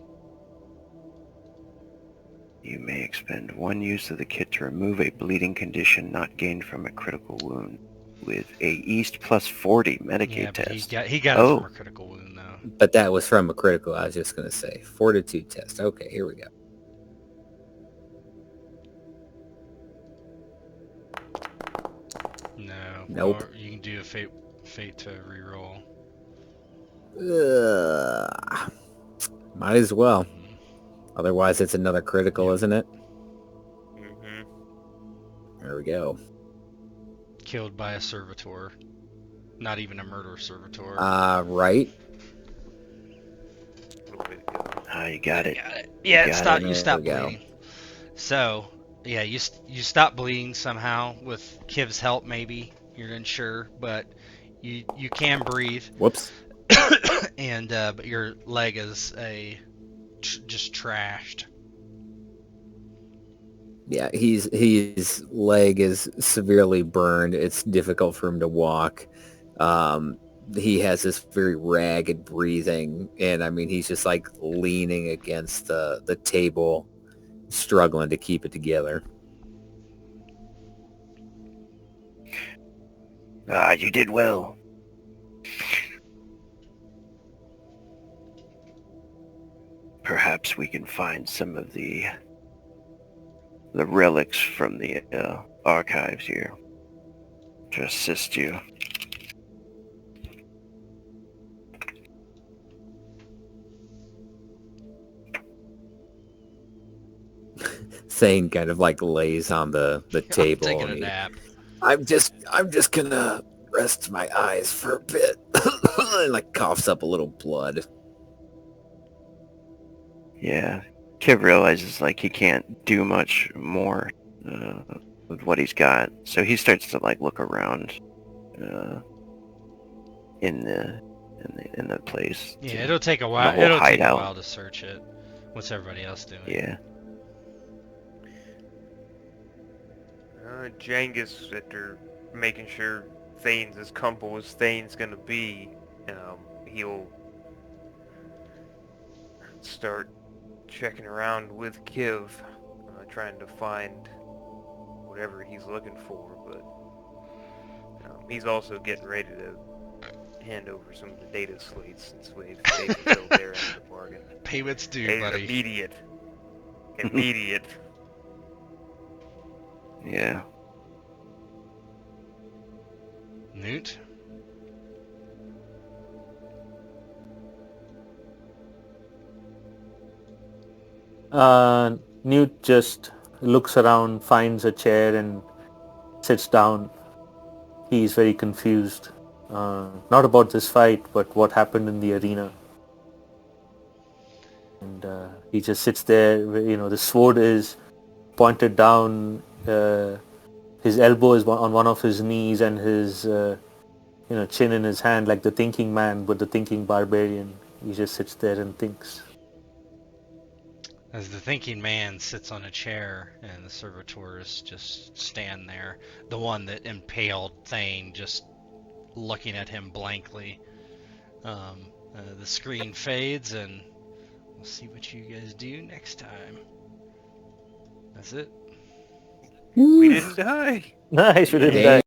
You may expend one use of the kit to remove a bleeding condition not gained from a critical wound with a East plus 40 Medicaid Yeah, but test. he got it Oh. from a critical wound though. But that was from a critical, I was just going to say. Fortitude test. Okay, here we go. No. Nope. Or you can do a fate to reroll. Ugh. Might as well. Otherwise, it's another critical, isn't it? Mm-hmm. There we go. Killed by a servitor. Not even a murder servitor. Right. You got it. Yeah, got you it. stop There we go. bleeding. So, yeah, you stop bleeding somehow with Kiv's help, maybe. You're unsure, but you can breathe. Whoops. And but your leg is just trashed. Yeah, his leg is severely burned. It's difficult for him to walk. He has this very ragged breathing, and I mean, he's just like leaning against the table, struggling to keep it together. You did well. Perhaps we can find some of the relics from the archives here to assist you. Thane kind of like lays on the table. Taking a and nap. I'm just gonna rest my eyes for a bit. And like coughs up a little blood. Yeah, Kiv realizes like he can't do much more with what he's got, so he starts to like look around in the place. Yeah, it'll take a while. whole It'll take a hideout. while to search it. What's everybody else doing? Yeah. Djangus, after making sure Thane's as comfortable as Thane's gonna be, he'll start checking around with Kiv, trying to find whatever he's looking for, but he's also getting ready to hand over some of the data slates since they've filled their end of the bargain. Payment's due, Hey, buddy. immediate. Immediate. Yeah. Newt? Newt just looks around, finds a chair and sits down. He's very confused. Not about this fight, but what happened in the arena. And he just sits there. The sword is pointed down. His elbow is on one of his knees, and his chin in his hand, like the thinking man, but the thinking barbarian. He just sits there and thinks. As the thinking man sits on a chair and the servitors just stand there, the one that impaled Thane just looking at him blankly. The screen fades and we'll see what you guys do next time. That's it. We didn't die. Nice, we didn't Dang. die.